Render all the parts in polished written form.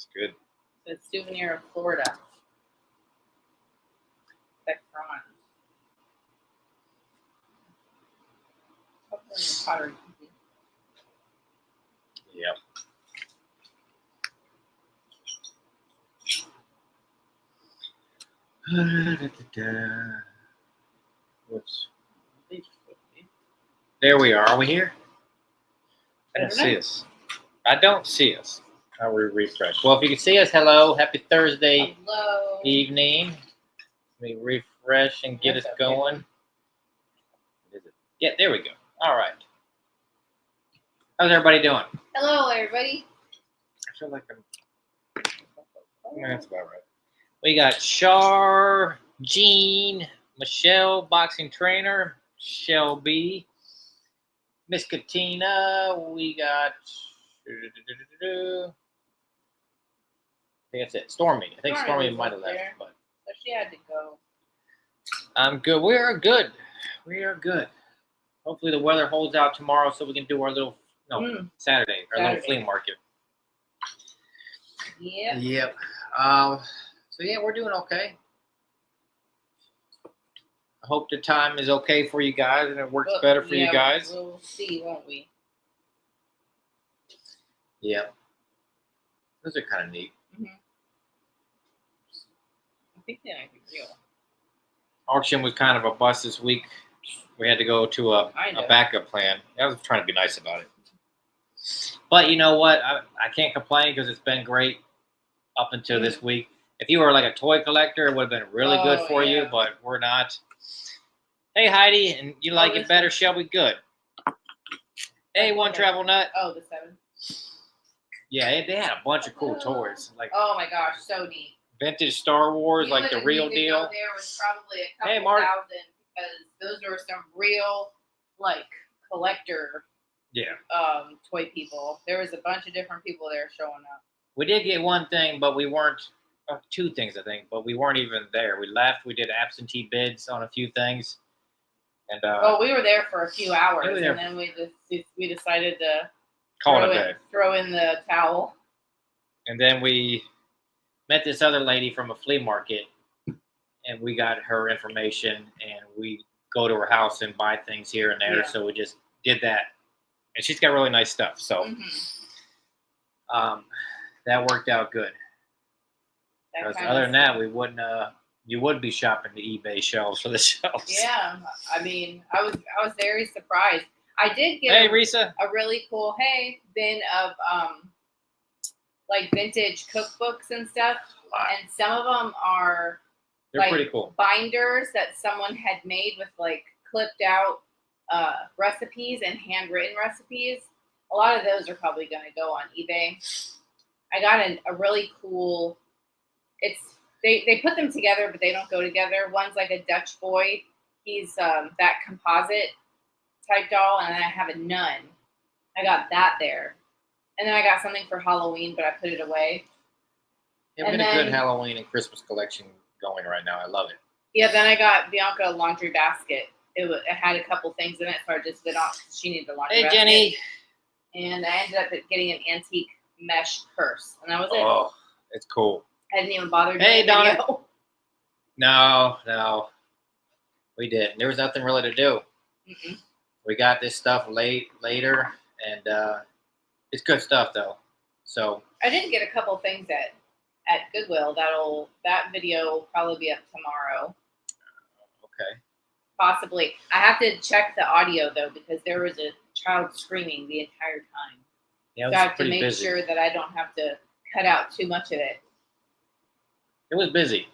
It's good. The souvenir of Florida. That prawn. Hopefully the pottery. Yep. Whoops. There we are. Are we here? I don't see us. I don't see us. I'll refresh. Well, if you can see us, hello. Happy Thursday evening. Let me refresh and get us going. What is it? Yeah, there we go. All right. How's everybody doing? Hello, everybody. I feel like that's about right. We got Char, Jean, Michelle, boxing trainer, Shelby, Miss Katina. We got. I think that's it. Stormy. I think Stormy might have left, but she had to go. I'm good. We are good. We are good. Hopefully the weather holds out tomorrow so we can do our little Saturday, our little flea market. Yep. Yep. So yeah, we're doing okay. I hope the time is okay for you guys and it works better for you guys. We'll see, won't we? Yep. Those are kind of neat. Mm-hmm. I think they might be real. Auction was kind of a bust this week. We had to go to a backup plan. I was trying to be nice about it. But you know what? I can't complain because it's been great up until this week. If you were like a toy collector, it would have been really good for you, but we're not. Hey, Heidi, and you like it better, Shelby? Good. Hey, One Travel Nut. Oh, the 7. Yeah, they had a bunch of cool toys. Like, oh my gosh, so neat. Vintage Star Wars, like the real deal. There was probably a couple thousand because those were some real, like, collector toy people. There was a bunch of different people there showing up. We did get one thing, but we weren't. Two things, I think, but we weren't even there. We left. We did absentee bids on a few things, and we were there for a few hours, and then we decided to throw in the towel. And then we met this other lady from a flea market, and we got her information, and we go to her house and buy things here and there. Yeah. So we just did that, and she's got really nice stuff. So that worked out good. Because other than that, we wouldn't. You would be shopping the eBay shelves for the shelves. Yeah, I mean, I was very surprised. I did get Risa, a really cool bin of like vintage cookbooks and stuff, and some of them are they're pretty cool binders that someone had made with like clipped out recipes and handwritten recipes. A lot of those are probably going to go on eBay. I got a really cool. They put them together, but they don't go together. One's like a Dutch boy. He's that composite type doll, and then I have a nun. I got that there. And then I got something for Halloween, but I put it away. Yeah, we got a good Halloween and Christmas collection going right now. I love it. Yeah, then I got Bianca a laundry basket. It had a couple things in it, so I just did off. She needed the laundry basket. Hey, Jenny. And I ended up getting an antique mesh purse, and that was it. Oh, it's cool. I didn't even bother doing Hey, Donna. No. We didn't. There was nothing really to do. Mm-mm. We got this stuff later, and it's good stuff, though. So I did get a couple things at Goodwill. That video will probably be up tomorrow. Okay. Possibly. I have to check the audio, though, because there was a child screaming the entire time. Yeah, so I have to make sure that I don't have to cut out too much of it. It was busy.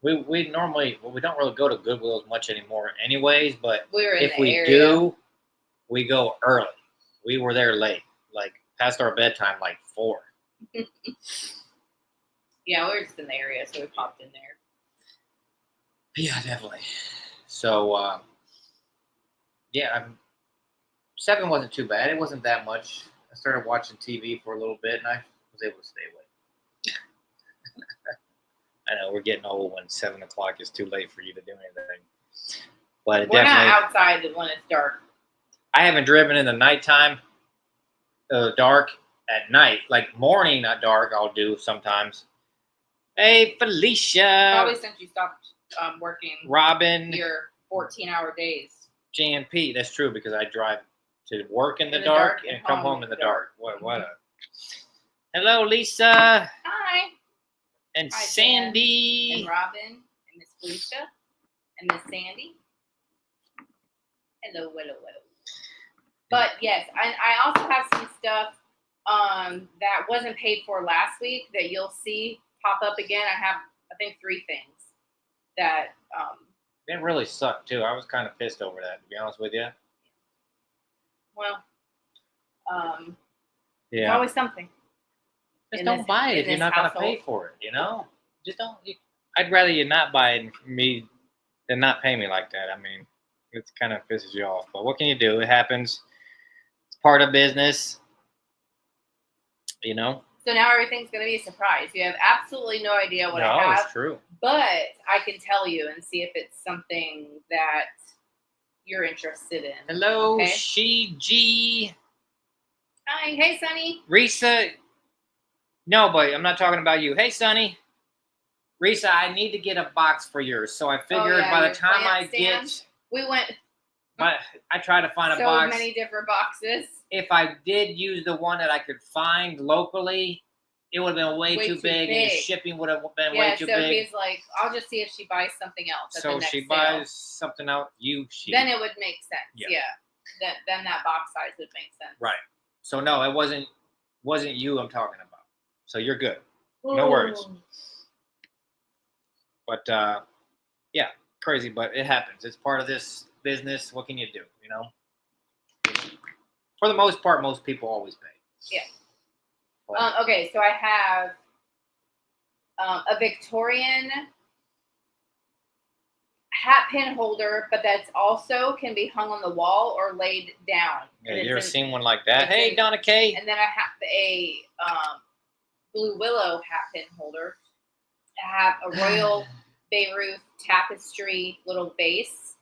We normally we don't really go to Goodwill as much anymore, anyways. But if we do, we go early. We were there late, like past our bedtime, like 4. Yeah, we were just in the area, so we popped in there. Yeah, definitely. So, 7 wasn't too bad. It wasn't that much. I started watching TV for a little bit, and I was able to stay awake. I know we're getting old when 7 o'clock is too late for you to do anything. But we're not outside when it's dark. I haven't driven in the nighttime, dark, at night. Like morning at dark, I'll do sometimes. Hey, Felicia. Probably since you stopped working Robin. your 14-hour days. JMP. That's true because I drive to work in the dark and come home in the dark. What a... Hello, Lisa. Hi. And Hi, Sandy. Dan, and Robin. And Miss Felicia. And Miss Sandy. Hello, hello. But yes, I also have some stuff that wasn't paid for last week that you'll see pop up again. I have, I think, 3 things that it really sucked too. I was kind of pissed over that, to be honest with you. Well, yeah. There's always something. Just don't buy it if you're not going to pay for it, you know? Just don't. I'd rather you not buy it from me than not pay me like that. I mean, it kind of pisses you off. But what can you do? It happens. It's part of business, you know? So now everything's going to be a surprise. You have absolutely no idea what I have. No, it's true. But I can tell you and see if it's something that you're interested in. Hello, okay? She G. Hi. Hey, Sonny. Risa. No, but I'm not talking about you. Hey, Sonny. Risa, I need to get a box for yours. So I figured by the time I get... We went... But I tried to find a box. So many different boxes. If I did use the one that I could find locally, it would have been way too big, and the shipping would have been way too big. So he's like, I'll just see if she buys something else. At so the next she sale. buys something out. Then it would make sense. Yeah. Then that box size would make sense. Right. So no, it wasn't you I'm talking about. So you're good. No worries. But yeah, crazy, but it happens. It's part of this business. What can you do? You know. For the most part, most people always pay. Yeah. Okay, so I have a Victorian hat pin holder, but that's also can be hung on the wall or laid down. Yeah, you ever seen one like that? Hey, Donna Kay. And then I have a blue willow hat pin holder. I have a royal Bayreuth tapestry little vase.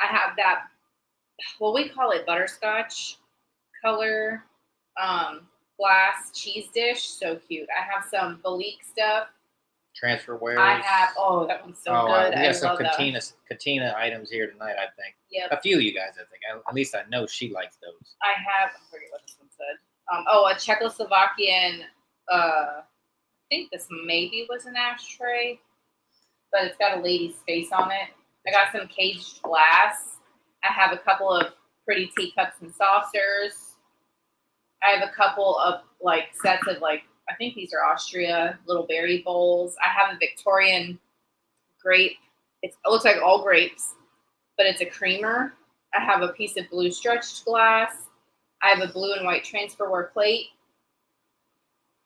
I have that, well, we call it butterscotch color glass cheese dish. So cute. I have some Bleak stuff. Transferware. I have, that one's so good. We got some Katina items here tonight, I think. Yep. A few of you guys, I think. At least I know she likes those. I forget what this one said. A Czechoslovakian, I think this maybe was an ashtray, but it's got a lady's face on it. I got some caged glass. I have a couple of pretty teacups and saucers. I have a couple of sets of I think these are Austria little berry bowls. I have a Victorian grape. It looks like all grapes, but it's a creamer. I have a piece of blue stretched glass. I have a blue and white transferware plate.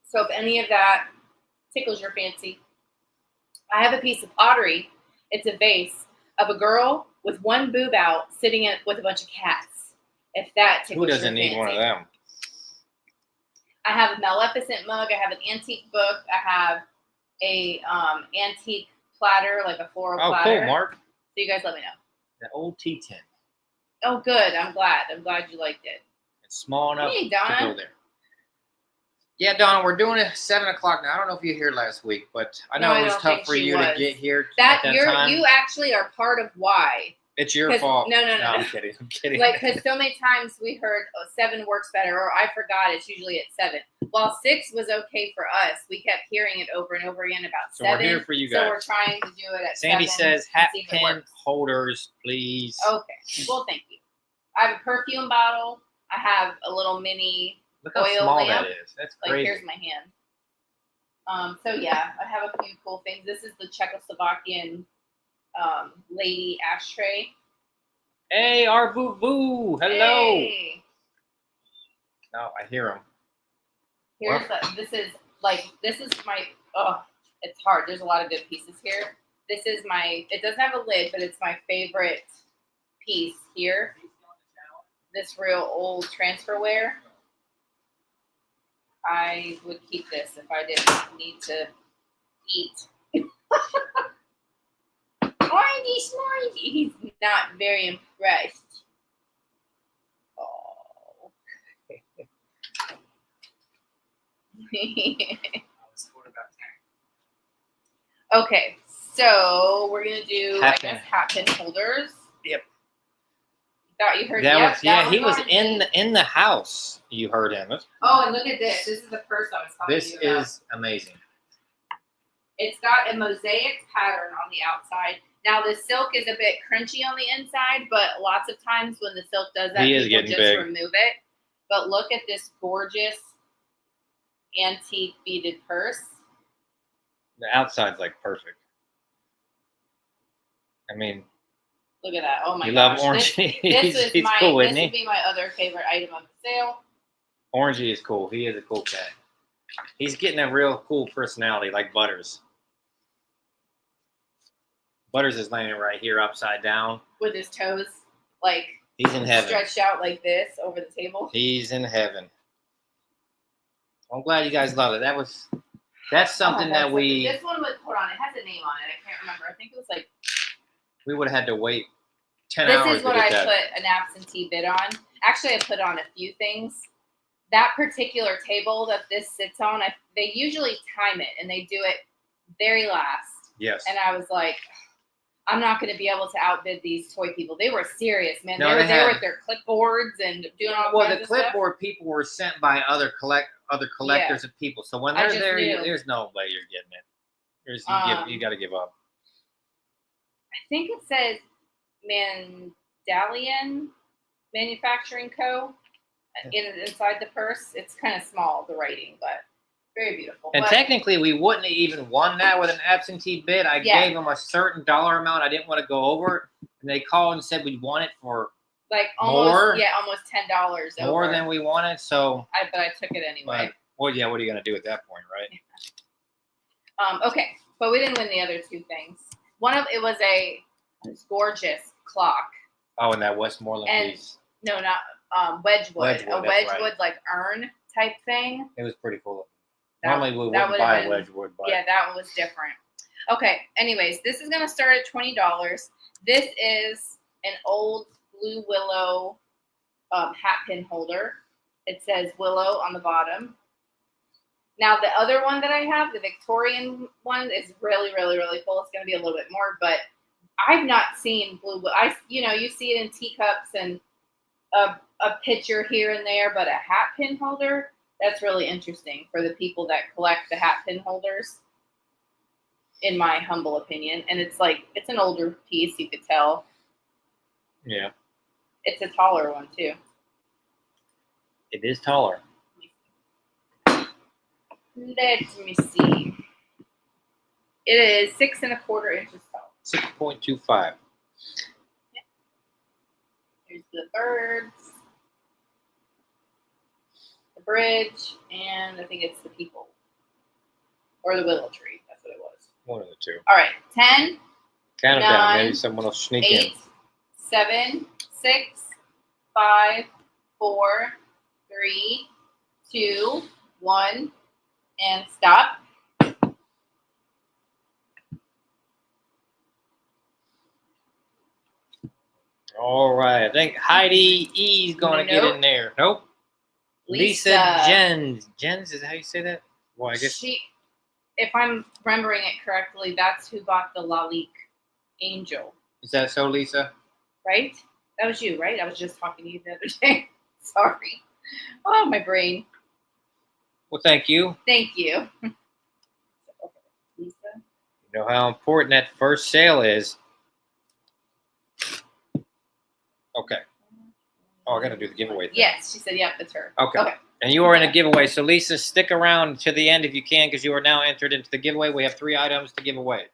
So if any of that tickles your fancy, I have a piece of pottery. It's a vase of a girl with one boob out sitting with a bunch of cats. If that tickles your fancy. Who doesn't need one of them? I have a Maleficent mug. I have an antique book. I have a antique platter, like a floral platter. Oh, cool, Mark. So you guys let me know. The old tea tin. Oh, good. I'm glad. I'm glad you liked it. It's small enough to go there. Yeah, Donna, we're doing it 7 o'clock now. I don't know if you were here last week, but I know it was tough for you to get here at that time. You actually are part of why. It's your fault. No. I'm kidding. Because so many times we heard 7 works better, or I forgot it's usually at 7. While 6 was okay for us, we kept hearing it over and over again about 7. So we're here for you guys. So we're trying to do it at 7. Sandy says, hat pin holders, please. Okay. Well, thank you. I have a perfume bottle. I have a little mini Look how oil small lamp. that is. That's crazy. Here's my hand. So yeah, I have a few cool things. This is the Czechoslovakian lady ashtray. Hey, our boo boo. Hello. Hey. No, I hear him. This is my, it's hard. There's a lot of good pieces here. This is it doesn't have a lid, but it's my favorite piece here. This real old transferware. I would keep this if I didn't need to eat. Orangy Smarty. He's not very impressed. Oh. Okay, so we're gonna do I guess hat pin holders. Yep. Thought you heard that yep, was yeah. He was on in the house. You heard him. Oh, and look at this. This is the purse I was talking This to you about. is amazing. It's got a mosaic pattern on the outside. Now the silk is a bit crunchy on the inside, but lots of times when the silk does that, people just remove it. But look at this gorgeous antique beaded purse. The outside's like perfect. I mean, look at that. Oh my gosh. You love Orangey. He's cool, isn't he? This would be my other favorite item of the sale. Orangey is cool. He is a cool cat. He's getting a real cool personality like Butters. Butters is laying right here upside down. With his toes like he's in heaven. Stretched out like this over the table. He's in heaven. I'm glad you guys love it. That's something that we... This one was put on. It has a name on it. I can't remember. I think it was like... We would have had to wait 10 hours to get that. This is what I put an absentee bid on. Actually, I put on a few things. That particular table that this sits on, they usually time it, and they do it very last. Yes. And I was like, I'm not going to be able to outbid these toy people. They were serious, man. No, they were there with their clipboards and doing all kinds of stuff. Well, the clipboard people were sent by other collectors and people. So when they're there, there's no way you're getting it. You got to give up. I think it says Mandalian Manufacturing Co. Inside the purse. It's kind of small, the writing, but very beautiful. And technically, we wouldn't have even won that with an absentee bid. I gave them a certain dollar amount. I didn't want to go over it. And they called and said we want it for like almost $10 more than we wanted. So but I took it anyway. Well, yeah, what are you going to do at that point, right? Okay, but we didn't win the other two things. It was a gorgeous clock. Oh, and that Westmoreland piece. No, not Wedgwood. A Wedgwood like urn type thing. It was pretty cool. Normally we wouldn't buy Wedgwood, but yeah, that one was different. Okay, anyways, this is gonna start at $20. This is an old blue willow hat pin holder. It says willow on the bottom. Now the other one that I have, the Victorian one, is really, really, really cool. It's gonna be a little bit more, but I've not seen blue. You see it in teacups and a pitcher here and there, but a hat pin holder, that's really interesting for the people that collect the hat pin holders, in my humble opinion. And it's an older piece, you could tell. Yeah. It's a taller one too. It is taller. Let me see. It is 6 1/4 inches tall. 6.25. Yeah. Here's the birds, the bridge, and I think it's the people. Or the willow tree. That's what it was. One of the two. All right. 10. Count 'em down. Maybe someone will sneak 8, in. 7, 6, 5, 4, 3, 2, 1, and stop. All right. I think Heidi E's going to get in there. Nope. Lisa Jens. Jens, is that how you say that? Well, I guess. If I'm remembering it correctly, that's who bought the Lalique angel. Is that so, Lisa? Right? That was you, right? I was just talking to you the other day. Sorry. Oh, my brain. Well, thank you. Thank you. Okay. Lisa. You know how important that first sale is. Okay. Oh, I got to do the giveaway thing. Yes, she said, yep, it's her. Okay. And you are in a giveaway. So, Lisa, stick around to the end if you can, because you are now entered into the giveaway. We have 3 items to give away.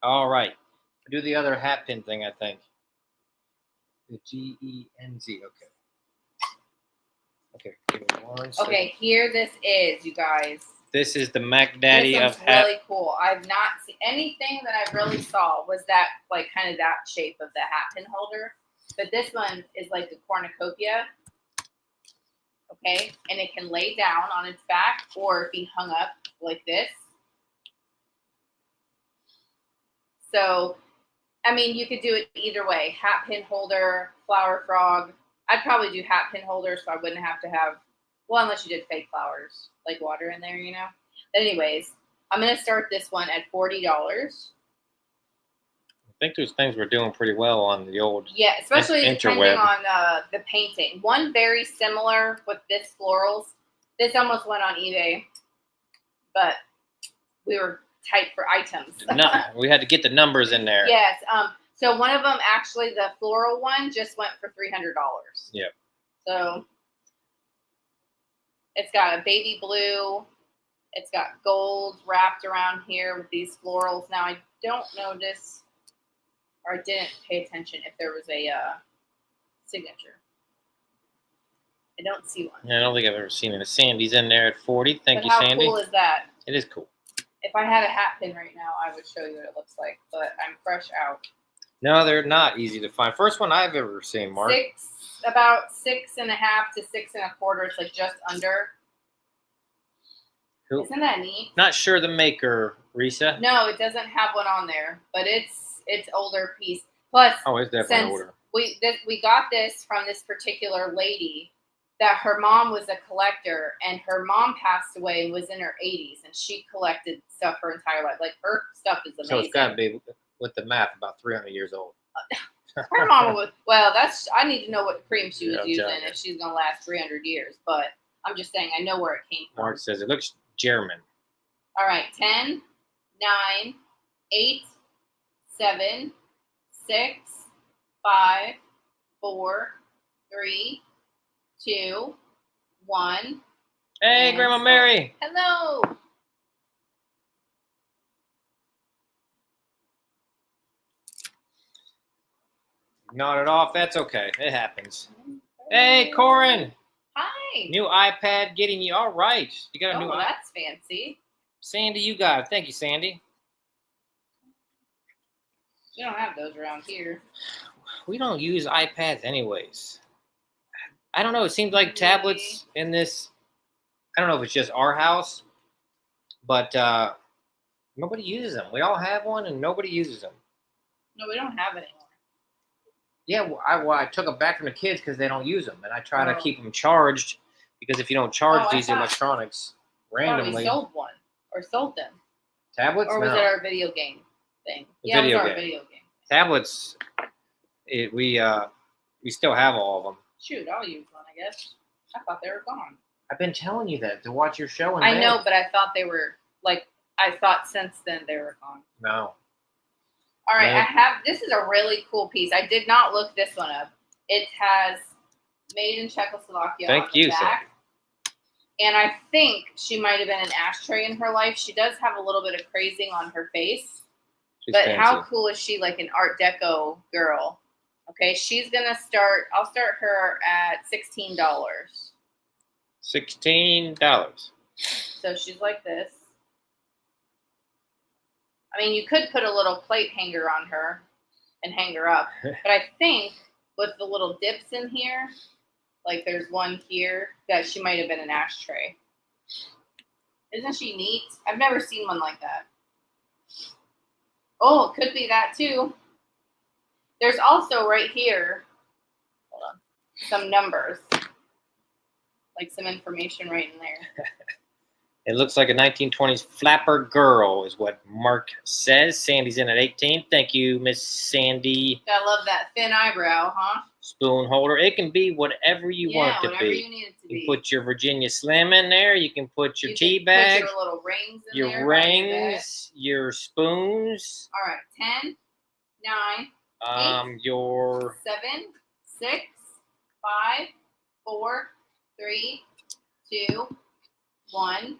All right. Do the other hat pin thing, I think. The G-E-N-Z. Okay. Okay. Give me 1 second. Okay, here this is, you guys. This is the Mac Daddy of hat. This is really cool. I've not seen anything that I really saw was that, kind of that shape of the hat pin holder. But this one is like the cornucopia. Okay, and it can lay down on its back or be hung up like this. So, I mean, you could do it either way. Hat pin holder, flower frog. I'd probably do hat pin holder so I wouldn't have to have Well, unless you did fake flowers, like water in there, you know. But anyways, I'm gonna start this one at $40. I think those things were doing pretty well on the old. Yeah, especially depending interweb. on the painting. One very similar with this florals. This almost went on eBay, but we were tight for items. No, we had to get the numbers in there. Yes. So one of them, actually, the floral one, just went for $300. Yep. So it's got a baby blue. It's got gold wrapped around here with these florals. Now I don't notice, or I didn't pay attention if there was a signature. I don't see one. I don't think I've ever seen it. Sandy's in there at 40. Thank you, How Sandy. cool is that? It is cool. If I had a hat pin right now, I would show you what it looks like, but I'm fresh out. No, they're not easy to find. First one I've ever seen, Mark. About 6.5 to 6 1/4. It's like just under. Who? Isn't that neat? Not sure the maker, Risa. No, it doesn't have one on there, but it's older piece. Plus, Oh, it's definitely since older. we got this from this particular lady that her mom was a collector, and her mom passed away and was in her 80s, and she collected stuff her entire life. Like, her stuff is amazing. So it's got to be, with the math, about 300 years old. Her mom was, well, I need to know what cream she was Yeah, using John. if she's going to last 300 years. But I'm just saying, I know where it came from. Mark says it looks German. All right, 10, 9, 8, 7, 6, 5, 4, 3, 2, 1. Hey, And Grandma Mary. Hello. Gnawed it off. That's okay. It happens. Hey, Corin. Hi. New iPad getting you. All right. You got a new Oh, iPad. that's fancy. Sandy, you got it. Thank you, Sandy. We don't have those around here. We don't use iPads anyways. I don't know. It seems like tablets in this. I don't know if it's just our house, but nobody uses them. We all have one, and nobody uses them. No, we don't have it anymore. Yeah, well, I took them back from the kids because they don't use them, and I try to Oh. keep them charged because if you don't charge Oh, I these thought- electronics I thought randomly, we sold one or sold them. tablets, Or was no. it our video game thing? The Yeah, video it was our game. video game. Tablets, we still have all of them. Shoot, I'll use one, I guess. I thought they were gone. I've been telling you that to watch your show. In I bed. know, but I thought they were, I thought since then they were gone. No. All right, Yeah. this is a really cool piece. I did not look this one up. It has made in Czechoslovakia on the back. And I think she might have been an ashtray in her life. She does have a little bit of crazing on her face. She's But fancy. how cool is she, like an Art Deco girl? Okay, she's going to start, I'll start her at $16. $16. So she's like this. I mean, you could put a little plate hanger on her and hang her up. But I think with the little dips in here, like there's one here, that she might have been an ashtray. Isn't she neat? I've never seen one like that. Oh, it could be that too. There's also right here, hold on, some numbers. Like some information right in there. It looks like a 1920s flapper girl is what Mark says. Sandy's in at 18. Thank you, Miss Sandy. I love that thin eyebrow, huh? Spoon holder. It can be whatever you want it to whatever be. you need it to You be. can put your Virginia Slim in there. You can put your You tea can bag, Put your little rings in your there. behind your bed. rings, your spoons, All right, 10, 9, your 7, 6, 5, 4, 3, 2, 1,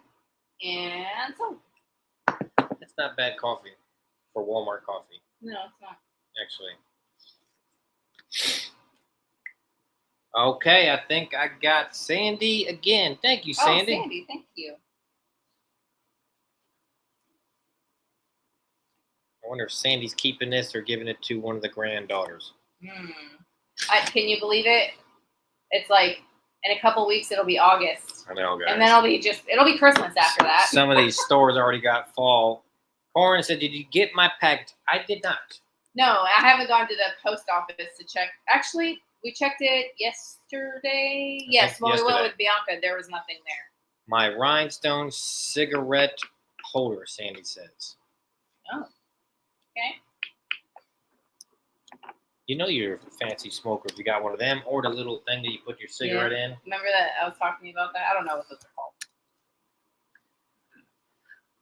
and so. That's not bad coffee for Walmart coffee, No, it's not. actually. Okay, I think I got Sandy again. Thank you, Sandy. Oh, Sandy, thank you. I wonder if Sandy's keeping this or giving it to one of the granddaughters. Can you believe it? It's like in a couple weeks it'll be August, I know, guys. and then it'll be Christmas after that. Some of these stores already got fall. Corin said, "Did you get my package?" I did not. No, I haven't gone to the post office to check. Actually, We checked it yesterday. Yes, when we went with Bianca, there was nothing there. My rhinestone cigarette holder, Sandy says. Oh, okay. You know you're a fancy smoker if you got one of them, or the little thing that you put your cigarette in. Remember that I was talking to you about that? I don't know what those are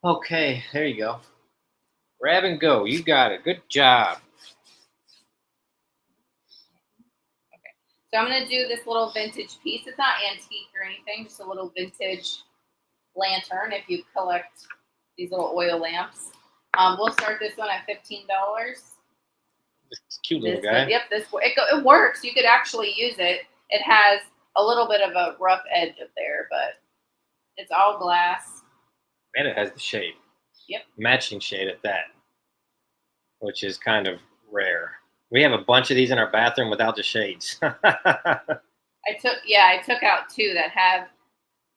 called. Okay, there you go. Grab and go. You got it. Good job. Okay, so I'm gonna do this little vintage piece. It's not antique or anything, just a little vintage lantern. If you collect these little oil lamps, we'll start this one at $15. It's a cute little guy. Yep, it works. You could actually use it. It has a little bit of a rough edge up there, but it's all glass. And it has the shade. Yep. Matching shade at that, which is kind of rare. We have a bunch of these in our bathroom without the shades. I took out two that have,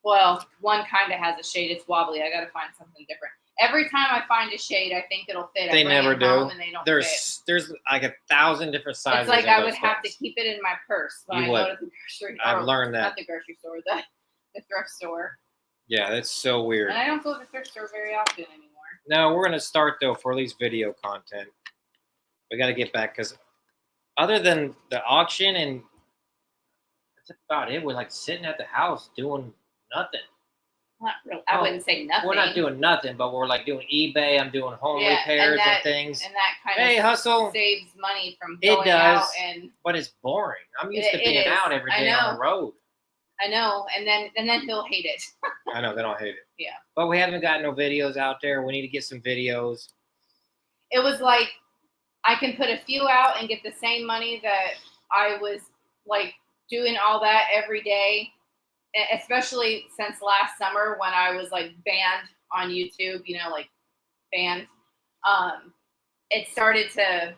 well, one kind of has a shade. It's wobbly. I got to find something different. Every time I find a shade, I think it'll fit. They never do. And they don't fit. There's like 1,000 different sizes. It's like I would have to keep it in my purse when I go to the grocery. I've learned that. Not the grocery store, the thrift store. Yeah, that's so weird. And I don't go to the thrift store very often anymore. No, we're gonna start though for at least video content. We got to get back because other than the auction and that's about it. We're like sitting at the house doing nothing. Not really. I wouldn't say nothing. We're not doing nothing, but we're like doing eBay. I'm doing home repairs and things. And that kind of hustle saves money from going out and. But it's boring. I'm used to being out every day on the road. I know, and then he'll hate it. I know, they don't hate it. Yeah. But we haven't got no videos out there. We need to get some videos. It was like I can put a few out and get the same money that I was like doing all that every day. Especially since last summer when I was like banned on YouTube, like banned. It started to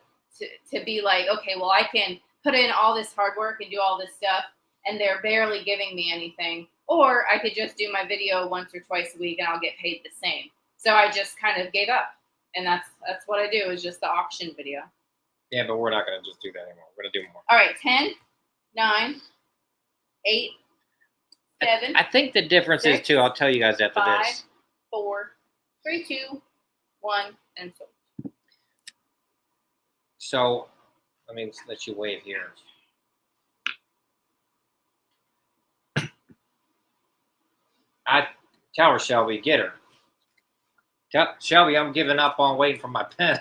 be like, okay, well, I can put in all this hard work and do all this stuff, and they're barely giving me anything. Or I could just do my video once or twice a week and I'll get paid the same. So I just kind of gave up, and that's what I do is just the auction video. Yeah, but we're not gonna just do that anymore. We're gonna do more. All right, 10, 9, 8. 7. I think the difference 6, is too. I'll tell you guys after 5, this. 4, 3, 2, 1, and so. So, let me let you wave here. I tell her, Shelby, get her. Tell Shelby, I'm giving up on waiting for my pen.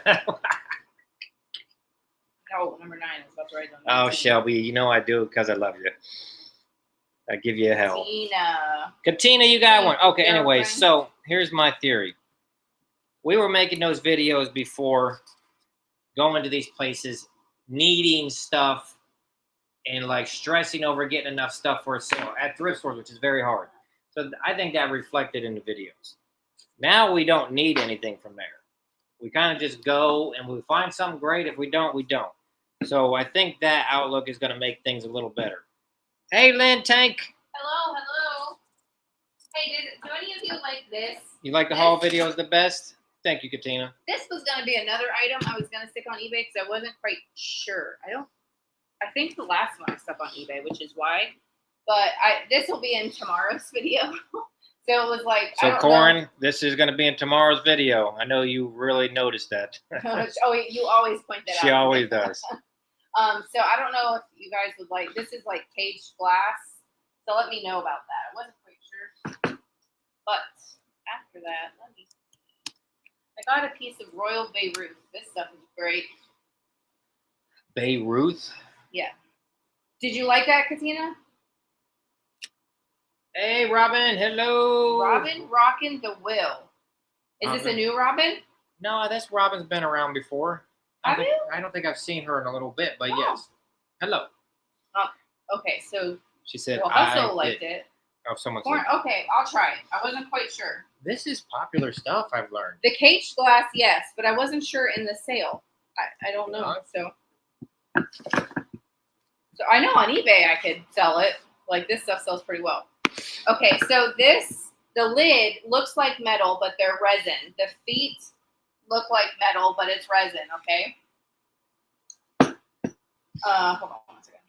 Oh, number 9 is about to write down. Oh, Shelby, you know I do because I love you. I give you a hell. Katina, you got one. Okay, anyway, so here's my theory. We were making those videos before going to these places, needing stuff, and like stressing over getting enough stuff for a sale at thrift stores, which is very hard. So I think that reflected in the videos. Now we don't need anything from there. We kind of just go and we find something great. If we don't, we don't. So I think that outlook is going to make things a little better. Hey, Lynn Tank. Hello. Hey, do any of you like this? You like the haul videos the best? Thank you, Katina. This was going to be another item I was going to stick on eBay because I wasn't quite sure. I think the last one I stuck on eBay, which is why. But this will be in tomorrow's video. So it was like, so Corin, this is going to be in tomorrow's video. I know you really noticed that. Oh, you always point that out. She always does. So I don't know if you guys would like, this is like caged glass. So let me know about that. I wasn't quite sure. But after that, let me see. I got a piece of Royal Bayreuth. This stuff is great. Bayreuth? Yeah. Did you like that, Katina? Hey, Robin. Hello. Robin rocking the will. Is this a new Robin? No, this Robin's been around before. I don't think I've seen her in a little bit, but yes. Hello. Okay, so she said Hustle liked it. Oh, someone said. Okay, I'll try it. I wasn't quite sure. This is popular stuff, I've learned. The caged glass, yes, but I wasn't sure in the sale. I don't know. So I know on eBay I could sell it. Like this stuff sells pretty well. Okay, so the lid looks like metal, but they're resin. The feet look like metal, but it's resin, okay? Hold on one second.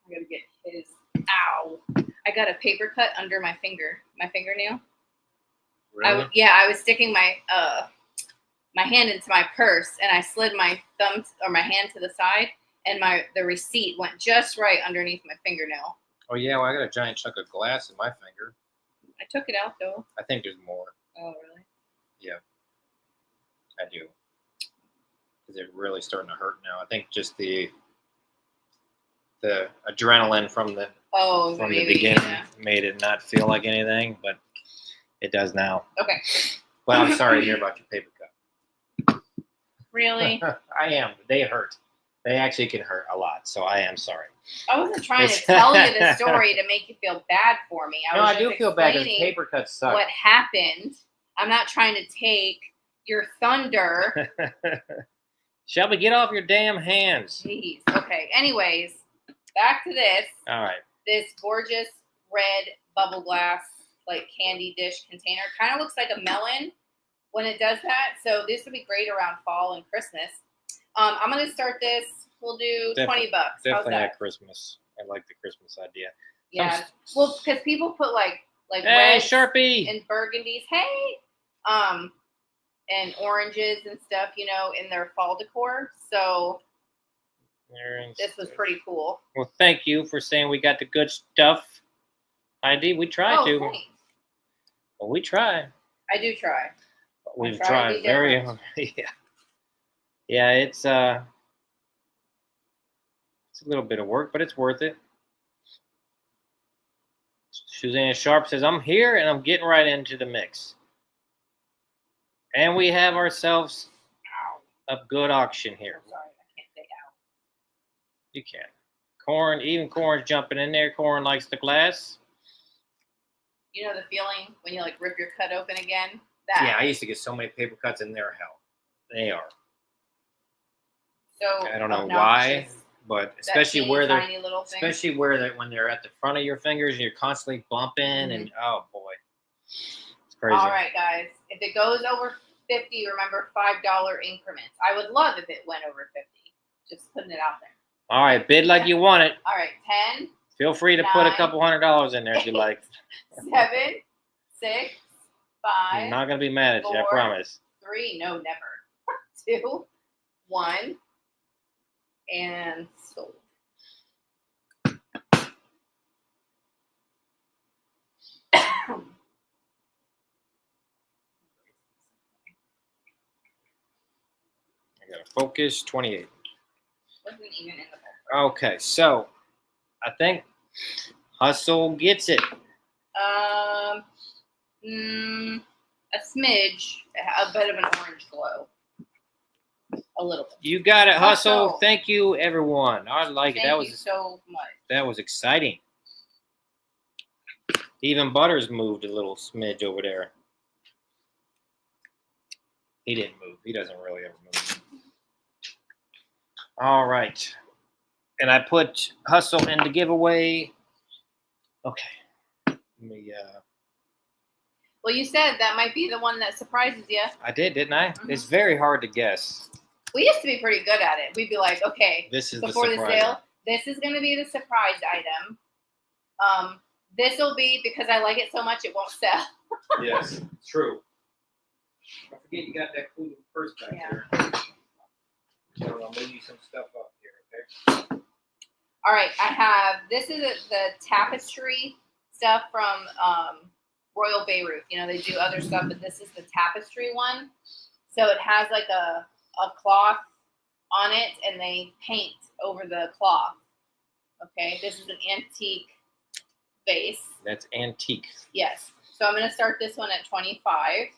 I gotta get his. Ow! I got a paper cut under my fingernail. Really? I was sticking my my hand into my purse, and I slid my thumb or my hand to the side, and the receipt went just right underneath my fingernail. Oh yeah, well I got a giant chunk of glass in my finger. I took it out though. I think there's more. Oh really? Yeah, I do. Because it's really starting to hurt now. I think just the adrenaline from the beginning made it not feel like anything, but it does now. Okay. Well, I'm sorry to hear about your paper cut. Really? I am. They hurt. They actually can hurt a lot, so I am sorry. I wasn't trying to tell you the story to make you feel bad for me. I do feel bad because paper cuts suck. What happened? I'm not trying to take your thunder. Shelby, get off your damn hands. Jeez. Okay. Anyways, back to this. All right. This gorgeous red bubble glass, like candy dish container. Kind of looks like a melon when it does that. So this would be great around fall and Christmas. I'm going to start this. We'll do $20. Definitely How's that? at Christmas. I like the Christmas idea. Yeah. Well, because people put like hey, reds Sharpie, and burgundies. Hey. And oranges and stuff, in their fall decor. So this was pretty cool. Well, thank you for saying we got the good stuff. We try to. Thanks. Well, we try. I do try. We've tried very hard. Yeah, it's a little bit of work, but it's worth it. Suzanne Sharp says, I'm here and I'm getting right into the mix. And we have ourselves a good auction here. I'm sorry, I can't say ow. You can. Even Corn's jumping in there. Corn likes the glass. You know the feeling when you rip your cut open again? Yeah, I used to get so many paper cuts in there. Hell, they are. So I don't know why, but especially where when they're at the front of your fingers and you're constantly bumping and oh boy, it's crazy. All right, guys, if it goes over 50, remember $5 increments. I would love if it went over 50. Just putting it out there. All right, bid like you want it. All right, 10. Feel free to put a couple $100 in there if you like. 7, 6, 5. I'm not gonna be mad at 4, you, I promise. 3, no, never. 2, 1, and sold. I gotta focus. 28. Wasn't even in the book. Okay, so I think Hustle gets it. A smidge, a bit of an orange glow. A little bit. You got it, Hustle. Thank you, everyone. I like it. Thank you so much. That was exciting. Even Butters moved a little smidge over there. He didn't move. He doesn't really ever move. All right. And I put Hustle in the giveaway. Okay. Let me, well, you said that might be the one that surprises you. I did, didn't I? Mm-hmm. It's very hard to guess. We used to be pretty good at it. We'd be like, okay, this is before the sale, this is going to be the surprise item. This will be because I like it so much it won't sell. Yes, true. I forget you got that cool purse back there. So I'll move you some stuff up here, okay? All right, I have, this is the tapestry stuff from Royal Bayreuth. They do other stuff, but this is the tapestry one. So it has like a cloth on it, and they paint over the cloth. Okay, this is an antique vase. That's antique. Yes. So I'm going to start this one at 25.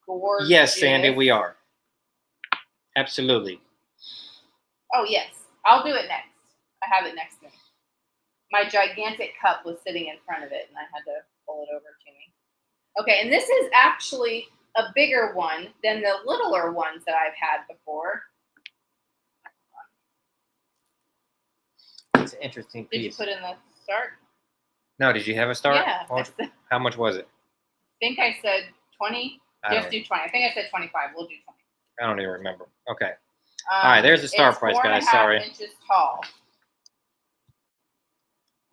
Gorgeous. Yes, Sandy, we are. Absolutely. Oh, yes. I'll do it next. I have it next to me. My gigantic cup was sitting in front of it, and I had to pull it over to me. Okay, and this is actually a bigger one than the littler ones that I've had before. It's an interesting piece. Did you put in the start? No, did you have a start? Yeah. How much was it? I think I said 20. Just do 20. I think I said 25. We'll do 20. I don't even remember. Okay. All right, there's the start price, guys. Sorry. 4.5 inches tall.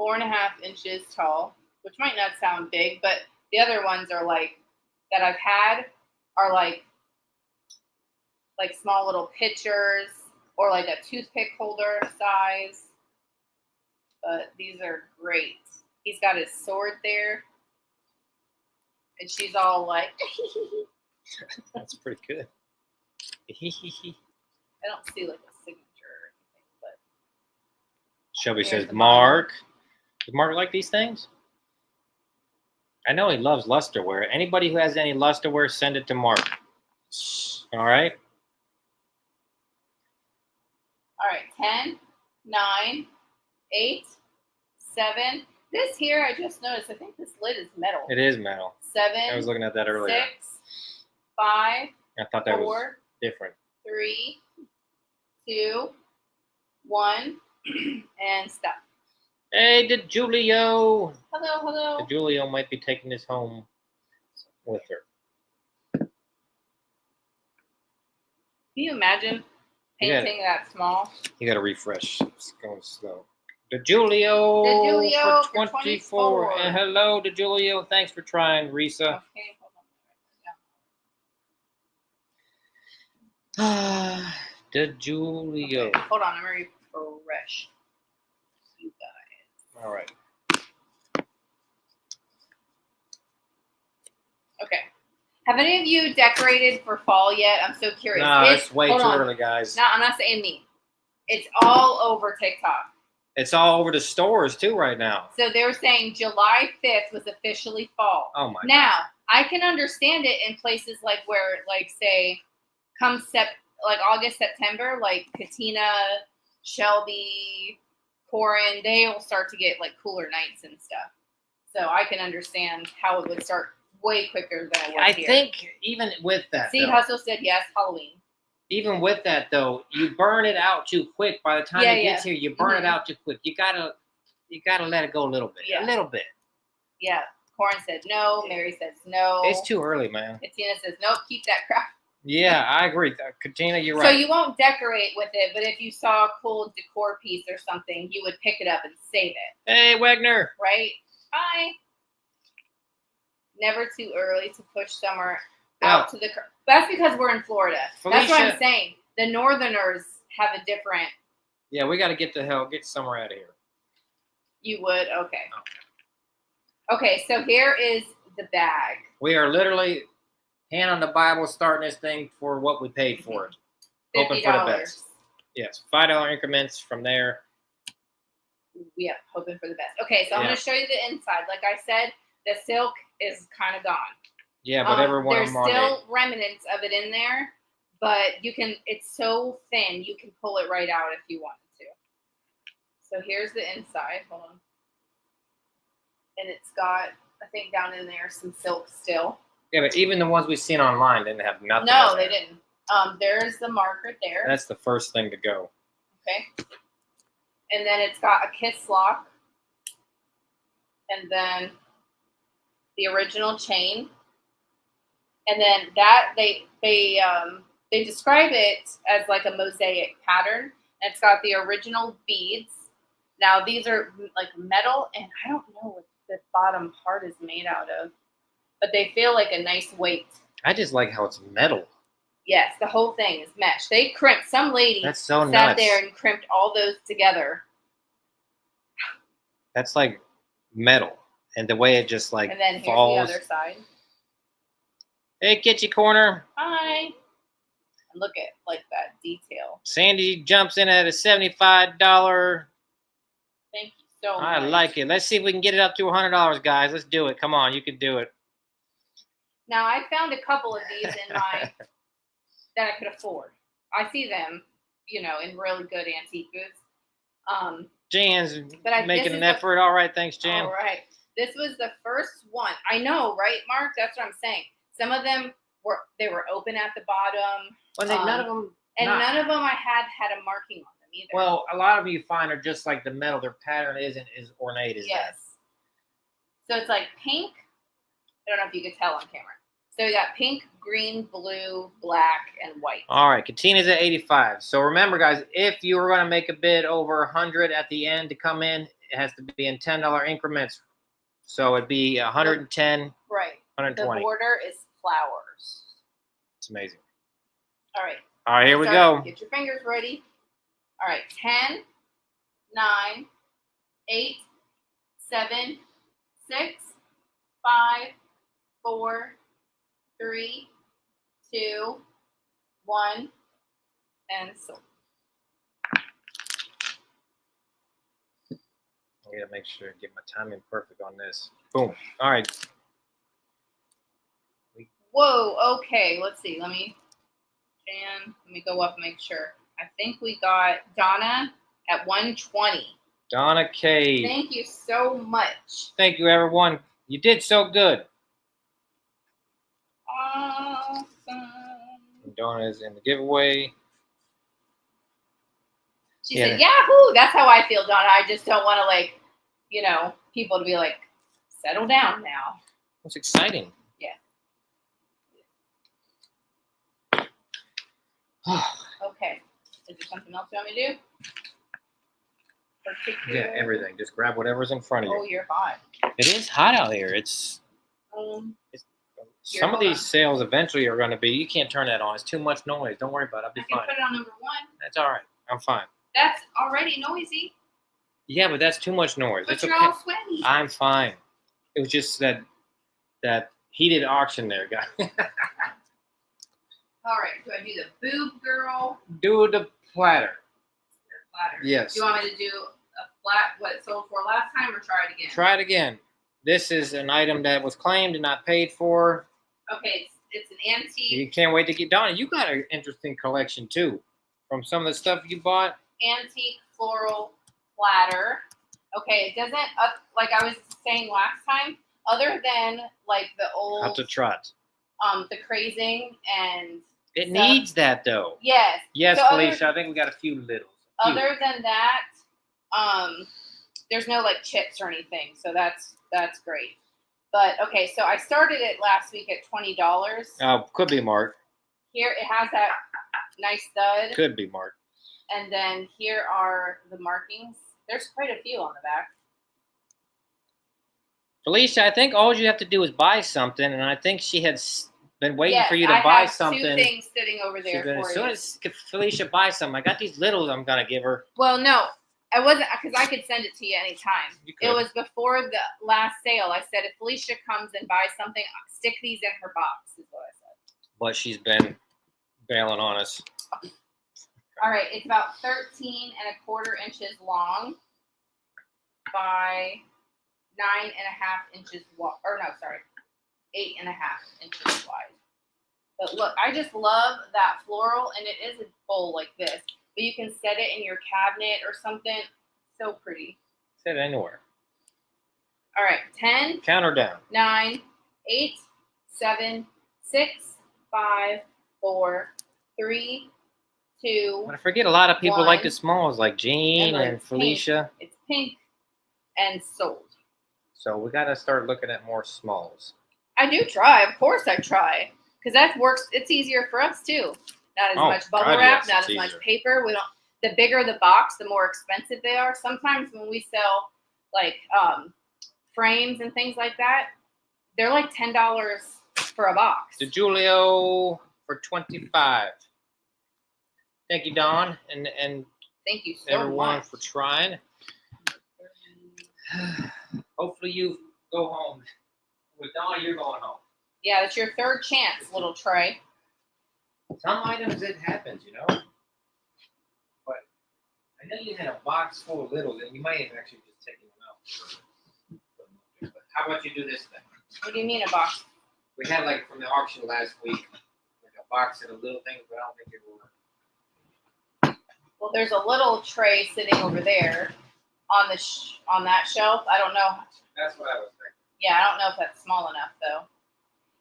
4.5 inches tall, which might not sound big, but the other ones are like that I've had are like small little pitchers or like a toothpick holder size. But these are great. He's got his sword there, and she's all like, That's pretty good. I don't see like a signature or anything, but Shelby Here's says, the Mark. Does Mark like these things? I know he loves lusterware. Anybody who has any lusterware, send it to Mark. All right? all right, 10, 9, 8, 7. This here, I just noticed, I think this lid is metal. It is metal. 7. I was looking at that earlier. 6, 5, I thought that 4, was different. 3, 2, 1, and stop. Hey, DeJulio. Hello, hello. DeJulio might be taking this home with her. Can you imagine painting that small? You got to refresh. It's going slow. DeJulio for 24. And hello, DeJulio. Thanks for trying, Risa. Okay, hold on. DeJulio. Okay, hold on, I'm going to refresh you guys. All right. Okay. Have any of you decorated for fall yet? I'm so curious. No, it's way too early, guys. No, I'm not saying me. It's all over TikTok. It's all over the stores, too, right now. So they were saying July 5th was officially fall. Oh, my God. Now, I can understand it in places like where, like, say, like August, September, like Katina, Shelby, Corin, they will start to get, like, cooler nights and stuff. So I can understand how it would start way quicker than it would here. I think even with that, See, Hustle said yes, Halloween. Even with that, though, you burn it out too quick. By the time it gets here, you burn it out too quick. You gotta let it go a little bit. Yeah. A little bit. Yeah. Corin said no. Mary says no. It's too early, man. Katina says nope. Keep that crap. Yeah, I agree. Katina, you're right. So you won't decorate with it, but if you saw a cool decor piece or something, you would pick it up and save it. Hey, Wagner. Right? Bye. Never too early to push summer out to the. That's because we're in Florida. Felicia, that's what I'm saying. The Northerners have a different. Yeah, we got to get summer out of here. You would? Okay. Okay, so here is the bag. We are literally, hand on the Bible, starting this thing for what we paid for it. Hoping for the best. Yes, $5 increments from there. Yeah, hoping for the best. Okay, so I'm going to show you the inside. Like I said, the silk is kind of gone. Yeah, but everyone there's still remnants of it in there, but you can. It's so thin, you can pull it right out if you wanted to. So here's the inside. Hold on. And it's got, I think, down in there some silk still. Yeah, but even the ones we've seen online didn't have nothing. No, they didn't. There's the marker there. That's the first thing to go. Okay. And then it's got a kiss lock. And then the original chain. And then that they describe it as like a mosaic pattern. And it's got the original beads. Now these are like metal, and I don't know what the bottom part is made out of, but they feel like a nice weight. I just like how it's metal. Yes, the whole thing is mesh. They crimped. Some lady That's so sat nuts. there and crimped all those together. That's like metal, and the way it just like and then here's falls. the other side. Hey, Kitty Corner. Hi. And look at like that detail. Sandy jumps in at a $75. Thank you so much. I like it. Let's see if we can get it up to $100, guys. Let's do it. Come on, you can do it. Now I found a couple of these in my that I could afford. I see them, in really good antique booths. Jan's making an effort. All right, thanks, Jan. All right. This was the first one. I know, right, Mark? That's what I'm saying. Some of them were open at the bottom. Well, none of them. None of them I had a marking on them either. Well, a lot of you find are just like the metal. Their pattern isn't as ornate as that. So it's like pink. I don't know if you could tell on camera. So you got pink, green, blue, black, and white. All right, Katina's at 85. So remember, guys, if you were going to make a bid over 100 at the end to come in, it has to be in $10 increments. So it'd be 110, Right. 120. The border is flowers. It's amazing. All right. All right, here we go. Get your fingers ready. All right. 10, 9, 8, 7, 6, 5, 4, 3, 2, 1, and so. I gotta make sure to get my timing perfect on this. Boom. All right. Whoa. Okay. Let's see. Let me go up and make sure. I think we got Donna at 120. Donna K. Thank you so much. Thank you, everyone. You did so good. Awesome. And Donna is in the giveaway. She said, Yahoo! That's how I feel, Donna. I just don't want to, like, people to be like, settle down now. It's exciting. Yeah. Okay. Is there something else you want me to do? Yeah, everything. Just grab whatever's in front of you. Oh, you're hot. It is hot out here. Some of these sales eventually are going to be, you can't turn that on. It's too much noise. Don't worry about it. I'll be fine. I can put it on number 1. That's all right. I'm fine. That's already noisy. Yeah, but that's too much noise. But it's you're okay. all sweaty. I'm fine. It was just that heated auction there, guy. All right. Do I do the boob girl? Do the platter. Platter. Yes. Do you want me to do a flat, what it sold for last time, or try it again? Try it again. This is an item that was claimed and not paid for. Okay, it's an antique. You can't wait to get Donna. You got an interesting collection too, from some of the stuff you bought. Antique floral platter. Okay, it doesn't like I was saying last time. Other than like the old, Have to trot. The crazing and it stuff. Needs that though. Yes. Yes, so Felicia. I think we got a few littles. Other than that, there's no like chips or anything, so that's great. But okay, so I started it last week at $20. Oh, could be Mark. Here it has that nice stud. Could be Mark. And then here are the markings. There's quite a few on the back. Felicia, I think all you have to do is buy something, and I think she had been waiting for you to buy something. I have 2 things sitting over there for you. As soon as Felicia buys something, I got these littles I'm going to give her. Well, no. I wasn't, because I could send it to you anytime. It was before the last sale. I said, if Felicia comes and buys something, stick these in her box, is what I said. But she's been bailing on us. All right, it's about 13¼ inches long by 9½ inches wide. Or no, sorry, 8½ inches wide. But look, I just love that floral, and it is a bowl like this. But you can set it in your cabinet or something. So pretty. Set it anywhere. All right, 10. Count her down. 9, 8, 7, 6, 5, 4, 3, 2. But I forget a lot of people 1, like the smalls, like Jean like and Felicia. Pink. It's pink and sold. So we got to start looking at more smalls. I do try. Of course I try. Because that works. It's easier for us, too. Not as much bubble wrap, not as much paper. We don't. The bigger the box, the more expensive they are. Sometimes when we sell like frames and things like that, they're like $10 for a box. To Julio for 25. Thank you, Dawn, and thank you so everyone much for trying. Hopefully you go home. With Dawn, you're going home. Yeah, that's your third chance, little Trey. Some items it happens, you know. But I know you had a box full of littles, and you might have actually just taken them out. But how about you do this thing? What do you mean a box? We had like from the auction last week, like a box of the little things, but I don't think it will work. Well, there's a little tray sitting over there on the on that shelf. I don't know. That's what I was thinking. Yeah, I don't know if that's small enough though.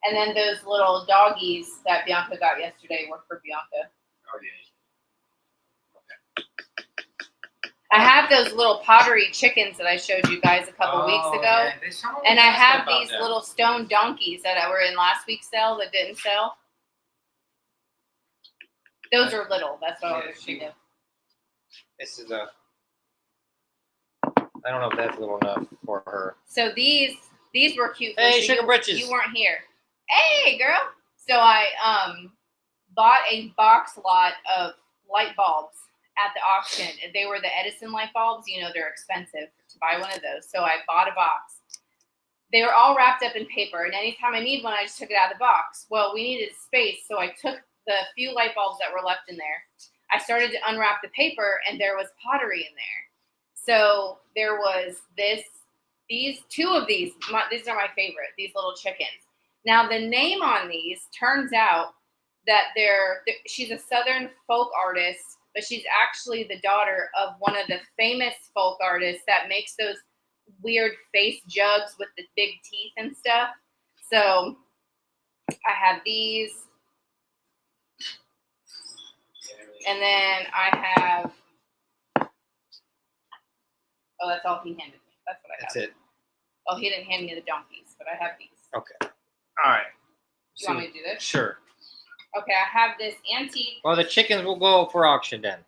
And then those little doggies that Bianca got yesterday were for Bianca. Oh, yeah. Okay. I have those little pottery chickens that I showed you guys a couple weeks ago. Yeah. And I have these little stone donkeys that were in last week's sale that didn't sell. Those are little. That's what I was thinking. This is a I don't know if that's little enough for her. So these were cute. Hey, Sugar Britches. You weren't here. Hey, girl. So I bought a box lot of light bulbs at the auction. They were the Edison light bulbs. You know, they're expensive to buy one of those. So I bought a box. They were all wrapped up in paper, and anytime I need one, I just took it out of the box. Well, we needed space, so I took the few light bulbs that were left in there. I started to unwrap the paper, and there was pottery in there. So there was these two of these. These are my favorite, these little chickens. Now, the name on these turns out that she's a Southern folk artist, but she's actually the daughter of one of the famous folk artists that makes those weird face jugs with the big teeth and stuff. So I have these. And then I have, oh, that's all he handed me. That's what I have. That's it. Oh, he didn't hand me the donkeys, but I have these. Okay. All right. You want me to do this? Sure. Okay, I have this antique. Well, the chickens will go for auction then.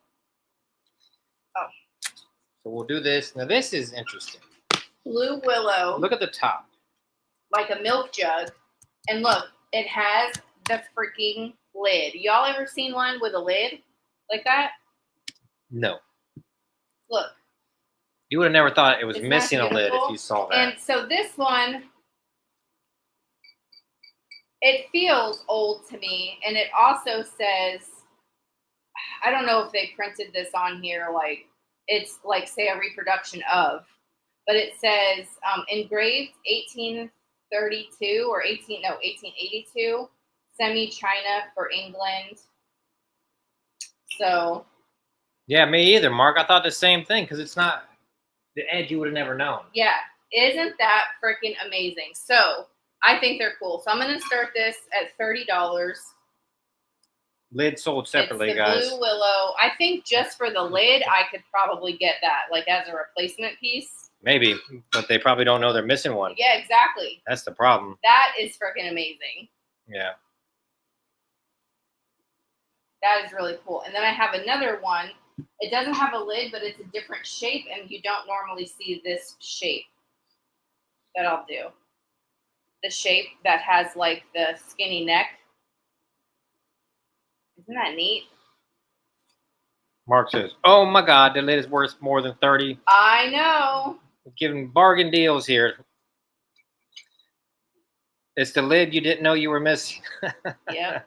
Oh. So we'll do this. Now, this is interesting. Blue willow. Look at the top. Like a milk jug. And look, it has the freaking lid. Y'all ever seen one with a lid like that? No. Look. You would have never thought it was Isn't missing that a lid beautiful? if you saw that. And so this one, it feels old to me. And it also says, I don't know if they printed this on here, like it's like, say, a reproduction of, but it says engraved 1832 or 1882, semi-China for England. So. Yeah, me either, Mark. I thought the same thing because it's not the edge you would have never known. Yeah, isn't that freaking amazing? So I think they're cool. So I'm going to start this at $30. Lid sold separately, it's the guys. Blue willow. I think just for the lid, I could probably get that, like as a replacement piece. Maybe, but they probably don't know they're missing one. Yeah, exactly. That's the problem. That is freaking amazing. Yeah. That is really cool. And then I have another one. It doesn't have a lid, but it's a different shape, and you don't normally see this shape that I'll do. The shape that has like the skinny neck. Isn't that neat? Mark says, oh my God, the lid is worth more than 30. I know. We're giving bargain deals here. It's the lid you didn't know you were missing. Yep.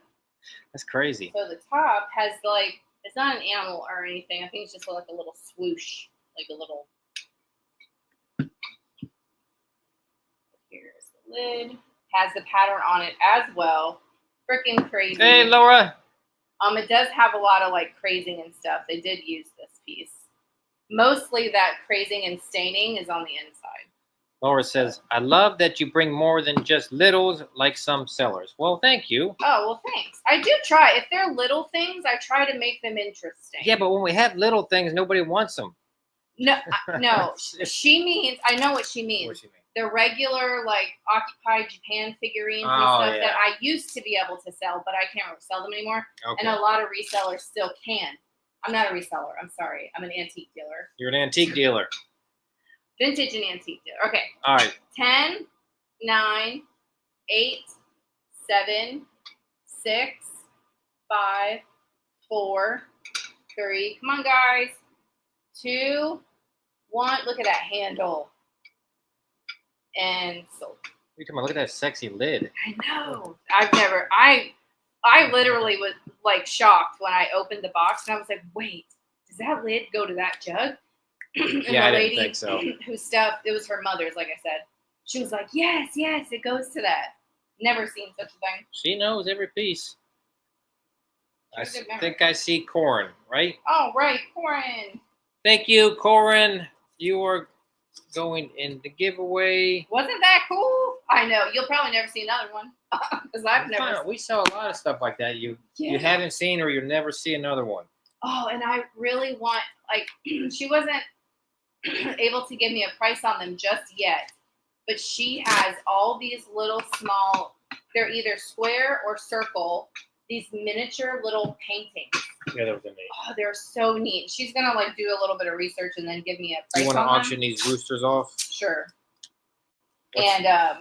That's crazy. So the top has like, it's not an animal or anything. I think it's just like a little swoosh, like a little. Here's the lid. Has the pattern on it as well. Freaking crazy. Hey, Laura. It does have a lot of like crazing and stuff. They did use this piece. Mostly that crazing and staining is on the inside. Laura says, I love that you bring more than just littles like some sellers. Well, thank you. Oh, well, thanks. I do try. If they're little things, I try to make them interesting. Yeah, but when we have little things, nobody wants them. No, no. She means, I know what she means. What do you mean? The regular, like, Occupied Japan figurines and stuff that I used to be able to sell, but I can't sell them anymore. Okay. And a lot of resellers still can. I'm not a reseller. I'm sorry. I'm an antique dealer. You're an antique dealer. Vintage and antique dealer. Okay. All right. 10, 9, 8, 7, 6, 5, 4, 3. Come on, guys. 2, 1. Look at that handle. And sold. What are you talking about? Look at that sexy lid. I know. I literally was like shocked when I opened the box and I was like, wait, does that lid go to that jug? And Yeah, the I lady didn't think so. whose stuff, it was her mother's, like I said. She was like, yes, it goes to that. Never seen such a thing. She knows every piece. I She has a good memory. think I see Corin, right? Oh, right, Corin. Thank you, Corin. You are going in the giveaway. Wasn't that cool? I know. You'll probably never see another one. Because I've never We sell a lot of stuff like that you haven't seen or you'll never see another one. Oh, and I really want, like, she wasn't able to give me a price on them just yet. But she has all these little small, they're either square or circle, these miniature little paintings. Yeah, those are neat. Oh, they're so neat. She's gonna like do a little bit of research and then give me a price. You want to on auction them. these roosters off? Sure.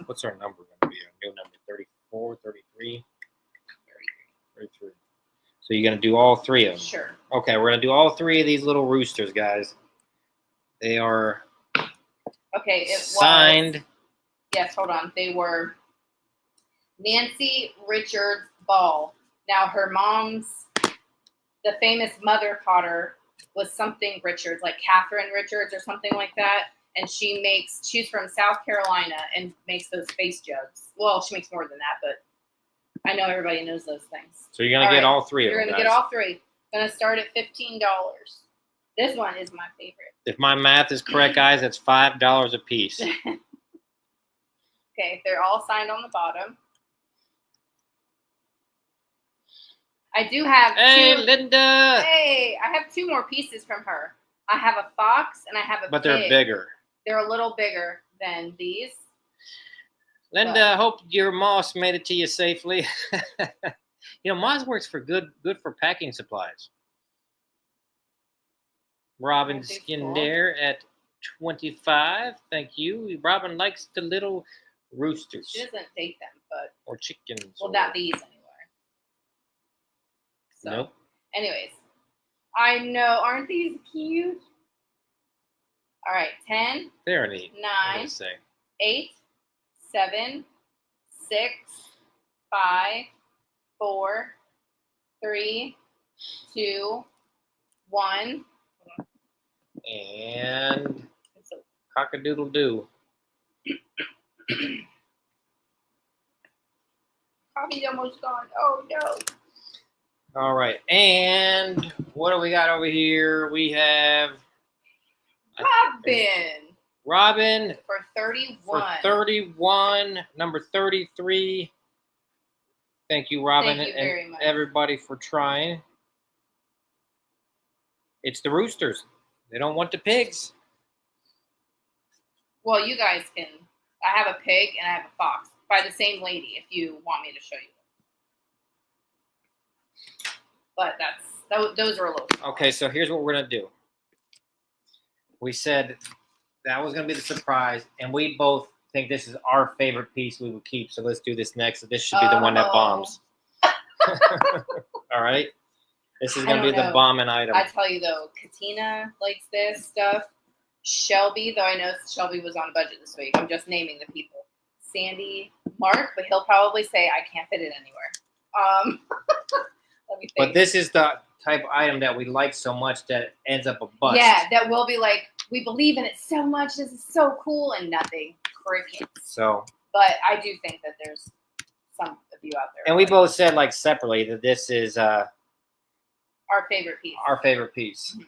What's our number going to be? A new number, 34, 33? 33. So you're going to do all three of them? Sure. Okay, we're going to do all three of these little roosters, guys. They are okay. It signed. Was, yes, hold on. They were Nancy Richards Ball. Now her mom's, the famous mother potter was something Richards, like Catherine Richards or something like that. And she's from South Carolina and makes those face jugs. Well, she makes more than that, but I know everybody knows those things. So you're going to get all three of them, You're going to get all three. Going to start at $15. This one is my favorite. If my math is correct, guys, that's $5 a piece. Okay, they're all signed on the bottom. I do have Linda! Hey, I have two more pieces from her. I have a fox and I have a But pig. they're bigger. They're a little bigger than these. Linda, I hope your moss made it to you safely. You know, moss works for good for packing supplies. Robin Skinder at 25. Thank you. Robin likes the little roosters. She doesn't take them, but or chickens. Well, not these anyway. So, nope. Anyways, I know. Aren't these cute? All right, 10. They're neat. 9, 8, 7, 6, 5, 4, 3, 2, 1. And cock-a-doodle-doo. Coffee's almost gone. Oh, no. All right. And what do we got over here? We have Robin. For 31. For 31. Number 33. Thank you, Robin. Thank you very much. Everybody for trying. It's the roosters. They don't want the pigs. Well, you guys can. I have a pig and I have a fox by the same lady if you want me to show you. But those are a little. Okay, so here's what we're going to do. We said that was going to be the surprise, and we both think this is our favorite piece we would keep. So let's do this next. This should be the one that bombs. All right? This is going to be the bombing item. I tell you, though, Katina likes this stuff. Shelby, though I know Shelby was on a budget this week. I'm just naming the people. Sandy, Mark, but he'll probably say, I can't fit it anywhere. Let me think. But this is the type of item that we like so much that it ends up a bust. Yeah, that will be like, we believe in it so much. This is so cool, and nothing. Crickets. So. But I do think that there's some of you out there. And we both said, like, separately that this is our favorite piece. Our favorite piece. Mm-hmm.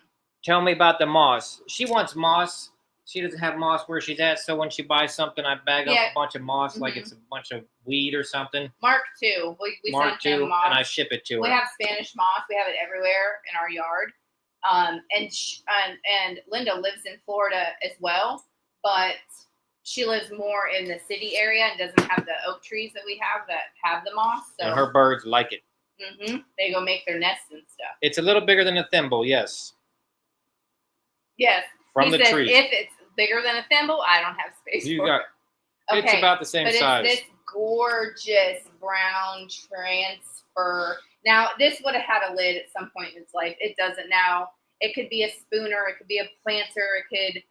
Tell me about the moss. She wants moss. She doesn't have moss where she's at, so when she buys something, I bag up a bunch of moss like it's a bunch of weed or something. Mark too. We Mark sent him moss. And I ship it to her. We have Spanish moss. We have it everywhere in our yard. And Linda lives in Florida as well, but she lives more in the city area and doesn't have the oak trees that we have that have the moss. So. And her birds like it. Mm-hmm. They go make their nests and stuff. It's a little bigger than a thimble, yes. Yes. From the trees. If it's bigger than a thimble, I don't have space for it. Okay. It's about the same size. It's this gorgeous brown transfer. Now, this would have had a lid at some point in its life. It doesn't now. It could be a spooner. It could be a planter. It could,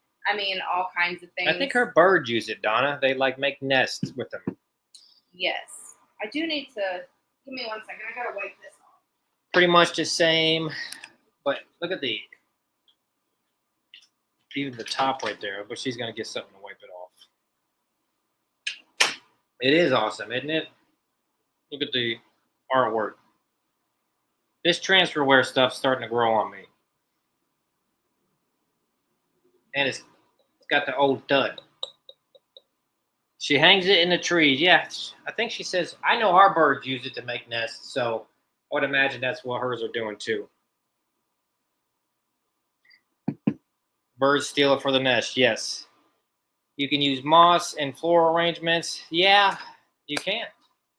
all kinds of things. I think her birds use it, Donna. They, make nests with them. Yes. I do need to, give me 1 second. I got to wipe this off. Pretty much the same, but look at even the top right there, but she's going to get something to wipe it off. It is awesome, isn't it? Look at the artwork. This transferware stuff's starting to grow on me. And it's got the old dud. She hangs it in the trees. Yeah, I think she says, I know our birds use it to make nests, so I would imagine that's what hers are doing too. Birds steal it for the nest, yes. You can use moss and floral arrangements. Yeah, you can.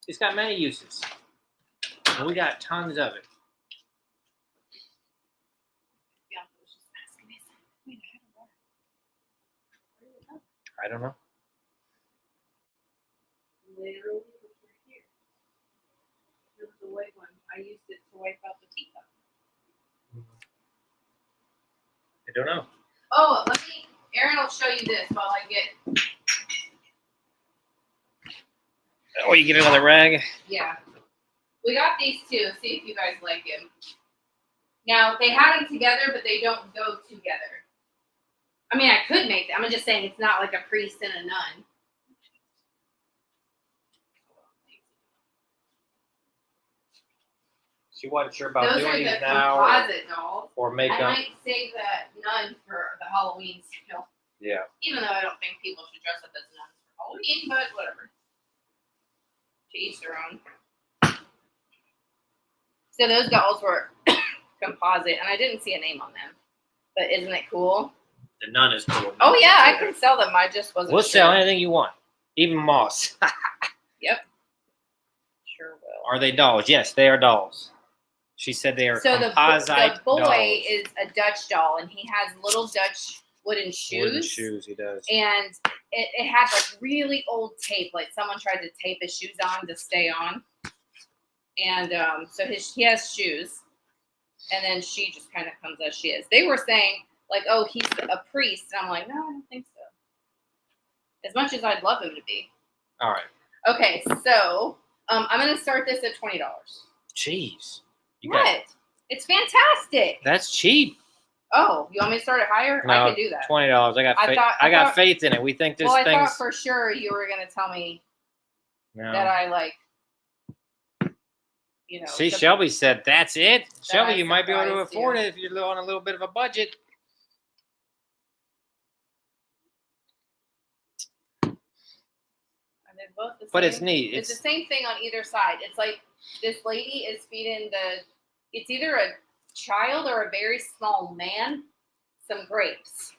It's got many uses. And we got tons of it. I don't know. Literally, it's right here. It was a white one. I used it to wipe out the teacup. I don't know. Oh, Aaron will show you this while I get. Oh, you get another rag? Yeah. We got these two. See if you guys like them. Now, they had them together, but they don't go together. I mean, I could make them. I'm just saying it's not like a priest and a nun. She wasn't sure about Those doing are these the now composite dolls. or make I them. might save that nun for the Halloween sale. Yeah. Even though I don't think people should dress up as nuns for Halloween, but whatever. To each their own. So those dolls were composite, and I didn't see a name on them. But isn't it cool? The nun is cool. Oh yeah, I can sell them. I just wasn't We'll sure. sell anything you want. Even moss. Yep. Sure will. Are they dolls? Yes, they are dolls. She said they are So composite the boy dolls. is a Dutch doll, and he has little Dutch wooden shoes. Wooden shoes, he does. And it had like really old tape, like someone tried to tape his shoes on to stay on. And so he has shoes, and then she just kind of comes as she is. They were saying like, oh, he's a priest, and I'm like, no, I don't think so. As much as I'd love him to be. All right. Okay, so I'm gonna start this at $20. Jeez. What? It's fantastic. That's cheap. Oh, you want me to start it higher? No, I can do that. $20. I got faith in it. We think this well, I thing's. thought for sure you were gonna tell me No. that I like. You know. See, Shelby said that's it. Shelby, I you might be able to surprised afford you. it if you're on a little bit of a budget. Both the But same. it's neat. It's the same thing on either side. It's like this lady is feeding it's either a child or a very small man some grapes.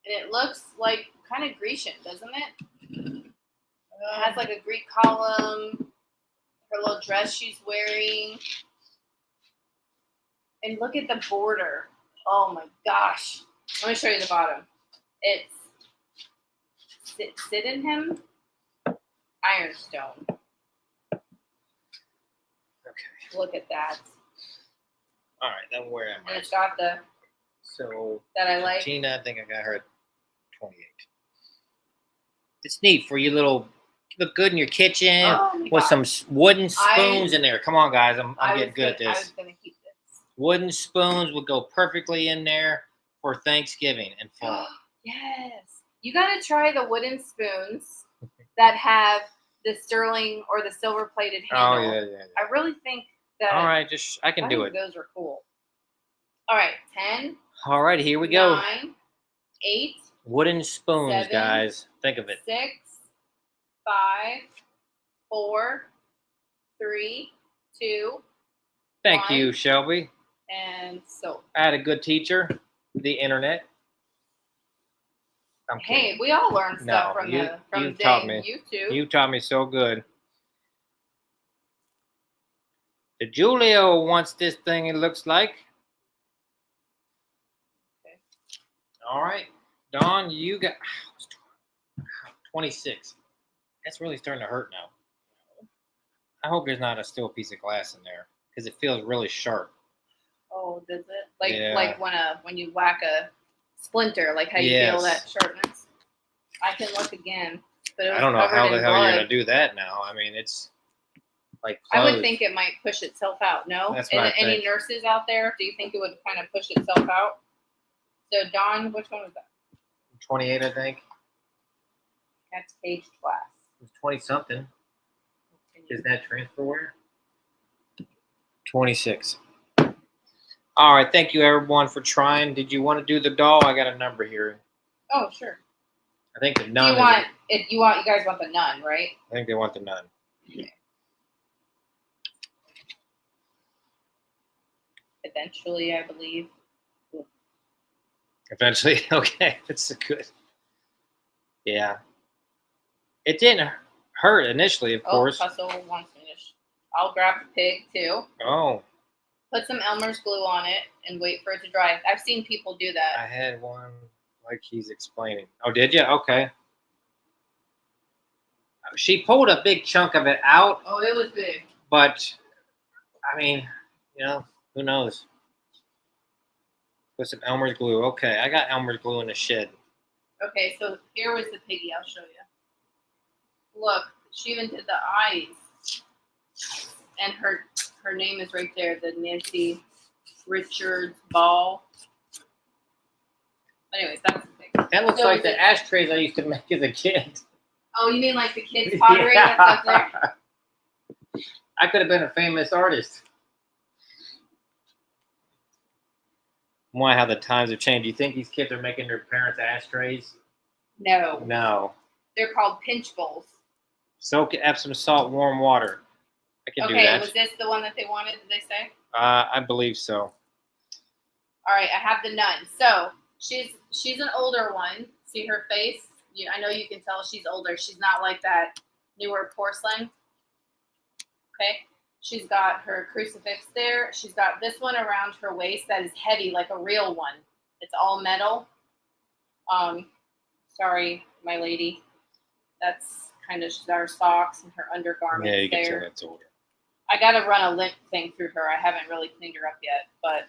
And it looks like kind of Grecian, doesn't it? It has like a Greek column, her little dress she's wearing. And look at the border. Oh my gosh. Let me show you the bottom. It's sit in him, ironstone. Okay. Look at that. All right, then where am And I? it's got the So that I like. Tina, I think I got her at 28. It's neat for you look good in your kitchen Oh with my some wooden spoons in there. Come on, guys, I'm getting good at I was this. gonna keep this. Wooden spoons would go perfectly in there for Thanksgiving and fall. Yes. You gotta try the wooden spoons that have the sterling or the silver plated handle. Oh yeah. I really think that All right, I can do it. Those are cool. All right, 10. All right, here we go. 9, 8, Wooden spoons, 7, guys. Think of it. 6, 5, 4, 3, 2, Thank 1. you, Shelby. And so. I had a good teacher, the internet. I'm kidding. Hey, we all learn stuff from you taught me. YouTube. You taught me so good. The Julio wants this thing, it looks like. Okay. All right. Dawn, you got 26. That's really starting to hurt now. I hope there's not a still piece of glass in there because it feels really sharp. Oh, does it? Like when you whack a splinter, like how you feel that sharpness. I can look again, but it was I don't know how the hell blood. you're gonna do that now. I mean, it's like I closed. would think it might push itself out. No, That's what I any think. nurses out there? Do you think it would kind of push itself out? So Dawn, which one was that? 28, I think. That's caged glass. It's 20 something. Is that transferware? 26. All right, thank you everyone for trying. Did you want to do the doll? I got a number here. Oh, sure. I think the nun. You guys want the nun, right? I think they want the nun. Okay. Eventually, I believe. Eventually, okay, that's a good. Yeah. It didn't hurt initially, of course. Hustle wants me to. I'll grab the pig too. Oh. Put some Elmer's glue on it and wait for it to dry. I've seen people do that. I had one like he's explaining. Oh, did you? Okay. She pulled a big chunk of it out. Oh, it was big. But, I mean, who knows? Put some Elmer's glue. Okay, I got Elmer's glue in the shed. Okay, so here was the piggy. I'll show you. Look, she even did the eyes. And her name is right there, the Nancy Richards Ball. Anyways, that's the thing. That looks like the ashtrays I used to make as a kid. Oh, you mean like the kids' pottery that's up there? I could have been a famous artist. Why, how the times have changed. Do you think these kids are making their parents' ashtrays? No. No. They're called pinch bowls. Soak Epsom salt, warm water. I can do that. Okay, was this the one that they wanted, did they say? I believe so. All right, I have the nun. So she's an older one. See her face? I know you can tell she's older. She's not like that newer porcelain. Okay. She's got her crucifix there. She's got this one around her waist that is heavy, like a real one. It's all metal. Sorry, my lady. That's kind of our socks and her undergarments there. Yeah, you can tell that's older. I got to run a lint thing through her. I haven't really cleaned her up yet, but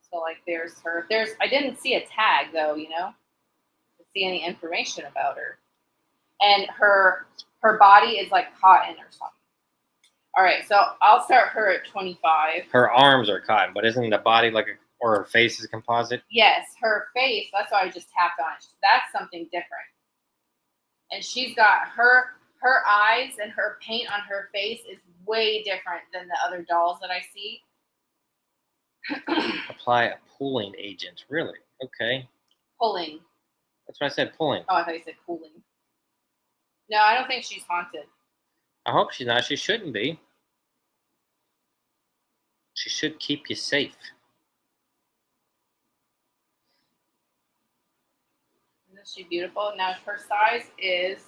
so like there's her. I didn't see a tag though, to see any information about her. And her body is like cotton or something. All right, so I'll start her at 25. Her arms are cotton, but isn't the body or her face is composite? Yes, her face, that's why I just tapped on it. That's something different. And she's got her eyes and her paint on her face is way different than the other dolls that I see. Apply a pulling agent. Really? Okay. Pulling. That's what I said, pulling. Oh, I thought you said cooling. No, I don't think she's haunted. I hope she's not. She shouldn't be. She should keep you safe. Isn't she beautiful? Now her size is...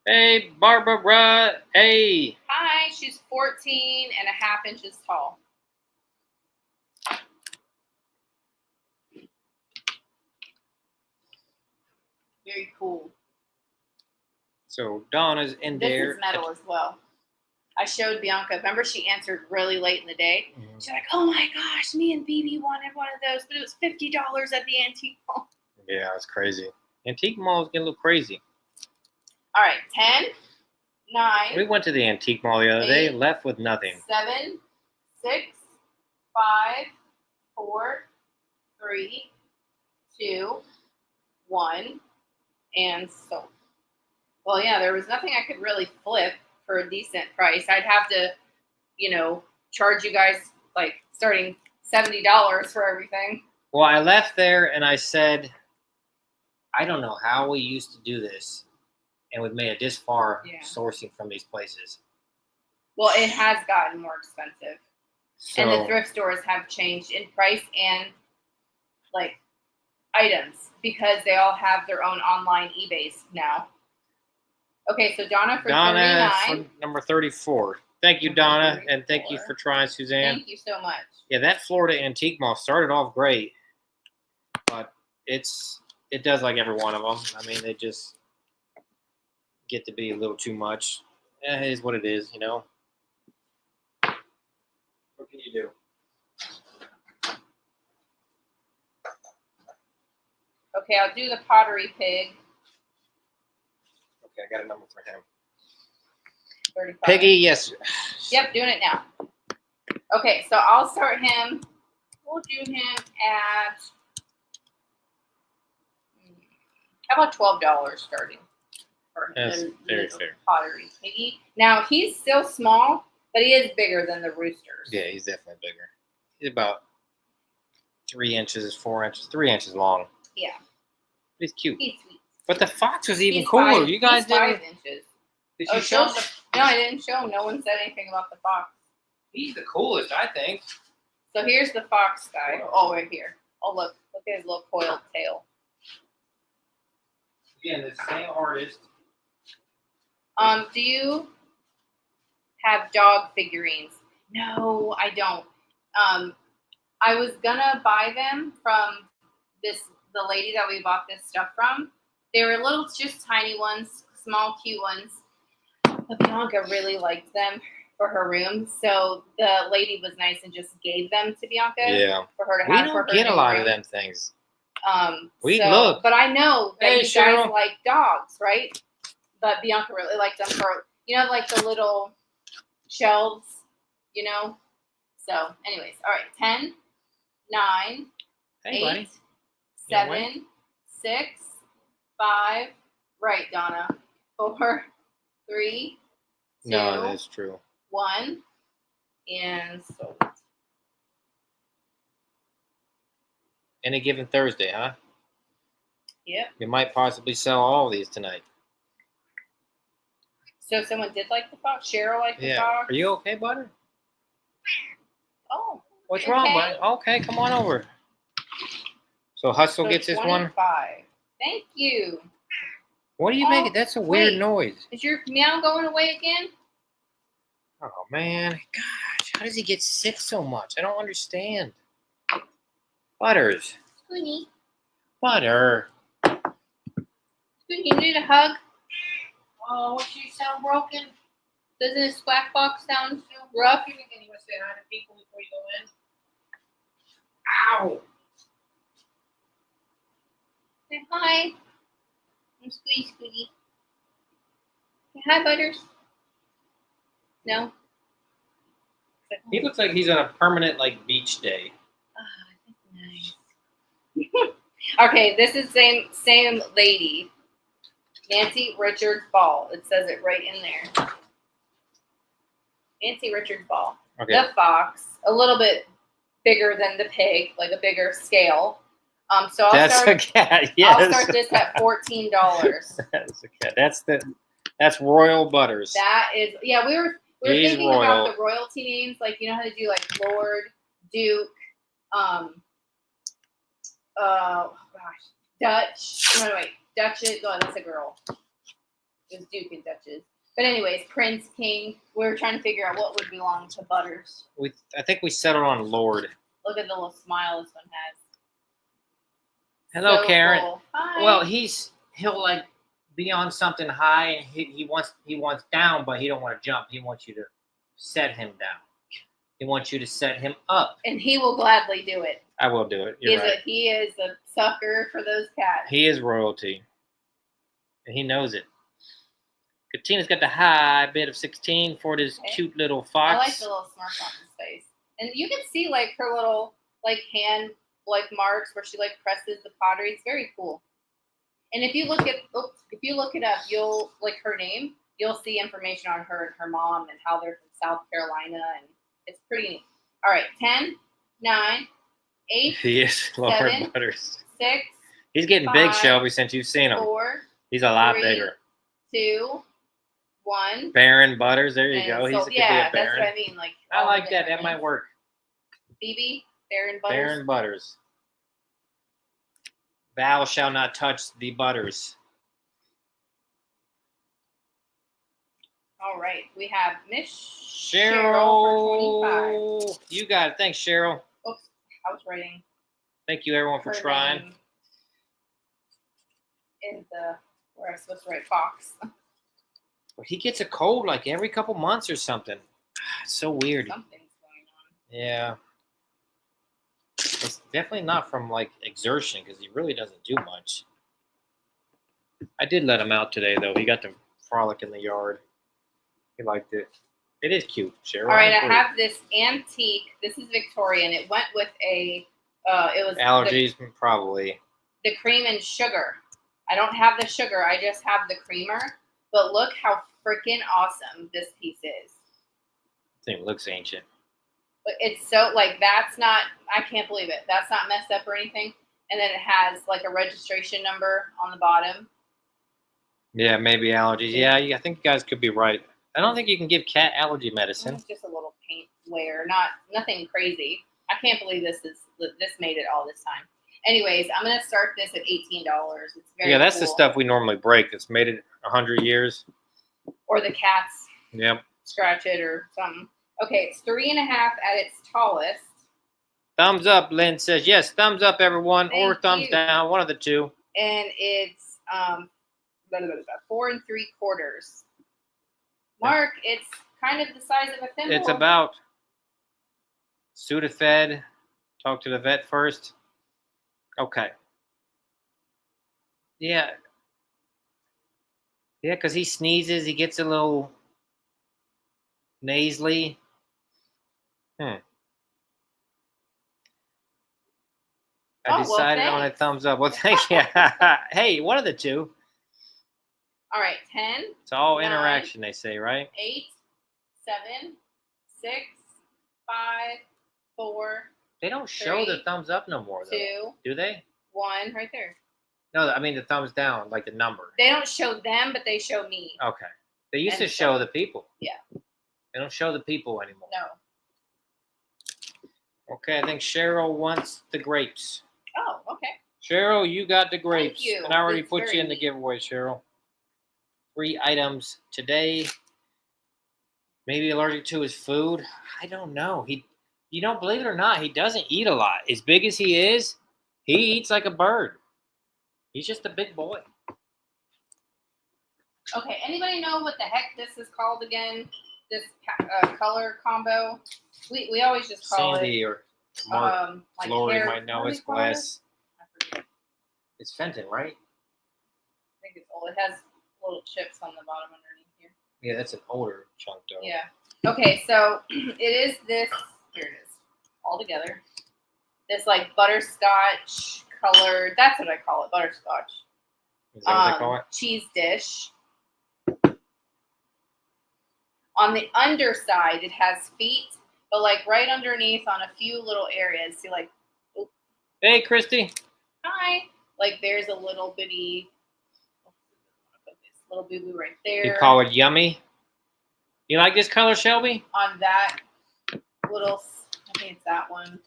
Hey, Barbara. Hey. Hi, she's 14 and a half inches tall. Very cool. So Donna's in there. This is metal as well. I showed Bianca. Remember, she answered really late in the day. Mm-hmm. She's like, "Oh my gosh, me and BB wanted one of those, but it was $50 at the antique mall." Yeah, it's crazy. Antique malls get a little crazy. All right, 10, 9. We went to the antique mall the other day, left with nothing. 7, 6, 5, 4, 3, 2, 1, and sold. Well, yeah, there was nothing I could really flip for a decent price. I'd have to, charge you guys like starting $70 for everything. Well, I left there and I said, I don't know how we used to do this, and we've made it this far sourcing from these places. Well, it has gotten more expensive. So, and the thrift stores have changed in price and like items because they all have their own online eBays now. Okay, so Donna for 39. For number 34. Thank you, Donna, and thank you for trying, Suzanne. Thank you so much. Yeah, that Florida Antique Mall started off great, but it does like every one of them. I mean, they just get to be a little too much. It is what it is, What can you do? Okay, I'll do the pottery pig. Okay, I got a number for him. 35. Piggy, yes. Yep, doing it now. Okay, so I'll start him. We'll do him at how about $12 starting for That's very fair. Pottery piggy. Now he's still small, but he is bigger than the roosters. Yeah, he's definitely bigger. He's about 3 inches, 4 inches, 3 inches long. Yeah. He's cute. He's sweet. But the fox was even cooler. You guys didn't. 5 inches. Did you show him? No, I didn't show him. No one said anything about the fox. He's the coolest, I think. So here's the fox guy. Oh, right here. Oh, look at his little coiled tail. Again, the same artist. Do you have dog figurines? No, I don't. I was gonna buy them from the lady that we bought this stuff from. They were little, just tiny ones, small, cute ones. But Bianca really liked them for her room, so the lady was nice and just gave them to Bianca. Yeah. For her to We have for don't her get a new lot room. of them things. So, but I know that Hey, you guys Cheryl. like dogs, right? But Bianca really liked them for, like the little shelves, So, anyways, all right. 10, 9, Hey, 8, buddy. 7, 6, 5. Right, Donna. 4, 3, 2, No, that's true. 1, and so. Any given Thursday, huh? Yep. You might possibly sell all of these tonight. So someone did like the fox. Cheryl liked the Yeah. fox. Are you okay, Butter? Oh. What's wrong, buddy? Okay, come on over. So Hustle gets this 25. one. Thank you. What are you making? That's a weird wait. noise. Is your meow going away again? Oh man, gosh, how does he get sick so much? I don't understand. Butters. Spoonie. Butter. Spoonie, you need a hug? Oh, she sound broken. Doesn't his squawk box sound rough? You think you want to say hi to people before you go in? Ow! Say hi. I'm Squeaky Squeaky. Say hi, Butters. No? He looks like he's on a permanent beach day. Ah, that's nice. Okay, this is same lady. Nancy Richards Ball. It says it right in there. Nancy Richards Ball. Okay. The fox, a little bit bigger than the pig, like a bigger scale. So That's a cat. Yes. I'll start this at $14. That's a cat. That's Royal Butters. That is, yeah. We were He's thinking royal. about the royalty names, like how they do Lord, Duke, Dutch. No, wait, Duchess. Oh, that's a girl. It was Duke and Duchess. But anyways, Prince, King. We were trying to figure out what would belong to Butters. I think we settled on Lord. Look at the little smile this one has. Hello, So Karen. cool. Hi. Well, he'll be on something high, and he wants down, but he don't want to jump. He wants you to set him down. He wants you to set him up. And he will gladly do it. I will do it. You're right. He is a sucker for those cats. He is royalty, and he knows it. Katina's got the high bid of 16 for this cute little fox. I like the little smirk on his face, and you can see her little hand marks where she presses the pottery. It's very cool. And if you look it up, you'll her name. You'll see information on her and her mom and how they're from South Carolina, and it's pretty neat. All right, 10, 9, 8. He is Lord 7, Butters. 6. He's getting 5, big, Shelby, since you've seen him. 4. He's a lot 3, bigger. 2, 1. Baron Butters, there you And go. so, He's could be yeah, a Baron. that's what I mean. I like that. That might work. Phoebe, Baron Butters. Baron Butters. Thou shall not touch the butters. All right, we have Miss Cheryl for 25. You got it. Thanks, Cheryl. Oops, I was writing. Thank you, everyone, for her trying. name in where I was supposed to write Fox. But he gets a cold every couple months or something. It's so weird. Something's going on. Yeah. It's definitely not from exertion because he really doesn't do much. I did let him out today though. He got to frolic in the yard. He liked it. It is cute, Cheryl. All right, I have this antique. This is Victorian. It went with it was allergies, probably. The cream and sugar. I don't have the sugar. I just have the creamer. But look how freaking awesome this piece is. I think it looks ancient. But it's so that's not. I can't believe it. That's not messed up or anything. And then it has a registration number on the bottom. Yeah, maybe allergies. Yeah, I think you guys could be right. I don't think you can give cat allergy medicine. It's just a little paint wear, nothing crazy. I can't believe this made it all this time. Anyways, I'm gonna start this at $18. It's very Yeah, that's the cool. stuff we normally break. It's made it 100 years. Or the cats Yep. scratch it or something. Okay, it's 3.5 at its tallest. Thumbs up, Lynn says. Yes, thumbs up, everyone, or Thank thumbs you. down, one of the two. And it's 4 3/4. Mark, it's kind of the size of a thimble. It's about Sudafed. Talk to the vet first. Okay. Yeah. Yeah, because he sneezes, he gets a little nasally. I Oh, well, decided on a thanks. thumbs up. Well, thank you. Hey, one of the two. All right, 10, It's all 9, interaction, they say, right? 8, 7, 6, 5, 4, They don't show the 3, thumbs up no more, though. 2, Do they? 1, right there. No, I mean the thumbs down, like the number. They don't show them, but they show me. Okay. They used And to show so- the people. Yeah. They don't show the people anymore. No. Okay, I think Cheryl wants the grapes. Oh, okay. Cheryl, you got the grapes. you. And I already It's put very you in the neat. giveaway, Cheryl. 3 items today. Maybe allergic to his food. I don't know. You don't believe it or not, he doesn't eat a lot. As big as he is, he eats like a bird. He's just a big boy. Okay, anybody know what the heck this is called again? This color combo? We always just call Sandy or Mark it like Lori hair. might know. what do It's we call it? glass. I forget. It's Fenton, right? I think it's old. It has little chips on the bottom underneath here. Yeah, that's an older chunk though. Yeah. Okay, so it is this. Here it is, all together. This like butterscotch colored. That's what I call it, butterscotch. Is that what they call it? Cheese dish. On the underside, it has feet, but like right underneath on a few little areas. See, like, Hey, Christy. hi. Like there's a little bitty, little boo boo right there. You call it yummy. You like this color, Shelby? On that little, I think it's that one.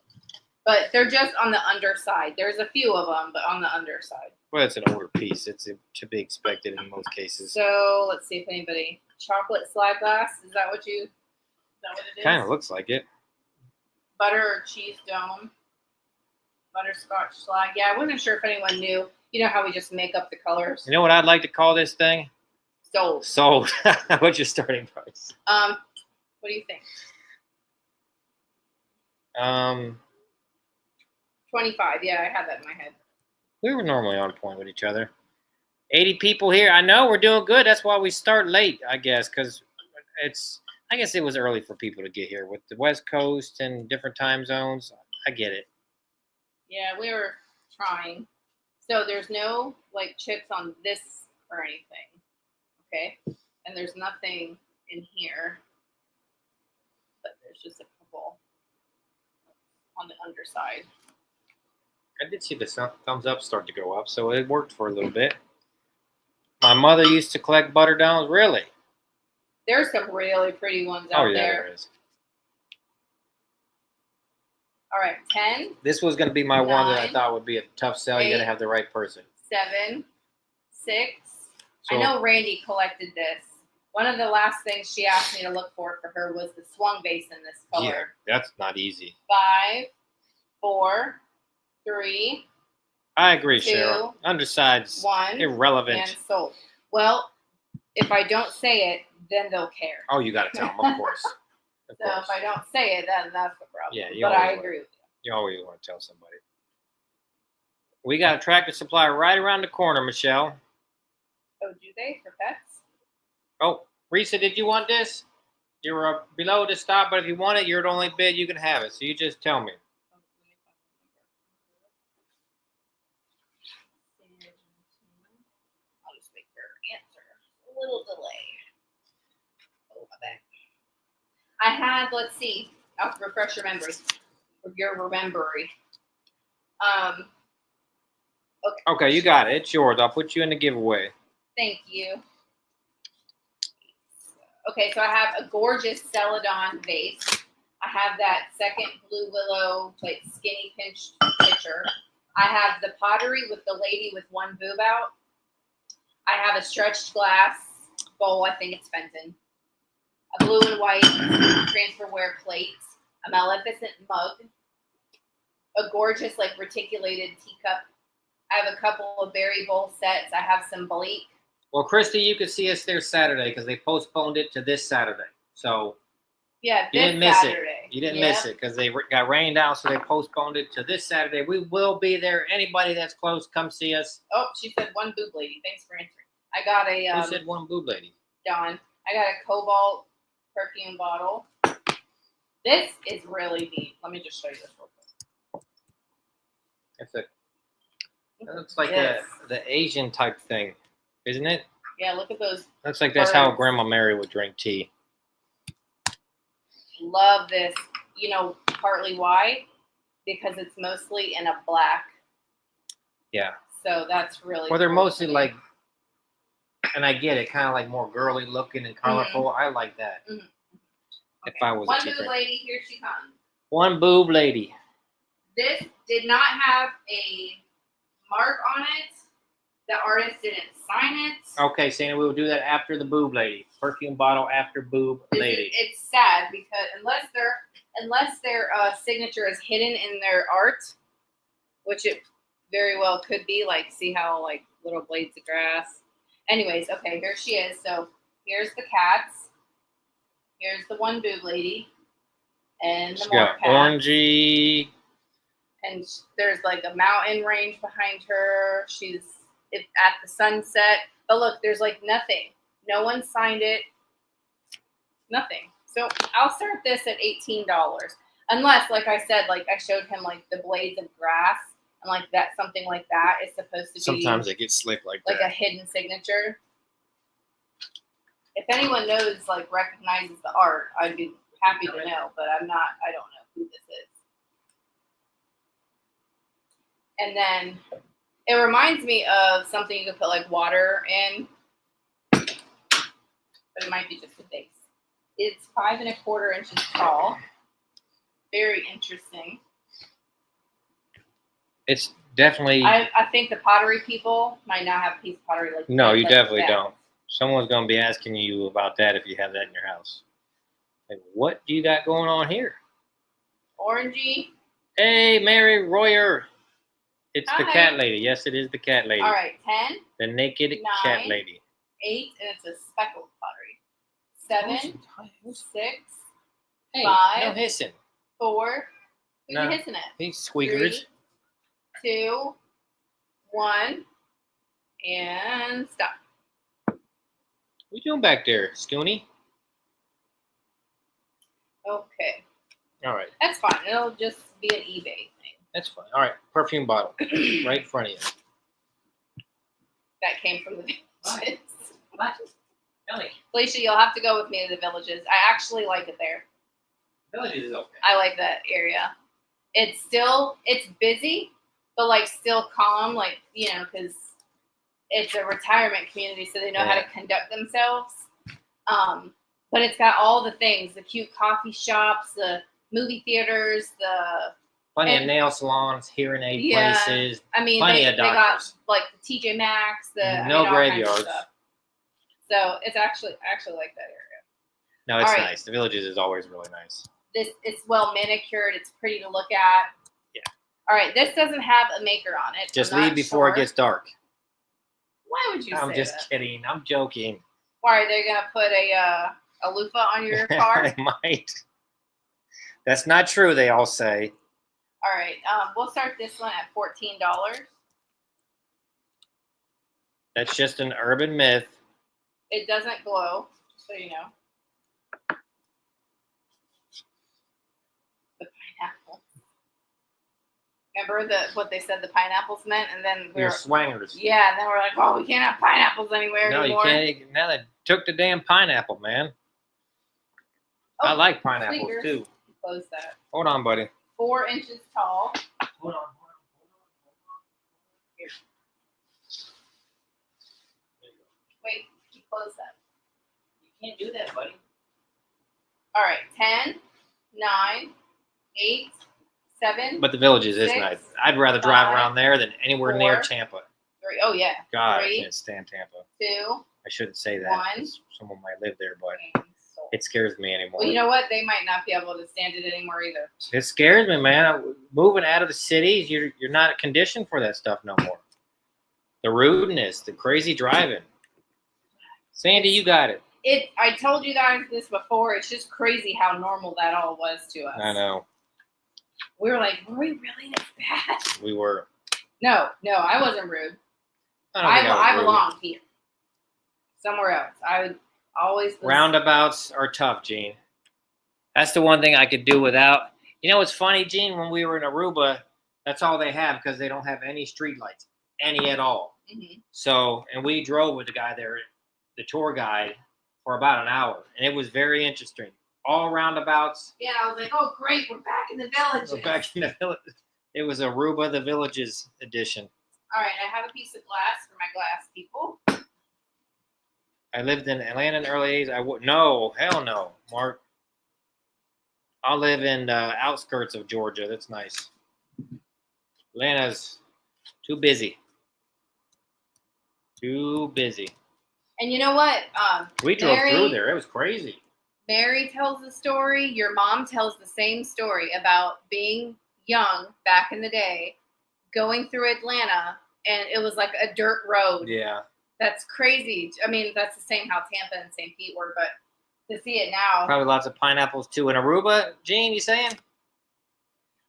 But they're just on the underside. There's a few of them, but on the underside. Well, it's an older piece. It's to be expected in most cases. So let's see if anybody chocolate slide glass. Is that what it is? Kind of looks like it. Butter or cheese dome. Butterscotch slide. Yeah, I wasn't sure if anyone knew. You know how we just make up the colors? You know what I'd like to call this thing? Sold. Sold. What's your starting price? What do you think? 25. Yeah, I had that in my head. We were normally on point with each other. 80 people here. I know we're doing good. That's why we start late, I guess, because I guess it was early for people to get here with the West Coast and different time zones. I get it. Yeah, we were trying. So there's no like chips on this or anything. Okay. And there's nothing in here. But there's just a couple on the underside. I did see the thumbs up start to go up, so it worked for a little bit. My mother used to collect butter dolls. Really? There's some really pretty ones out Oh, yeah, there. there is. All right, 10, This was going to be my one that I 9, thought would be a tough sell. You got to 8, have the right person. 7, 6. So, I know Randy collected this. One of the last things she asked me to look for her was the swung vase in this color. yeah, that's not easy. 5, 4, 3, I agree, 2, Cheryl. Underside's 1, irrelevant. and sold. Well, if I don't say it, then they'll care. Oh, you got to tell them, of course. Of So course. if I don't say it, then that's the problem. Yeah, you but I always agree with you. You always want to tell somebody. We got a Tractor Supply right around the corner, Michelle. Oh, do they for pets? Oh, Risa, did you want this? You're below the stop, but if you want it, you're the only bid. You can have it. So you just tell me. I'll just wait for her answer. A little delay. Oh, my bad. I had, let's see, I'll refresh your memory. Your memory. Okay, you got it. It's yours. I'll put you in the giveaway. Thank you. Okay, so I have a gorgeous Celadon vase. I have that second blue willow, like skinny pinched pitcher. I have the pottery with the lady with one boob out. I have a stretched glass bowl. I think it's Fenton. A blue and white transferware plate. A Maleficent mug. A gorgeous, like, reticulated teacup. I have a couple of berry bowl sets. I have some Bleak. Well, Christy, you could see us there Saturday because they postponed it to this Saturday. So Yeah, you this didn't miss Saturday. it. You didn't miss it because they got rained out, so they postponed it to this Saturday. We will be there. Anybody that's close, come see us. Oh, she said one boob lady. Thanks for answering. I got a Who said one boob lady? Dawn. I got a cobalt perfume bottle. This is really neat. Let me just show you this real quick. That looks like the Asian type thing, isn't it? Yeah, look at those. Looks like that's how Grandma Mary would drink tea. Love this. You know, partly why? Because it's mostly in a black. Yeah. So that's really. Well, they're cool mostly to me. like, and I get it, kind of like more girly looking and colorful. I like that. Mhm. If I was one a chicken. boob lady, here she comes. One boob lady. This did not have a mark on it. The artist didn't sign it. Okay, Santa, we will do that after the boob lady. Perfume bottle after boob lady. It's sad because unless their signature is hidden in their art, which it very well could be. Like, see how like little blades of grass. Anyways, okay, here she is. So here's the cats. Here's the one boob lady, and the She's more got cats. orangey. And there's like a mountain range behind her. She's at the sunset. But look, there's like nothing. No one signed it. Nothing. So I'll start this at $18. Unless, like I said, like I showed him like the blades of grass. And like that, something like that is supposed to be Sometimes they get slick like like that. a hidden signature. If anyone knows, like recognizes the art, I'd be happy to know. But I don't know who this is. And then it reminds me of something you could put like water in, but it might be just a base. It's 5 1/4 inches tall. Very interesting. It's definitely. I think the pottery people might not have a piece of pottery like No, you like definitely that. don't. Someone's going to be asking you about that if you have that in your house. Like, what do you got going on here? Orangey. Hey, Mary Royer. It's the Hi. cat lady. Yes, it is the cat lady. All right, 10, The naked 9. cat lady. 8, and it's a speckled pottery. 7, 6, Hey, 5. no hissing. 4. Who's No. hissing it? These squeakers. 3, 2, 1, and stop. What you doing back there, Scoony? Okay, All right, that's fine. It'll just be an eBay thing. that's fine. All right, perfume bottle right in front of you. That came from the villages. What? Ellie, Felicia, you'll have to go with me to the villages. I actually like it there. Villages is okay. I like that area. It's busy, but like still calm, like, you know, because it's a retirement community, so they know how to conduct themselves. But it's got all the things, the cute coffee shops, the movie theaters, Plenty of nail salons, hearing aid Yeah. places. I mean, Plenty they of got doctors. like the TJ Maxx, No all kinds of graveyards. stuff. So it's actually like that area. No, it's All right. nice. The villages is always really nice. It's well manicured. It's pretty to look at. Yeah. All right. This doesn't have a maker on it. Just I'm leave not before sure. it gets dark. Why would you I'm say just that? kidding. I'm joking. Why are they gonna put a loofah on your car? I might. That's not true, they all say. All right. We'll start this one at $14. That's just an urban myth. It doesn't glow, just so you know. The pineapple. Remember what they said the pineapples meant, and then You're swangers. yeah, and then we're like, oh, we can't have pineapples anywhere No, anymore. you can't. Now they took the damn pineapple, man. Oh, I like pineapples sneakers. too. Close that. Hold on, buddy. 4 inches tall. Hold on. Here. Wait, you close that. You can't do that, buddy. All right, 10, 9, 8, 7. But the Villages is 6, nice. I'd rather drive 5, around there than anywhere near 4, Tampa. 3. Oh yeah. God, 3, I can't stand Tampa. 2. I shouldn't say that. 1. 'Cause someone might live there, but Okay, so. it scares me anymore. Well, you know what? They might not be able to stand it anymore either. It scares me, man. Moving out of the cities, you're not conditioned for that stuff no more. The rudeness, the crazy driving. Sandy, you got it. I told you guys this before. It's just crazy how normal that all was to us. I know. We were like, were we really this bad? We were. No, I wasn't rude. I don't think I was I rude. belonged here. Somewhere else. I would always. Roundabouts are tough, Gene. That's the one thing I could do without. You know what's funny, Gene? When we were in Aruba, that's all they have because they don't have any street lights, any at all. Mm-hmm. So, and we drove with the guy there, the tour guide, for about an hour, and it was very interesting. All roundabouts. Yeah, I was like, oh great, we're back in the Villages. We're back in the village. It was Aruba, the Villages edition. All right, I have a piece of glass for my glass people. I lived in Atlanta in the early 80s. No, hell no, Mark. I'll live in the outskirts of Georgia. That's nice. Atlanta's too busy. Too busy. And you know what? We drove through there. It was crazy. Mary tells the story. Your mom tells the same story about being young back in the day, going through Atlanta, and it was like a dirt road. Yeah. That's crazy. I mean, that's the same how Tampa and St. Pete were, but to see it now. Probably lots of pineapples too. In Aruba, Gene, you saying?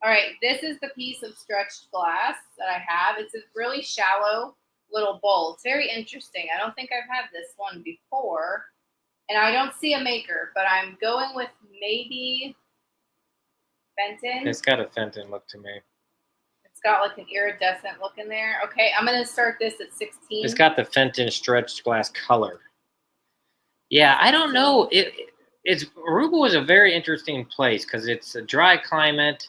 All right, this is the piece of stretched glass that I have. It's a really shallow little bowl. It's very interesting. I don't think I've had this one before, and I don't see a maker, but I'm going with maybe Fenton. It's got a Fenton look to me. It's got like an iridescent look in there. Okay, I'm going to start this at 16. It's got the Fenton stretched glass color. Yeah, I don't know. It's Aruba was a very interesting place because it's a dry climate,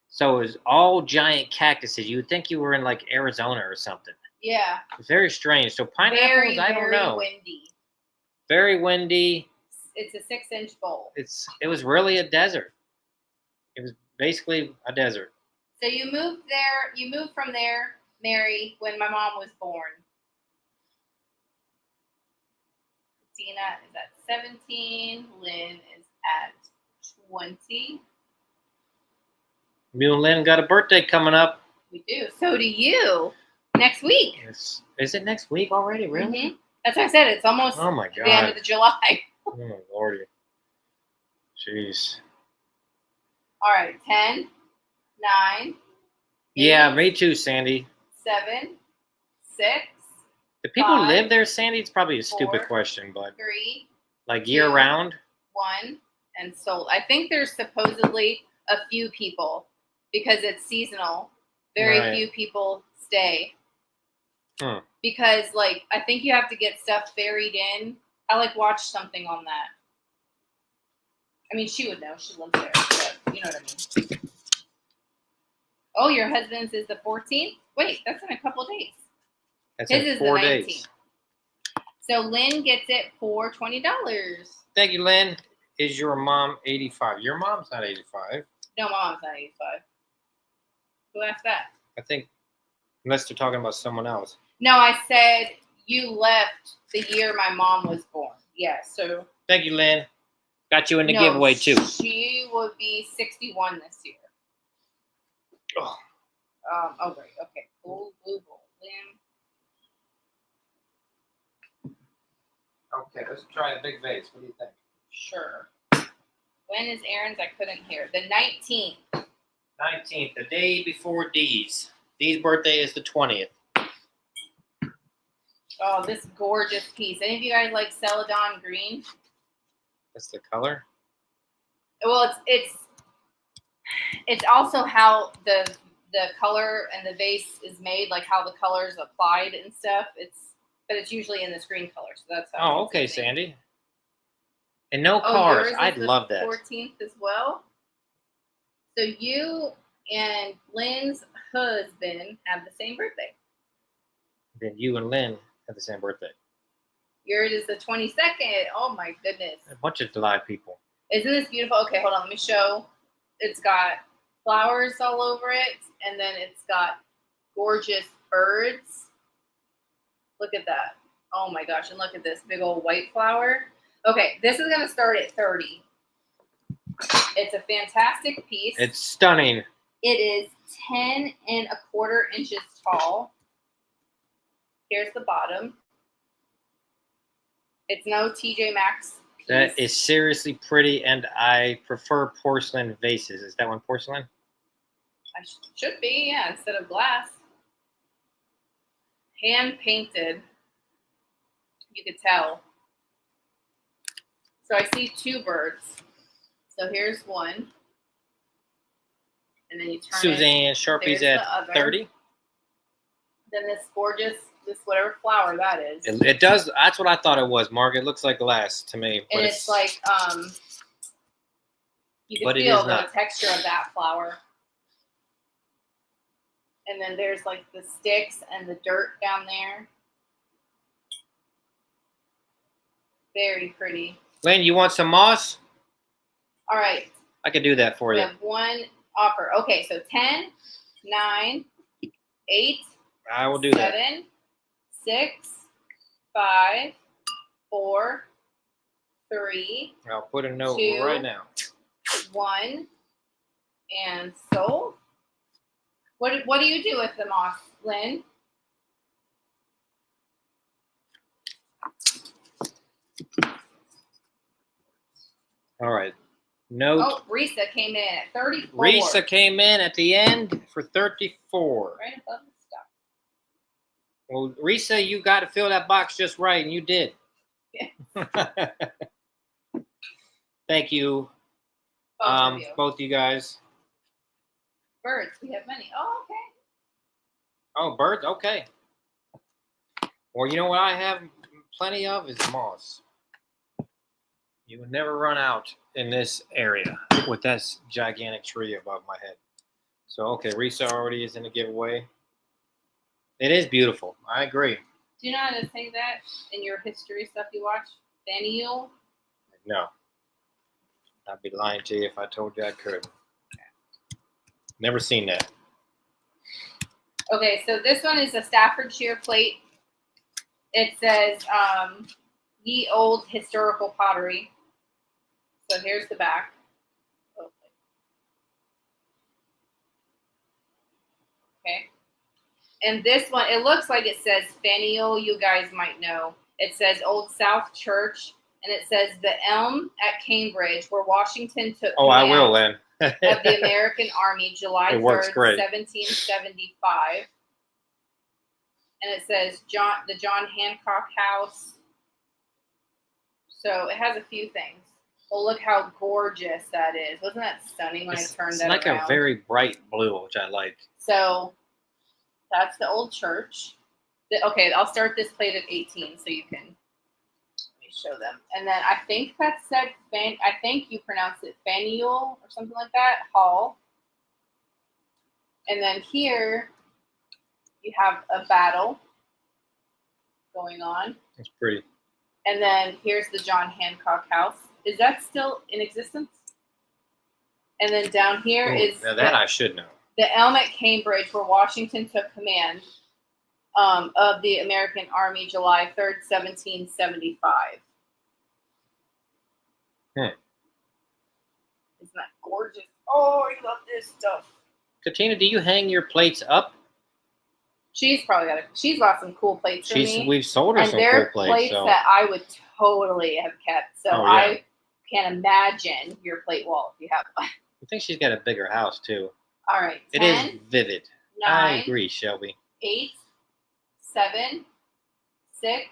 so it's all giant cactuses. You would think you were in like Arizona or something. Yeah. It's very strange. So pineapples, I don't know. Very windy. Very windy. It's a 6-inch bowl. It was really a desert. It was basically a desert. So you moved there. You moved from there, Mary, when my mom was born. Tina is at 17. Lynn is at 20. Me and Lynn got a birthday coming up. We do. So do you. Next week. Is it next week already? Really? Mm-hmm. That's what I said. It's almost Oh my god. the end of the July. Oh my lordy. Jeez. All right. 10, 9. Yeah, 8, me too, Sandy. 7, 6, Do people 5, live there, Sandy? It's probably a 4, stupid question, but 3, like year round? 1, and sold. I think there's supposedly a few people because it's seasonal. Very Right. few people stay. Hmm. Because like I think you have to get stuff ferried in. I like watched something on that. I mean, she would know. She lives there, but you know what I mean. Oh, your husband's is the 14th? Wait, that's in a couple of days. That's His in is the 4 19th. days. So Lynn gets it for $20. Thank you, Lynn. Is your mom 85? Your mom's not 85. No, mom's not 85. Who asked that? I think, unless they're talking about someone else. No, I said you left the year my mom was born. Yeah, so. Thank you, Lynn. Got you in the No, giveaway, too. She would be 61 this year. Oh. Oh, great. Okay. Cool. Blue bowl. Lynn. Okay, let's try a big vase. What do you think? Sure. When is Aaron's? I couldn't hear. The 19th. 19th, the day before Dee's. Dee's birthday is the 20th. Oh, this gorgeous piece. Any of you guys like Celadon green? That's the color? Well, it's also how the color and the vase is made, like how the colors applied and stuff. But it's usually in this green color, so that's how. Oh, okay, Sandy. And no Oh, cars. yours is I'd the love that. 14th as well. So you and Lynn's husband have the same birthday. Then you and Lynn have the same birthday. Yours is the 22nd. Oh my goodness. A bunch of live people. Isn't this beautiful? Okay, hold on. Let me show. It's got flowers all over it, and then it's got gorgeous birds. Look at that. Oh my gosh, and look at this big old white flower. Okay, this is gonna start at 30. It's a fantastic piece. It's stunning. It is 10¼ inches tall. Here's the bottom. It's no TJ Maxx piece. That is seriously pretty, and I prefer porcelain vases. Is that one porcelain? I should be, yeah, instead of glass. Hand painted. You could tell. So I see two birds. So here's one. And then you turn Suzanne it. Sharpie's There's at the other. 30. Then this gorgeous, this whatever flower that is. It does. That's what I thought it was, Mark. It looks like glass to me. But And it's like, you can But it feel is the not. texture of that flower. And then there's like the sticks and the dirt down there. Very pretty. Lynn, you want some moss? All right. I could do that for We you. have one offer. Okay, so 10, 9, 8, I will do that. 7, 6, 5, 4, 3, I'll put a note 2, right now. 1, and sold. What do you do with the moss, Lynn? All right. Note. Oh, Risa came in at 34. Risa came in at the end for 34. Right above the stuff. Well, Risa, you got to fill that box just right, and you did. Yeah. Thank you, Both of you. both you guys. Birds, we have many. Oh, okay. Oh, birds? Okay. Well, you know what I have plenty of is moss. You would never run out in this area with that gigantic tree above my head. So, okay, Risa already is in the giveaway. It is beautiful. I agree. Do you know how to say that in your history stuff you watch? Fenniel? No. I'd be lying to you if I told you I could. Never seen that. Okay, so this one is a Staffordshire plate. It says, ye old historical pottery. So here's the back. Okay. And this one, it looks like it says Fenniel. You guys might know. It says Old South Church, and it says the elm at Cambridge, where Washington took Oh, I will, command Lynn. of the American Army, July It works 3rd, great. 1775. And it says the John Hancock House. So it has a few things. Well, look how gorgeous that is. Wasn't that stunning when I turned that like around? a very bright blue, which I like. So that's the old church. Okay, I'll start this plate at 18 so you can let me show them. And then I think that said, I think you pronounce it Fenniel or something like that, Hall. And then here you have a battle going on. It's pretty. And then here's the John Hancock House. Is that still in existence? And then down here is Now that I should know. the elm at Cambridge, where Washington took command of the American Army, July 3rd, 1775. Isn't that gorgeous? Oh, I love this stuff. Katina, do you hang your plates up? She's got some cool plates for me. We've sold her And some they're cool plates. So. that I would totally have kept. So Oh, yeah. I can imagine your plate wall if you have one. I think she's got a bigger house too. All right. It 10, is vivid. 9, I agree, Shelby. 8, 7, 6,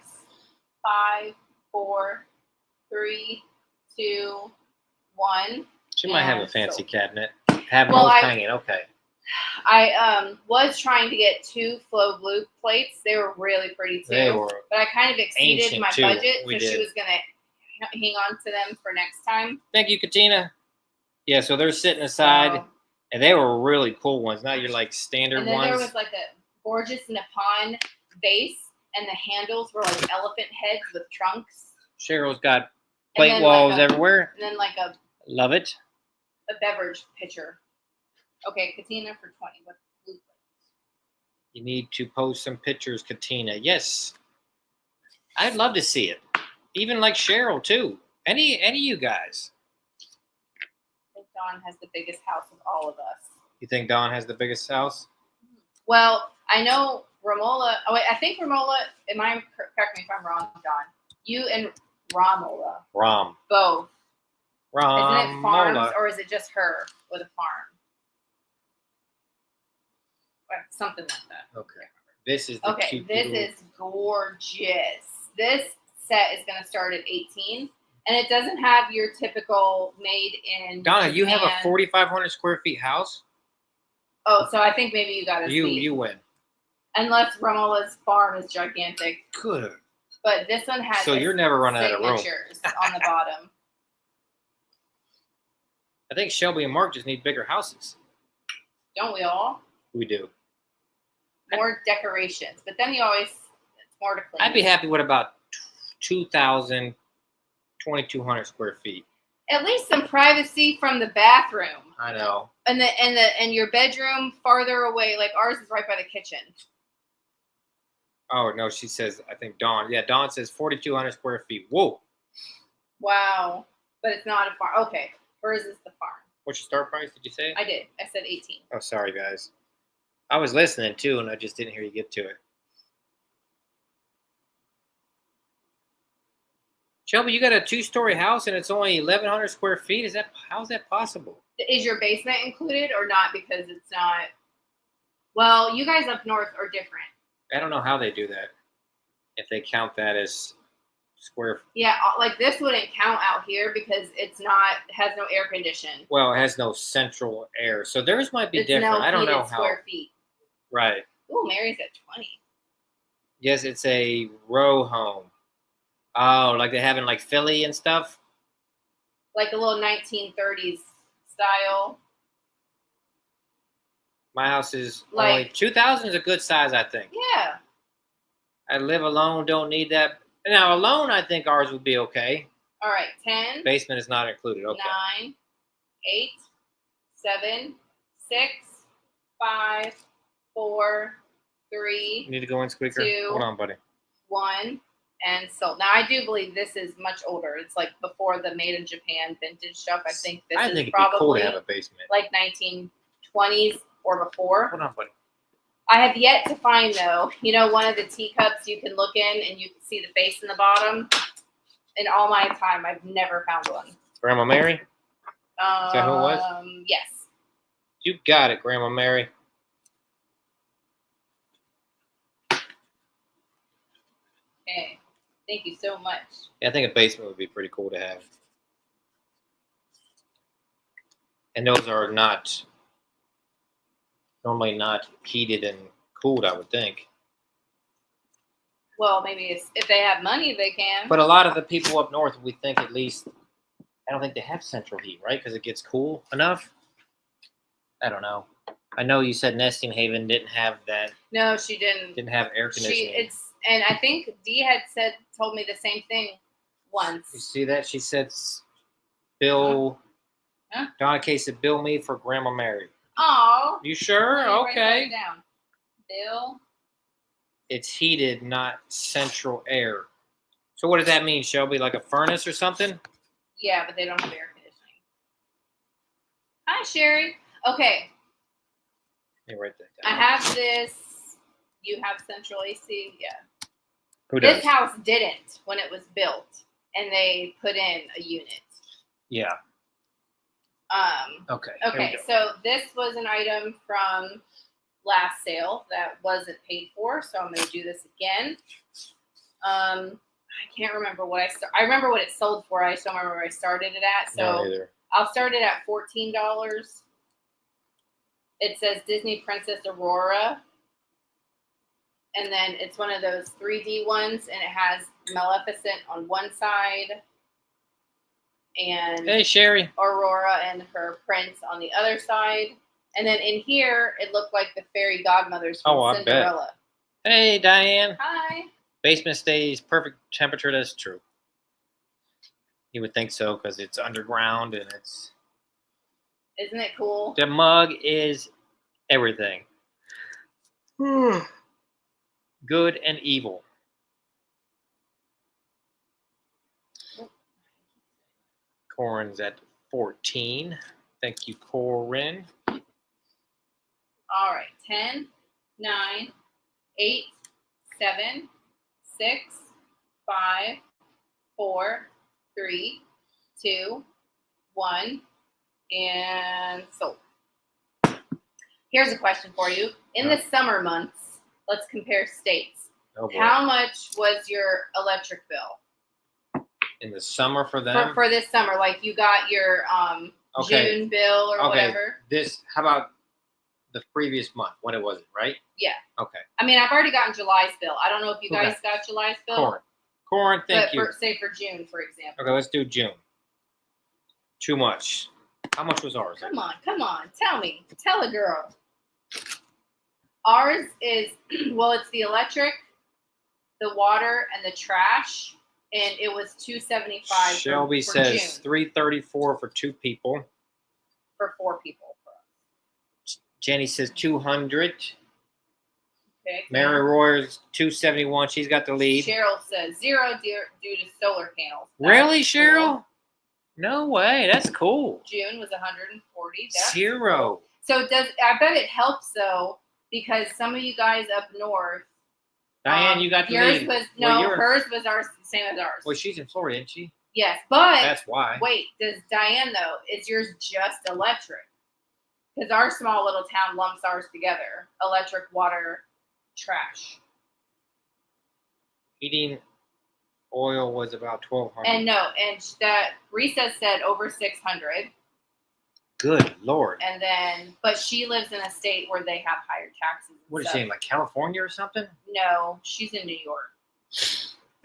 5, 4, 3, 2, 1. She might have a And fancy so- cabinet. Have Well, most I- hanging. Okay. I was trying to get 2 Flow Blue plates. They were really pretty too. They were. But I kind of exceeded ancient, my too. budget, We so she did. was gonna hang on to them for next time. Thank you, Katina. Yeah, so they're sitting aside, So- and they were really cool ones. Not your like standard and then ones. there was like a gorgeous Nippon vase, and the handles were like elephant heads with trunks, Cheryl's got And plate then, walls like, everywhere. and then like a Love it. beverage pitcher. Okay, Katina for 20 with blue plates. You need to post some pictures, Katina. Yes. I'd love to see it. Even like Cheryl too. Any of you guys. I think Dawn has the biggest house of all of us. You think Dawn has the biggest house? Well, I know Romola. Oh wait, I think Romola. Correct me if I'm wrong, Dawn. You and Romola Rom. both. Isn't it farms Romola. or is it just her with a farm? Something like that. Okay. This is the Okay, cute this little- is gorgeous. This set is going to start at 18, and it doesn't have your typical made in Donna, you have a Japan. 4,500 square feet house? Oh, so I think maybe you got to see. You win. Unless Romola's farm is gigantic. Good. But this one has So you're never running out of room. signatures on the bottom. I think Shelby and Mark just need bigger houses. Don't we all? We do. More decorations. But then you always, it's more to clean. I'd be happy with about 2,000, 2,200 square feet. At least some privacy from the bathroom. I know. And your bedroom farther away. Like ours is right by the kitchen. Oh, no, she says, I think Dawn. Yeah, Dawn says 4,200 square feet. Whoa. Wow. But it's not a farm. Okay. Hers is the farm. What's your start price? Did you say? I did. I said 18. Oh, sorry, guys. I was listening, too, and I just didn't hear you get to it. Shelby, you got a 2-story house, and it's only 1,100 square feet? How's that possible? Is your basement included or not? Because it's not. Well, you guys up north are different. I don't know how they do that. If they count that as square. Yeah, like this wouldn't count out here because it has no air condition. Well, it has no central air, so theirs might be It's different. no I don't know heated how. square feet. Right. Ooh, Mary's at 20. Yes, it's a row home. Oh, like they have in like Philly and stuff. Like a little 1930s style. My house is Like- only 2,000 is a good size, I think. Yeah. I live alone, don't need that. Now, alone, I think ours would be okay. All right, 10, Basement is not included. Okay. 9, 8, 7, 6, 5, 4, 3, You need to go in squeaker. 2. Hold on, buddy. 1, and sold. Now, I do believe this is much older. It's like before the made in Japan vintage stuff. I think this I is think it'd be cool probably to have a basement. like 1920s or before. Hold on, buddy. I have yet to find, though, one of the teacups you can look in and you can see the face in the bottom. In all my time, I've never found one. Grandma Mary? that who it was? Yes. You got it, Grandma Mary. Okay. Thank you so much. Yeah, I think a basement would be pretty cool to have. And those are normally not heated and cooled, I would think. Well, maybe if they have money, they can. But a lot of the people up north, we think at least, I don't think they have central heat, right? Because it gets cool enough. I don't know. I know you said Nesting Haven didn't have that. No, she didn't. Didn't have air conditioning. And I think Dee had told me the same thing once. You see that? She said, Bill. Huh? Donna K said, bill me for Grandma Mary. Oh. You sure? Okay. Down. Bill. It's heated, not central air. So what does that mean, Shelby? Like a furnace or something? Yeah, but they don't have air conditioning. Hi, Sherry. Okay. Let me write that I down. have this. You have central AC? Yeah. Who does? This house didn't when it was built, and they put in a unit. Yeah. Okay. here we Okay, go. so this was an item from last sale that wasn't paid for, so I'm going to do this again. I can't remember what I remember what it sold for. I just don't remember where I started it at. No, So neither. I'll start it at $14. It says Disney Princess Aurora. And then it's one of those 3D ones, and it has Maleficent on one side and Hey, Sherry. Aurora and her prince on the other side. And then in here, it looked like the fairy godmothers from Oh, I bet. Cinderella. Hey, Diane. Hi. Basement stays perfect temperature. That's true. You would think so because it's underground and it's. Isn't it cool? The mug is everything. Good and evil. Corin's at 14. Thank you, Corin. All right. 10, 9, 8, 7, 6, 5, 4, 3, 2, 1, and sold. Here's a question for you. In the summer months, let's compare states. Oh boy. How much was your electric bill? In the summer for them? For this summer, like you got your Okay. June bill or whatever. How about the previous month? What it was, right? Yeah. Okay. I mean, I've already gotten July's bill. I don't know if you guys got July's bill. Corin, thank you. Say for June, for example. Okay, let's do June. Too much. How much was ours? Come on. Tell me. Tell a girl. Ours is, well, it's the electric, the water, and the trash, and it was $275. Shelby for says June, $334 for 2 people. for 4 people. Jenny says 200. Okay. Mary Royer's 271. She's got the lead. Cheryl says 0 due to solar panels. Really, That's Cheryl? cool. No way. That's cool. June was 140. That's 0. So I bet it helps though, because some of you guys up north. Diane, you got the yours lead. was hers was ours, same as ours. Well, she's in Florida, isn't she? Yes, but That's why. wait, does Diane though? Is yours just electric? Because our small little town lumps ours together: electric, water, trash. Heating oil was about 1,200. And that Recess said over 600. Good Lord. And then, but she lives in a state where they have higher taxes. What is she in, like California or something? No, she's in New York.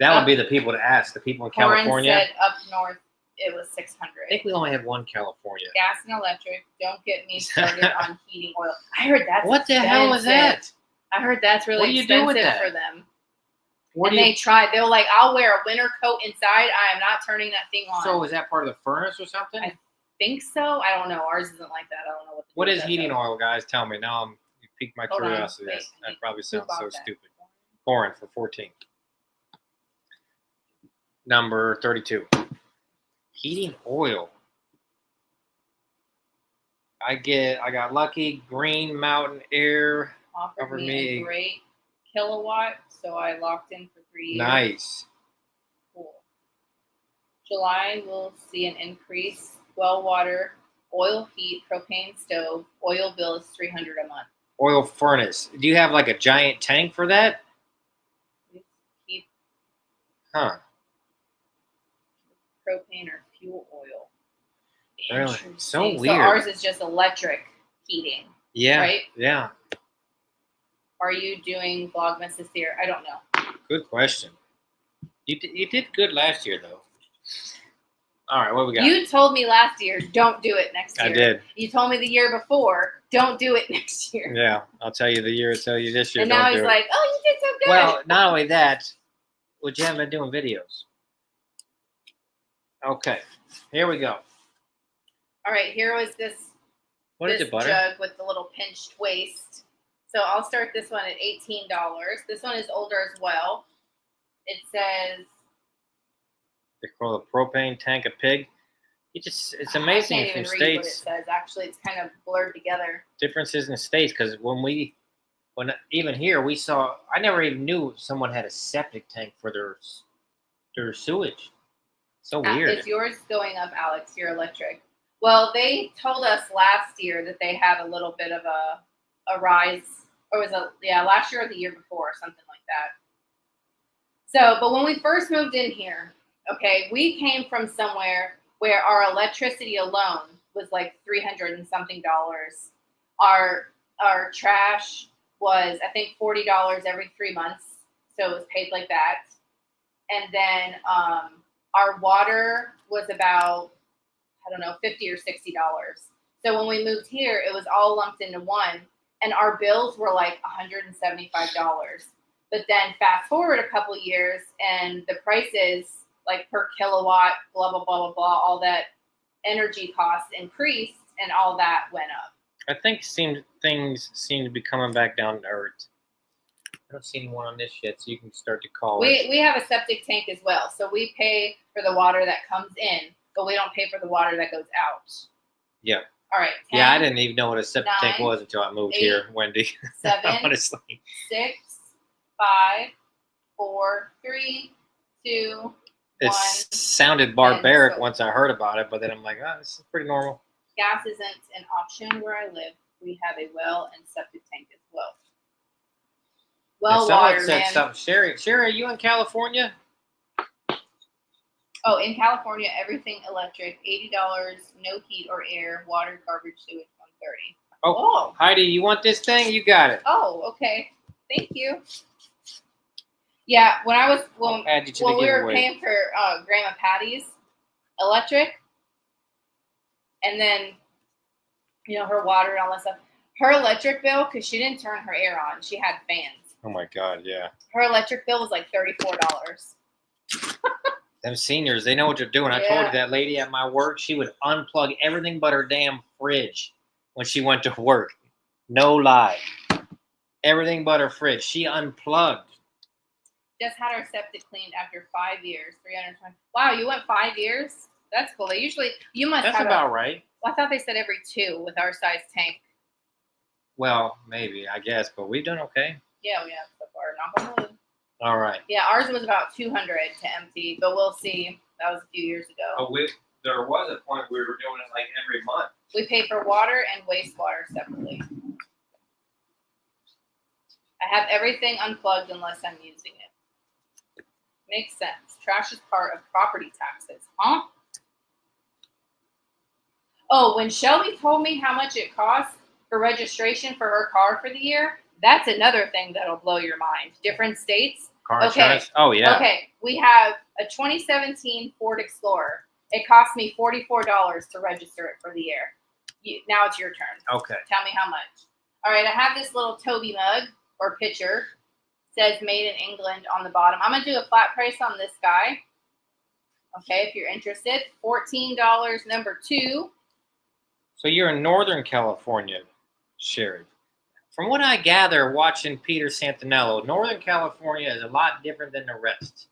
That would be the people to ask. The people in Corin California. said up north it was 600. I think we only have one California. Gas and electric. Don't get me started on heating oil. I heard that's What the hell was that? I heard that's really What do you do with expensive that? for them. What And they tried. They were like, "I'll wear a winter coat inside. I am not turning that thing on." So is that part of the furnace or something? I think so. I don't know. Ours isn't like that. I don't know What is that heating though. oil, guys? Tell me. Now you piqued my Hold on. curiosity. Wait, That probably sounds bought so that? stupid. Corin for 14. Number 32. Heating oil. I got lucky. Green Mountain Air. Offered Offered me me- a great kilowatt, so I locked in for 3 years. Nice. Cool. July will see an increase. Well water, oil heat, propane stove. Oil bill is $300 a month. Oil furnace. Do you have like a giant tank for that? Keep Huh. propane or fuel oil. Really? Interesting. So So weird. ours is just electric heating. Yeah. Right? Yeah. Are you doing Vlogmas this year? I don't know. Good question. You did good last year, though. All right, what we got? You told me last year, don't do it next year. I did. You told me the year before, don't do it next year. Yeah, I'll tell you the year. Tell you this year. And now don't he's do it. like, oh, you did so good. Well, not only that, but you haven't been doing videos. Okay, here we go. All right, here was this What is this it, butter? jug with the little pinched waist. So I'll start this one at $18. This one is older as well. It says, They call a propane tank a pig. It's amazing I can't from even read what it states. says. Actually, it's kind of blurred together. Differences in states, because when even here we saw, I never even knew someone had a septic tank for their sewage. So weird. Is yours going up, Alex? Your electric. Well, they told us last year that they had a little bit of a rise, or last year or the year before, or something like that. So, but when we first moved in here, okay, we came from somewhere where our electricity alone was like $300 and something. Our trash was, I think, $40 every 3 months, so it was paid like that. And then our water was about, I don't know, $50 or $60. So when we moved here, it was all lumped into one, and our bills were like $175. But then fast forward a couple years, and the prices, like per kilowatt, blah, blah, blah, blah, blah, all that energy costs increased, and all that went up. I think things seem to be coming back down to earth. I don't see anyone on this yet, so you can start to call it. We have a septic tank as well, so we pay for the water that comes in, but we don't pay for the water that goes out. Yeah. All right. 10, Yeah, I didn't even know what a septic tank 9, was until I moved 8, here, Wendy. 7, Honestly. 6, 5, 4, 3, 2, It 1. sounded barbaric so- once I heard about it, but then I'm like, oh, this is pretty normal. Gas isn't an option where I live. We have a well and septic tank as well. Well, And someone water, said man. something. Sherry, are you in California? Oh, in California, everything electric, $80, no heat or air, water, garbage, sewage, $130. Oh, Heidi, you want this thing? You got it. Oh, okay. Thank you. Yeah, when I was I'll add you to when the we were giveaway. paying for Grandma Patty's electric, and then her water and all that stuff. Her electric bill, because she didn't turn her air on, she had fans. Oh my God, yeah. Her electric bill was like $34. Them seniors, they know what they're doing. I told you that lady at my work, she would unplug everything but her damn fridge when she went to work. No lie. Everything but her fridge. She unplugged. Just had our septic cleaned after 5 years, 320. Wow, you went 5 years? That's cool. They usually That's have about right. Well, I thought they said every 2 with our size tank. Well, maybe, I guess, but we've done okay. Yeah, we have so far. Knock on wood. All right. Yeah, ours was about 200 to empty, but we'll see. That was a few years ago. But there was a point we were doing it like every month. We pay for water and wastewater separately. I have everything unplugged unless I'm using it. Makes sense. Trash is part of property taxes, huh? Oh, when Shelby told me how much it costs for registration for her car for the year, that's another thing that'll blow your mind. Different states. Car insurance? Oh, yeah. Okay, we have a 2017 Ford Explorer. It cost me $44 to register it for the year. Now it's your turn. Okay. Tell me how much. All right, I have this little Toby mug or pitcher. Says made in England on the bottom. I'm going to do a flat price on this guy. Okay, if you're interested. $14, number 2. So you're in Northern California, Sherry. From what I gather watching Peter Santinello, Northern California is a lot different than the rest.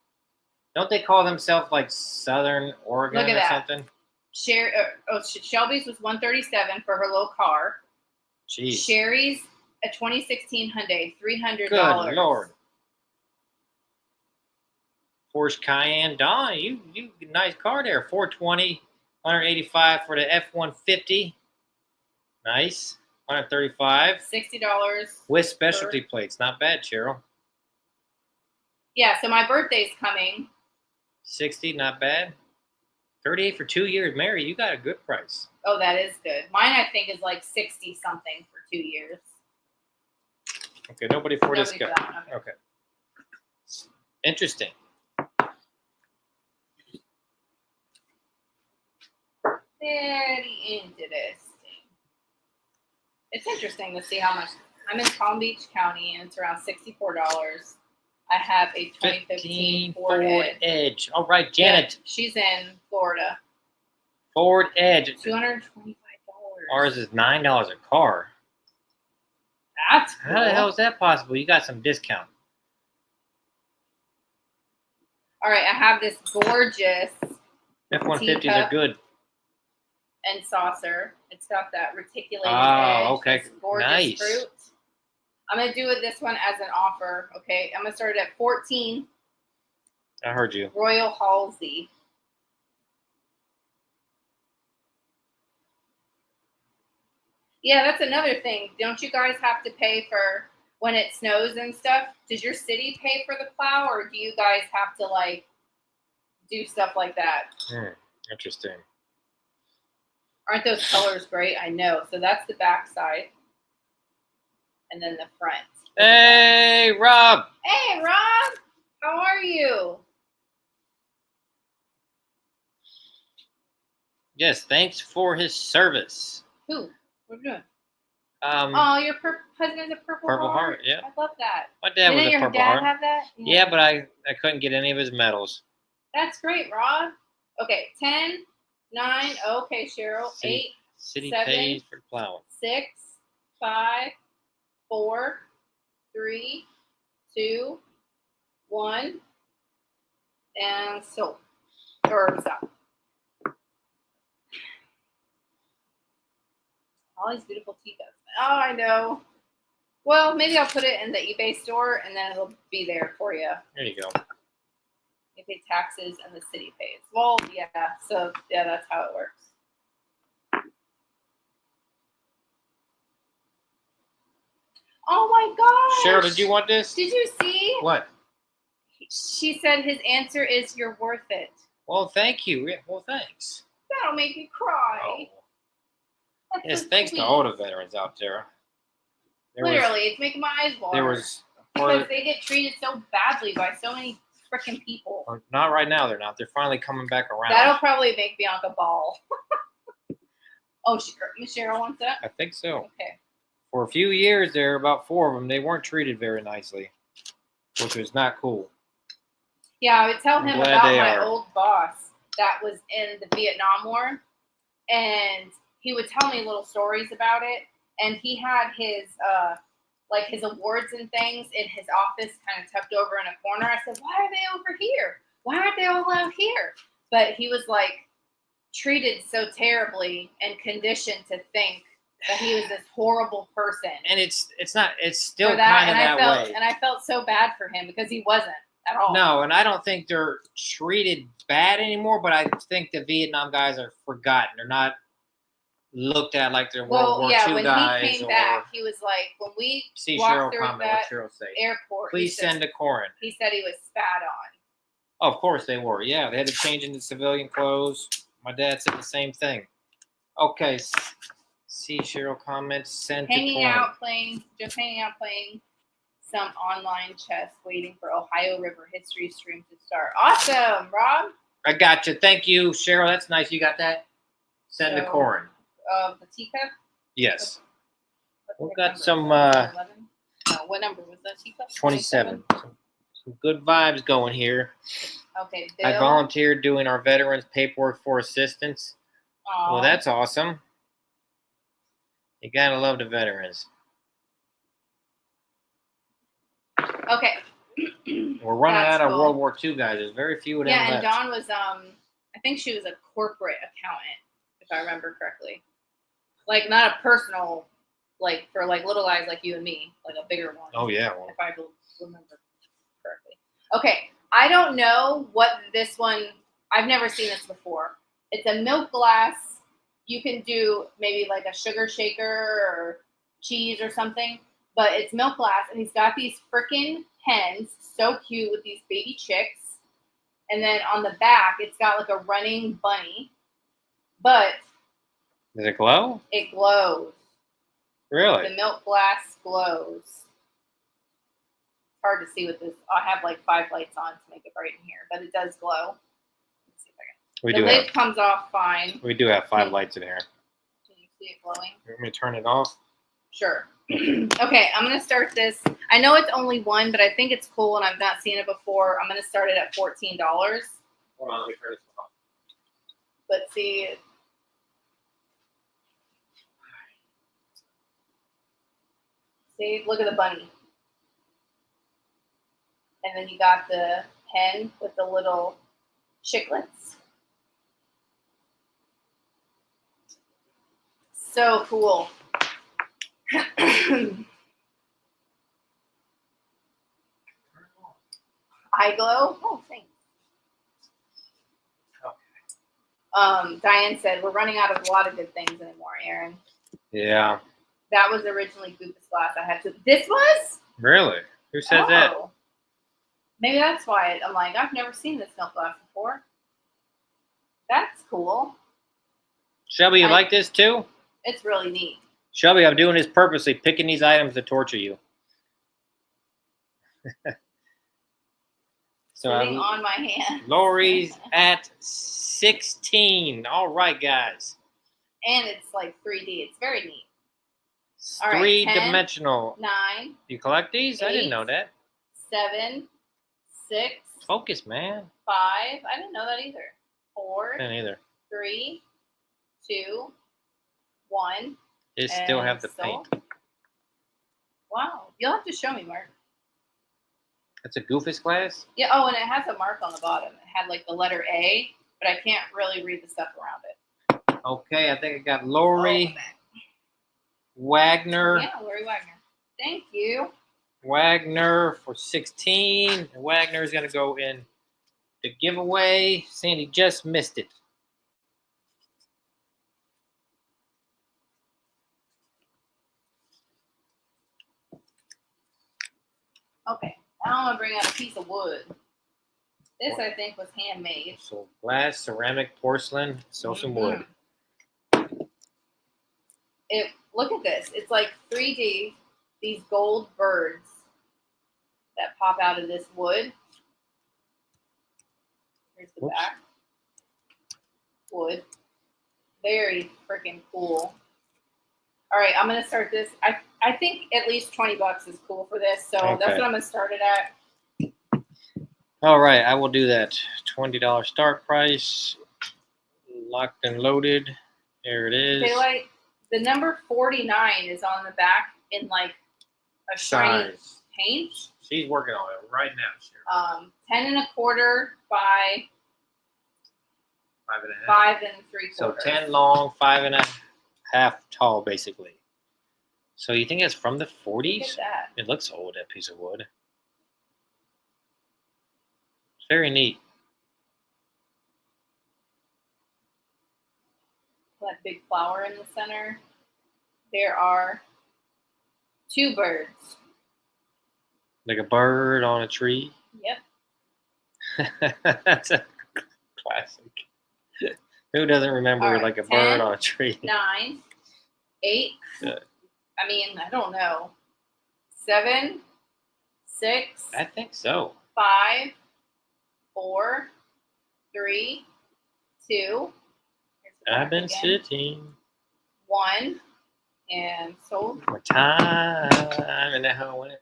Don't they call themselves like Southern Oregon Look at or that. something? Shelby's was $137 for her little car. Jeez. Sherry's a 2016 Hyundai, $300. Good Lord. Porsche Cayenne, Don, you nice car there. 420, 185 for the F-150. Nice. 135. $60. With specialty plates. Not bad, Cheryl. Yeah, so my birthday's coming. 60, not bad. 38 for 2 years. Mary, you got a good price. Oh, that is good. Mine, I think, is like 60 something for 2 years. Okay, nobody for this guy. that one, Okay. Interesting. Very interesting. It's interesting to see how much. I'm in Palm Beach County, and it's around $64. I have a 2015 Ford Edge. All right, Janet. Yeah, she's in Florida. Ford Edge. $225. Ours is $9 a car. That's cool. How the hell is that possible? You got some discount. All right, I have this gorgeous F-150s teacup are good. and saucer. It's got that reticulated Oh, edge. okay. This gorgeous Nice. fruit. I'm gonna do this one as an offer. Okay, I'm gonna start it at 14. I heard you. Royal Halsey. Yeah, that's another thing. Don't you guys have to pay for when it snows and stuff? Does your city pay for the plow, or do you guys have to like do stuff like that? Interesting. Aren't those colors great? I know. So that's the back side. And then the front. Hey, Rob. Hey, Rob. How are you? Yes, thanks for his service. Who? What are you doing? Oh, Your husband has a purple Purple heart. Heart, yeah. I love that. My dad was Didn't a your Purple dad Heart. have that? Yeah, but I couldn't get any of his medals. That's great, Rob. Okay, 10, 9, okay, Cheryl, See, 8. City 7, pays for plowing. 6, 5, 4, 3, 2, 1, and so or stop. All these beautiful tea cups. Oh, I know. Well, maybe I'll put it in the eBay store and then it'll be there for you. There you go. You pay taxes and the city pays. Well, yeah. So yeah, that's how it works. Oh my gosh! Cheryl, did you want this? Did you see? What? She said his answer is "You're worth it." Well, thank you. Yeah, well, thanks. That'll make me cry. Oh. That's Yes, so thanks sweet. to all the veterans out there. Literally, it's making my eyes water. There was because they get treated so badly by so many freaking people. not right now. They're not. They're finally coming back around. That'll probably make Bianca bawl. Oh, Miss Cheryl wants that? I think so. Okay. For a few years there, about 4 of them, they weren't treated very nicely, which was not cool. Yeah, I would tell him glad about they my are. old boss that was in the Vietnam War, and he would tell me little stories about it. And he had his like his awards and things in his office, kind of tucked over in a corner. I said, "Why are they over here? Why aren't they all out here?" But he was like treated so terribly and conditioned to think that he was this horrible person. And it's still For that, kind of and that way. And I felt so bad for him because he wasn't at all. No, and I don't think they're treated bad anymore, but I think the Vietnam guys are forgotten. They're not looked at like they're World War II when guys. he came back, he was like, when we See walked Cheryl through comment. that What Cheryl say? airport, Please send to Corin. he said he was spat on. Oh, of course they were. Yeah, they had to change into civilian clothes. My dad said the same thing. Okay. See Cheryl comments. Send to Corin. Just hanging out playing some online chess, waiting for Ohio River history stream to start. Awesome, Rob. I got you. Thank you, Cheryl. That's nice. You got that? Send to So, Corin. The teacup. Yes. What We've got number? some 11? No, what number was that teacup? 27. Some good vibes going here. Okay, Bill. I volunteered doing our veterans paperwork for assistance. Aw. Well, that's awesome. You gotta love the veterans. Okay. We're running That's out of cool. World War II guys. There's very few of them Yeah, and left. Dawn was I think she was a corporate accountant, if I remember correctly. Like not a personal, like for like little guys like you and me, like a bigger one. Oh yeah. Well, If I remember correctly. Okay, I don't know what this one. I've never seen this before. It's a milk glass. You can do maybe like a sugar shaker or cheese or something, but it's milk glass, and he's got these freaking hens, so cute with these baby chicks, and then on the back it's got like a running bunny, but does it glow? it glows. Really? The milk glass glows. It's hard to see with this. I have like 5 lights on to make it bright in here, but it does glow. Let's see if I We can. do The lid have. comes off fine. We do have 5 lights in here. Can you see it glowing? You want me to turn it off? Sure. Okay, I'm gonna start this. I know it's only one, but I think it's cool, and I've not seen it before. I'm gonna start it at $14. Hold on, let me turn this off. Let's see. See, look at the bunny. And then you got the hen with the little chicklets. So cool. Eye glow? Oh, thanks. Diane said, we're running out of a lot of good things anymore, Aaron. Yeah. That was originally Goofus glass. I had to. This was? Really? Who says that? Maybe that's why I'm like, I've never seen this milk glass before. That's cool. Shelby, you like this too? It's really neat. Shelby, I'm doing this purposely, picking these items to torture you. So Sitting on my hand. Lori's at 16. All right, guys. And it's like 3D. It's very neat. All right, 3-dimensional. 9. You collect these? I didn't know that. 7. 6. Focus, man. 5. I didn't know that either. 4. I didn't either. 3. 2. 1. It still and have the sold. paint. Wow. You'll have to show me, Mark. That's a Goofus glass? Yeah, oh, and it has a mark on the bottom. It had like the letter A, but I can't really read the stuff around it. Okay, I think I got Lori Oh, Wagner. yeah, Lori Wagner. Thank you. Wagner for 16. Wagner is going to go in the giveaway. Sandy just missed it. Okay, now I'm going to bring out a piece of wood. This, I think, was handmade. So glass, ceramic, porcelain, so some wood. Look at this. It's like 3D, these gold birds that pop out of this wood. Here's the back. Wood. Very freaking cool. All right, I'm going to start this. I think at least $20 is cool for this, so that's what I'm going to start it at. All right, I will do that. $20 start price. Locked and loaded. Here it is. Daylight. The number 49 is on the back in like a shiny paint. She's working on it right now. 10 1/4 by 5 1/2. 5 3/4. So 10 long, 5 1/2 tall, basically. So you think it's from the 40s? Look at that. It looks old, that piece of wood. It's very neat. That big flower in the center. There are 2 birds. Like a bird on a tree. Yep. That's a classic. Who doesn't remember Right, like a 10, bird on a tree? 9, 8. Good. I mean, I don't know. 7, 6. I think so. 5, 4, 3, 2. I've been sitting. 1 and sold. More time. And that how it went.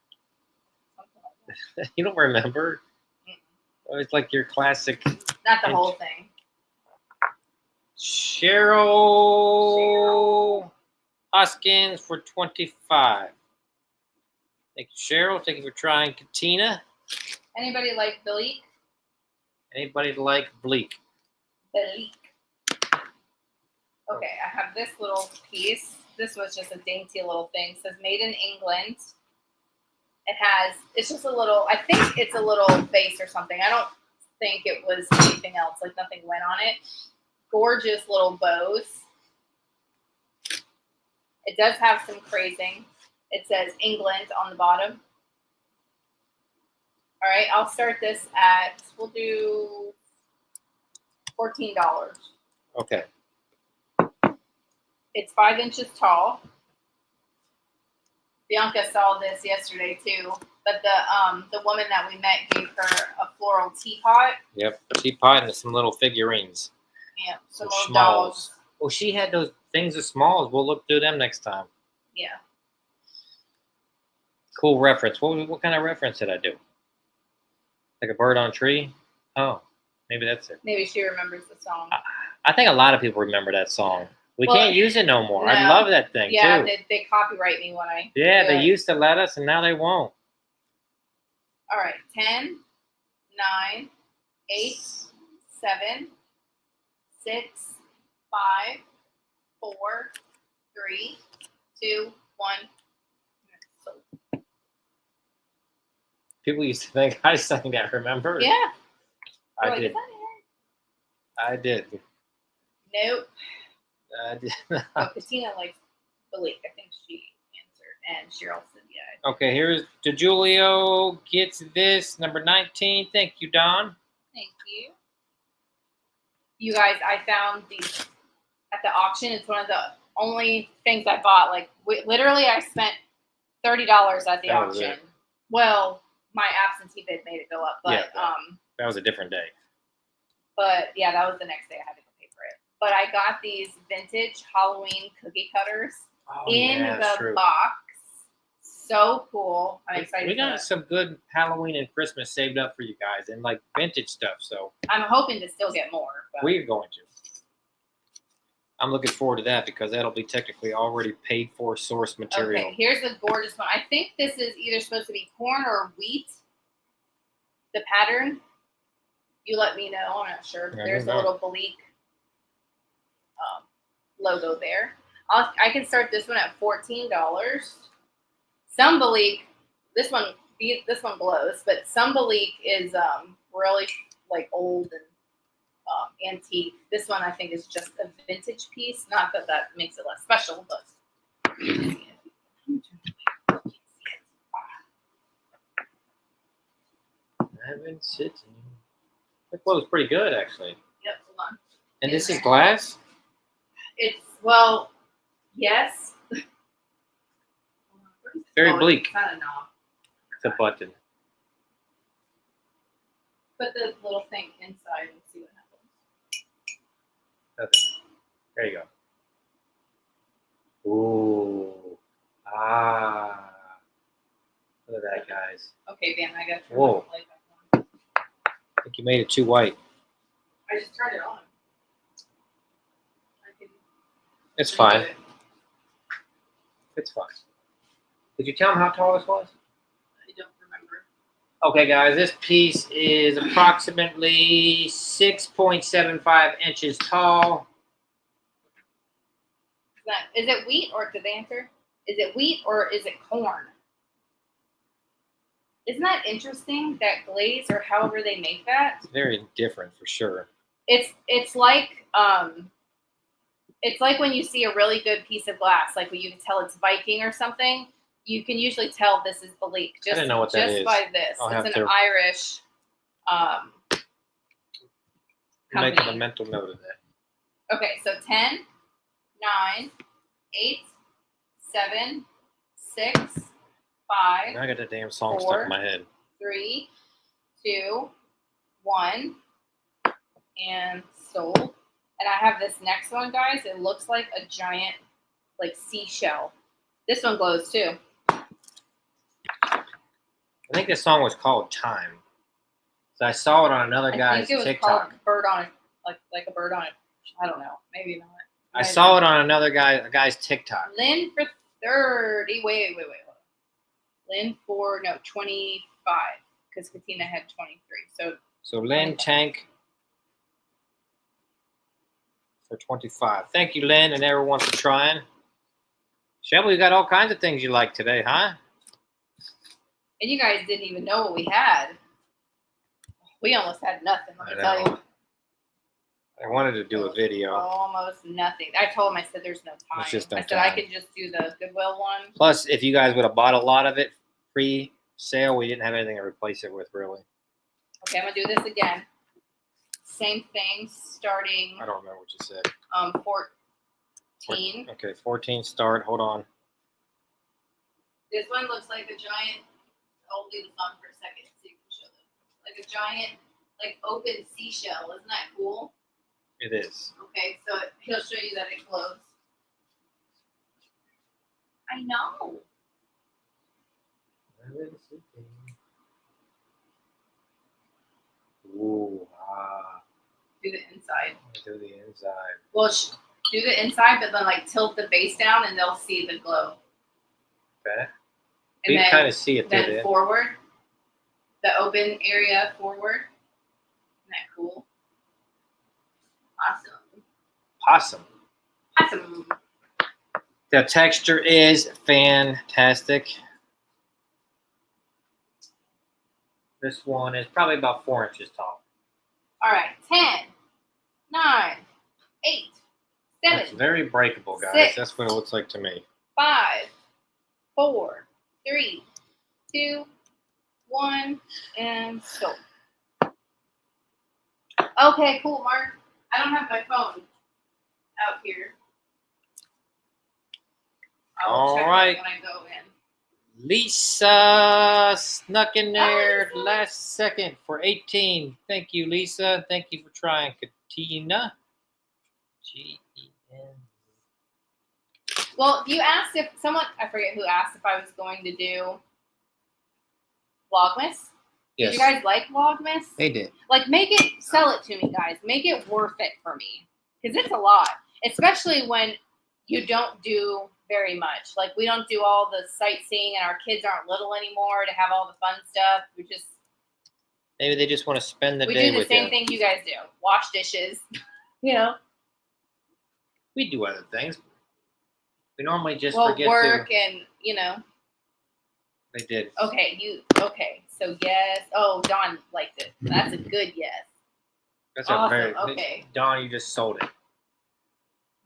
Something like that. You don't remember? Oh, it's like your classic. Not the whole thing. Cheryl Hoskins for 25. Thank you, Cheryl. Thank you for trying Katina. Anybody like Bleak? Anybody like Bleak? Bleak. Okay, I have this little piece. This was just a dainty little thing. It says made in England. It's just a little, I think it's a little vase or something. I don't think it was anything else. Like nothing went on it. Gorgeous little bows. It does have some crazing. It says England on the bottom. All right, I'll start this at, we'll do $14. Okay. It's 5 inches tall. Bianca saw this yesterday too, but the woman that we met gave her a floral teapot. Yep, teapot and some little figurines. Yeah, some Some little dolls. smalls. Well, she had those things of smalls. We'll look through them next time. Yeah. Cool reference. What kind of reference did I do? Like a bird on a tree? Oh, maybe that's it. Maybe she remembers the song. I think a lot of people remember that song. We Well, can't use it no more. no. I love that thing Yeah, too. they copyright me when I Yeah, do they it. used to let us, and now they won't. All right, 10, 9, 8, 7, 6, 5, 4, 3, 2, 1. So, People used to think I sang that. Remember? yeah. I Like, did. is that it? I did. Nope. I did. Oh, Katina likes Bleak. I think she answered. And Cheryl said, yeah. Okay, here's DeJulio gets this number 19. Thank you, Don. Thank you. You guys, I found these at the auction. It's one of the only things I bought. Like, literally, I spent $30 at the That was auction. it. Well, my absentee bid made it go up, but Yeah, that was a different day. but yeah, that was the next day I had to go pay for it. But I got these vintage Halloween cookie cutters Oh, in yeah, that's the true. box. So cool. I'm excited. We for got it. some good Halloween and Christmas saved up for you guys, and like vintage stuff. So I'm hoping to still get more. But we're going to. I'm looking forward to that because that'll be technically already paid for source material. Okay, here's the gorgeous one. I think this is either supposed to be corn or wheat. The pattern. You let me know. I'm not sure. Yeah, There's a little Bleak logo there. I can start this one at $14. Some Bleak, this one blows, but some Bleak is really like old and antique. This one I think is just a vintage piece. Not that that makes it less special, but I've been sitting. That glows pretty good, actually. yep, hold on. And this is glass? It's well, yes. Very Bleak. It's not a knob. It's a button. Put the little thing inside and see what happens. Okay. There you go. Ooh. Ah. Look at that, guys. Okay, Dan, I got your Whoa. light back on. I think you made it too white. I just turned it on. I can It's do fine. it. It's fine. Did you tell them how tall this was? I don't remember. Okay, guys, this piece is approximately 6.75 inches tall. Is it wheat or did they answer? Is it wheat or is it corn? Isn't that interesting? That glaze or however they make that. It's very different for sure. It's like when you see a really good piece of glass, like when you can tell it's Viking or something. You can usually tell this is Bleak just, I didn't know what that just is. by this. I'll have It's an to Irish make company. a mental note of that. Okay, so 10, 9, 8, 7, 6, 5, Now I got that damn song 4, stuck in my head. 3, 2, 1, and sold. And I have this next one, guys. It looks like a giant, like seashell. This one glows too. I think this song was called Time. So I saw it on another I guy's think it was TikTok. called bird on it, like a bird on it. I don't know. Maybe not. I saw it on another guy's TikTok. Lynn for 30. Wait. Hold on. Lynn for 25 because Katina had 23. So Lynn Tank for 25. Thank you, Lynn, and everyone for trying. Shelby, you got all kinds of things you like today, huh? And you guys didn't even know what we had. We almost had nothing, let me I tell know. you. I wanted to do a video. Almost nothing. I told him, I said, there's no time. It's just no I said, I time. could just do the Goodwill one. Plus, if you guys would have bought a lot of it pre-sale, we didn't have anything to replace it with, really. Okay, I'm going to do this again. Same thing, starting I don't remember what you said. 14. Okay, 14 start. Hold on. This one looks like a giant, I'll leave this on for a second so you can show them. Like a giant, like open seashell. Isn't that cool? It is. Okay, so he'll show you that it glows. I know. Ooh, ah. Do the inside. Do the inside. Well, do the inside, but then like tilt the base down and they'll see the glow. Okay. And You then, can kind of see it through then there. forward. The open area forward. Isn't that cool? Awesome. Awesome. The texture is fantastic. This one is probably about 4 inches tall. All right. 10, 9, 8, 7, It's very breakable, guys. 6. That's what it looks like to me. 5, 4, 3, 2, 1, and sold. Okay, cool, Mark. I don't have my phone out here. I'll check Alright. it when I go in. Lisa snuck in there Lisa. last second for 18. Thank you, Lisa. Thank you for trying, Katina. G-E-N. Well, you asked if someone, I forget who asked if I was going to do Vlogmas. Yes, Did you guys like Vlogmas? they did. Like, sell it to me, guys. Make it worth it for me. Because it's a lot. especially when you don't do very much. Like we don't do all the sightseeing, and our kids aren't little anymore to have all the fun stuff. We just Maybe they just want to spend the we day do the with same you. thing you guys do: wash dishes. You know, We do other things. We normally just well, forget work to. and They did. Okay. So yes. Oh, Dawn liked it. That's a good yes. That's Awesome, a very. okay. Don, you just sold it.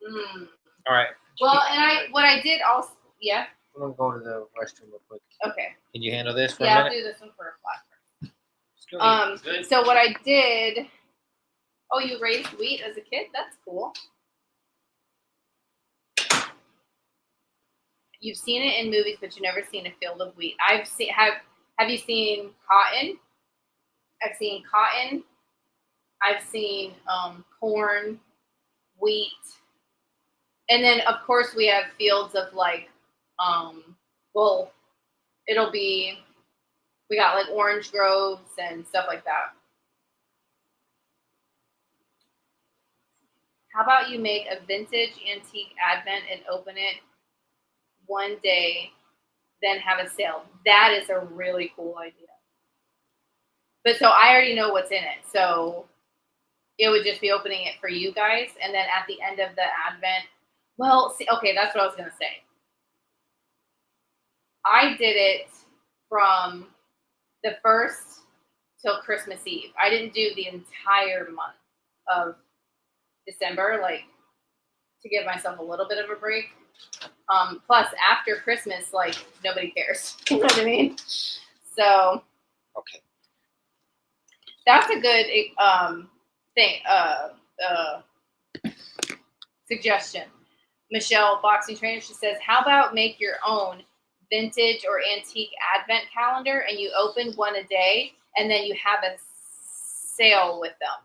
Mm. All right. Well, and what I did also, yeah. I'm gonna go to the restroom real quick. Okay. Can you handle this for Yeah, a I'll minute? do this one for a flat. Good. So what I did. Oh, you raised wheat as a kid? That's cool. You've seen it in movies, but you've never seen a field of wheat. Have you seen cotton? I've seen cotton. I've seen corn, wheat, and then of course we have fields of like, well, we got like orange groves and stuff like that. How about you make a vintage antique advent and open it one day, then have a sale? That is a really cool idea. But so I already know what's in it. So it would just be opening it for you guys. And then at the end of the advent, well, see, okay, that's what I was going to say. I did it from the 1st till Christmas Eve. I didn't do the entire month of December, like to give myself a little bit of a break. Plus, after Christmas, like nobody cares. You know what I mean? So, Okay. that's a good thing. Suggestion. Michelle, boxing trainer, she says, "How about make your own vintage or antique advent calendar, and you open one a day, and then you have a sale with them."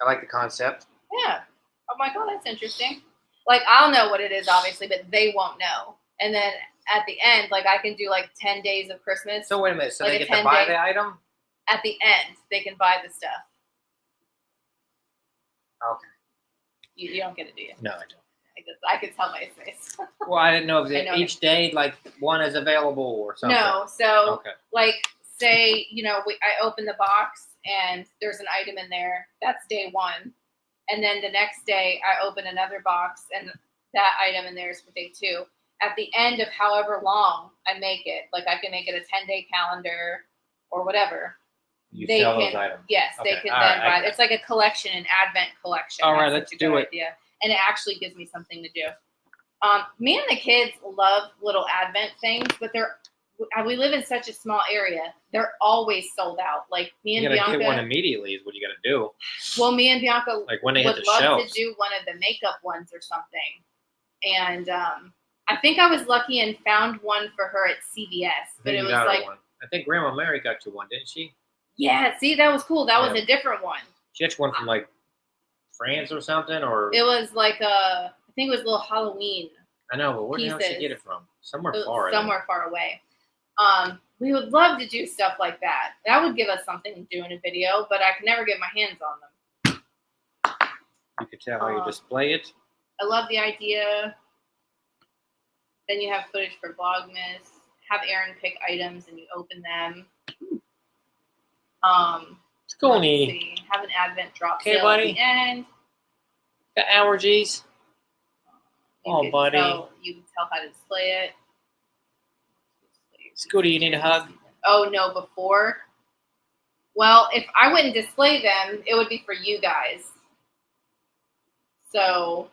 I like the concept. Yeah. I'm like, oh, that's interesting. Like, I'll know what it is, obviously, but they won't know. And then at the end, like, I can do like 10 days of Christmas. So wait a minute. So Like they a get to 10 buy day- the item? At the end, they can buy the stuff. Okay. You don't get it, do you? No, I don't. I could tell my face. Well, I didn't know if I know each day, like, one is available or something. No, so Okay. like, say, I open the box and there's an item in there. That's day one. And then the next day, I open another box and that item in there is for day 2. At the end of however long I make it, like I can make it a 10-day calendar or whatever. You they sell can, those items. Yes, Okay. they can All then right, buy. It's like a collection, an advent collection. All right, That's let's such a do good it. idea. And it actually gives me something to do. Me and the kids love little advent things, but we live in such a small area. They're always sold out. Like me and You gotta Bianca. get one immediately is what you gotta do. Well, me and Bianca Like when they hit would the love shelves. to do one of the makeup ones or something. And I think I was lucky and found one for her at CVS, but it was like, one. I think Grandma Mary got you one, didn't she? yeah. See, that was cool. That was Yeah. a different one. She got you one from like France or something, or It was like I think it was a little Halloween. I know, but where the hell did she pieces. get it from? Somewhere It was far. I think. somewhere far away. We would love to do stuff like that. That would give us something to do in a video, but I could never get my hands on them. You could tell how you display it. I love the idea. Then you have footage for Vlogmas. Have Aaron pick items and you open them. It's cool, Let's Nene. see. Have an advent drop Okay, sale buddy. at the end. Got allergies. You Buddy. You can tell how to display it. Scooty, you need a hug? Oh, no, before? Well, if I wouldn't display them, it would be for you guys. So,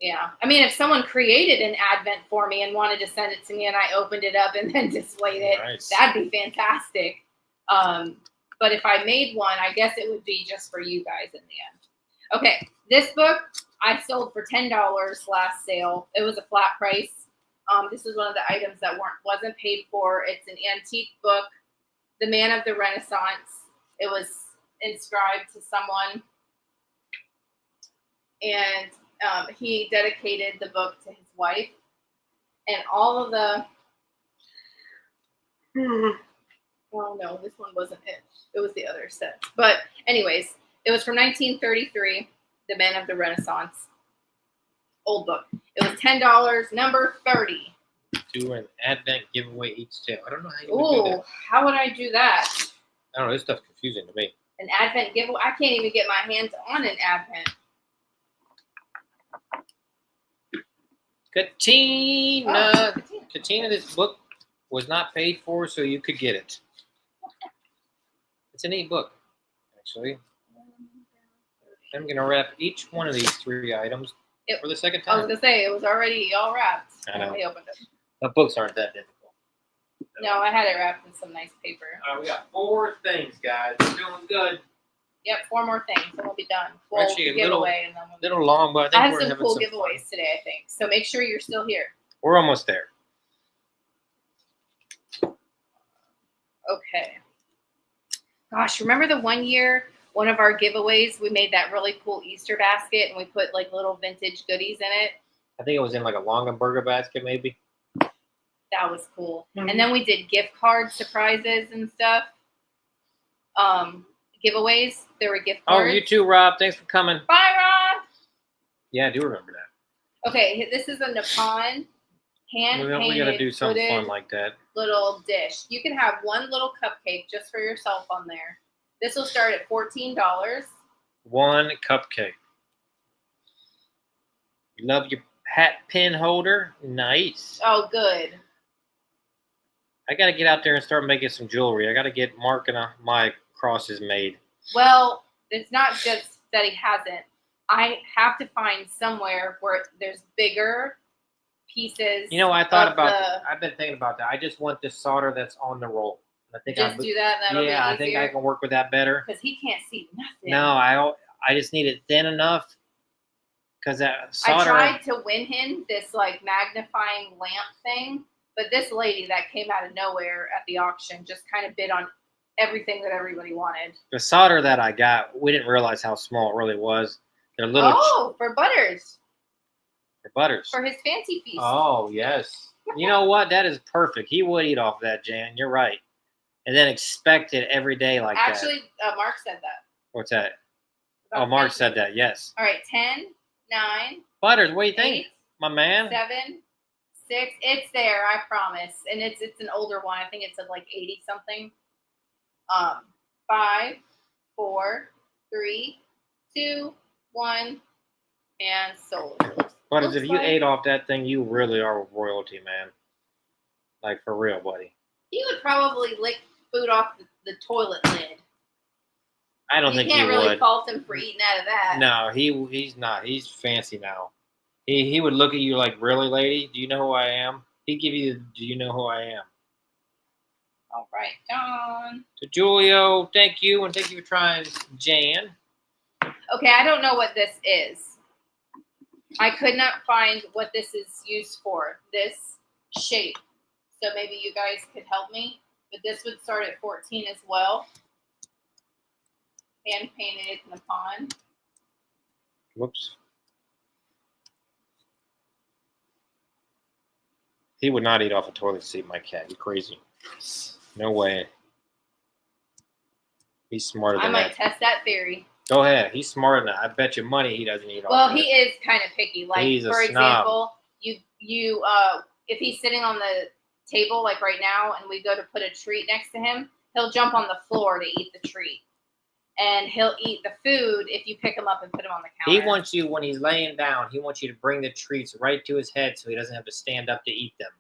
yeah. I mean, if someone created an advent for me and wanted to send it to me and I opened it up and then displayed it, Nice. that'd be fantastic. But if I made one, I guess it would be just for you guys in the end. Okay, this book I sold for $10 last sale. It was a flat price. This was one of the items that wasn't paid for. It's an antique book, The Man of the Renaissance. It was inscribed to someone, and he dedicated the book to his wife. And all of the oh no, this one wasn't it. It was the other set. But anyways, It was from 1933, The Men of the Renaissance. Old book. It was $10, number 30. Do an Advent giveaway each tale. I don't know how you would do Ooh, that. how would I do that? I don't know. This stuff's confusing to me. An Advent giveaway? I can't even get my hands on an Advent. Katina. Oh, Katina, this book was not paid for, so you could get it. It's a neat book, actually. I'm going to wrap each one of these 3 items for the second I was time. going to say, it was already all wrapped. I know. When we opened it. The books aren't that difficult. No, I had it wrapped in some nice paper. All right, we got 4 things, guys. We're doing good. Yep, 4 more things, and we'll be done. We'll Actually, a giveaway, and then we'll Little long, but I think I have we're some having cool some giveaways fun. today, I think. So make sure you're still here. We're almost there. Okay. Gosh, remember the one year, one of our giveaways, we made that really cool Easter basket, and we put like little vintage goodies in it? I think it was in like a Longenberger basket, maybe. That was cool. And then we did gift card surprises and stuff. Giveaways. There were gift Oh, cards. you too, Rob. Thanks for coming. Bye, Rob. Yeah, I do remember that. Okay, this is a Nippon hand-painted We got to do something hooded fun like that. little dish. You can have one little cupcake just for yourself on there. This will start at $14. 1 cupcake. You love your hat pin holder? Nice. Oh, good. I got to get out there and start making some jewelry. I got to get Mark and my crosses made. Well, it's not just that he hasn't. I have to find somewhere where there's bigger pieces. You know, I thought about that. I've been thinking about that. I just want this solder that's on the roll. I think Just do that, and that'll be easier. I think I can work with that better. Because he can't see nothing. No, I just need it thin enough. Because that solder. I tried to win him this like magnifying lamp thing, but this lady that came out of nowhere at the auction just kind of bid on everything that everybody wanted. The solder that I got, we didn't realize how small it really was. They're little. Oh, for Butters. For Butters. For his fancy feast. Oh, yes. You know what? That is perfect. He would eat off that, Jan. You're right. And then expect it every day like that. Actually, Mark said that. What's that? About Oh, Mark fancy. said that, yes. All right, 10, 9, Butters, what do you think, 8, my man? 7, 6. It's there, I promise. And it's an older one. I think it's like 80 something. 5, 4, 3, 2, 1, and sold. Butters, Looks if you like- ate off that thing, you really are royalty, man. Like, for real, buddy. He would probably lick food off the toilet lid. I don't You think he can't really would. fault him for eating out of that. No, he's not. He's fancy now. He would look at you like, really, lady? Do you know who I am? He'd give you, do you know who I am? All right, John. To Julio, thank you, and thank you for trying, Jan. Okay, I don't know what this is. I could not find what this is used for, this shape. So maybe you guys could help me. But this would start at 14 as well. Hand painted Nippon. Whoops. He would not eat off a toilet seat, my cat. You crazy. No way. He's smarter I than might that. test that theory. Go ahead. He's smarter than that. I bet you money he doesn't eat off Well, of he it. is kind of picky. Like, He's a for snob. example, you if he's sitting on the table like right now and we go to put a treat next to him, he'll jump on the floor to eat the treat. And he'll eat the food if you pick him up and put him on the counter. He wants you, when he's laying down, he wants you to bring the treats right to his head so he doesn't have to stand up to eat them.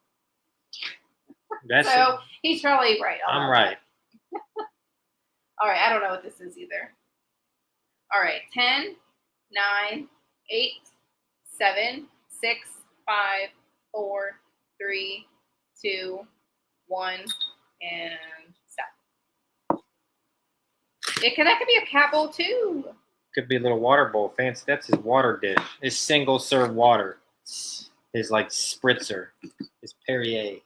That's So he's probably right. I'm right. All right, I don't know what this is either. All right, 10, 9, 8, 7, 6, 5, 4, 3, 2, 1, and stop. That could be a cat bowl too. Could be a little water bowl. Fancy. That's his water dish. His single serve water. His like spritzer. His Perrier.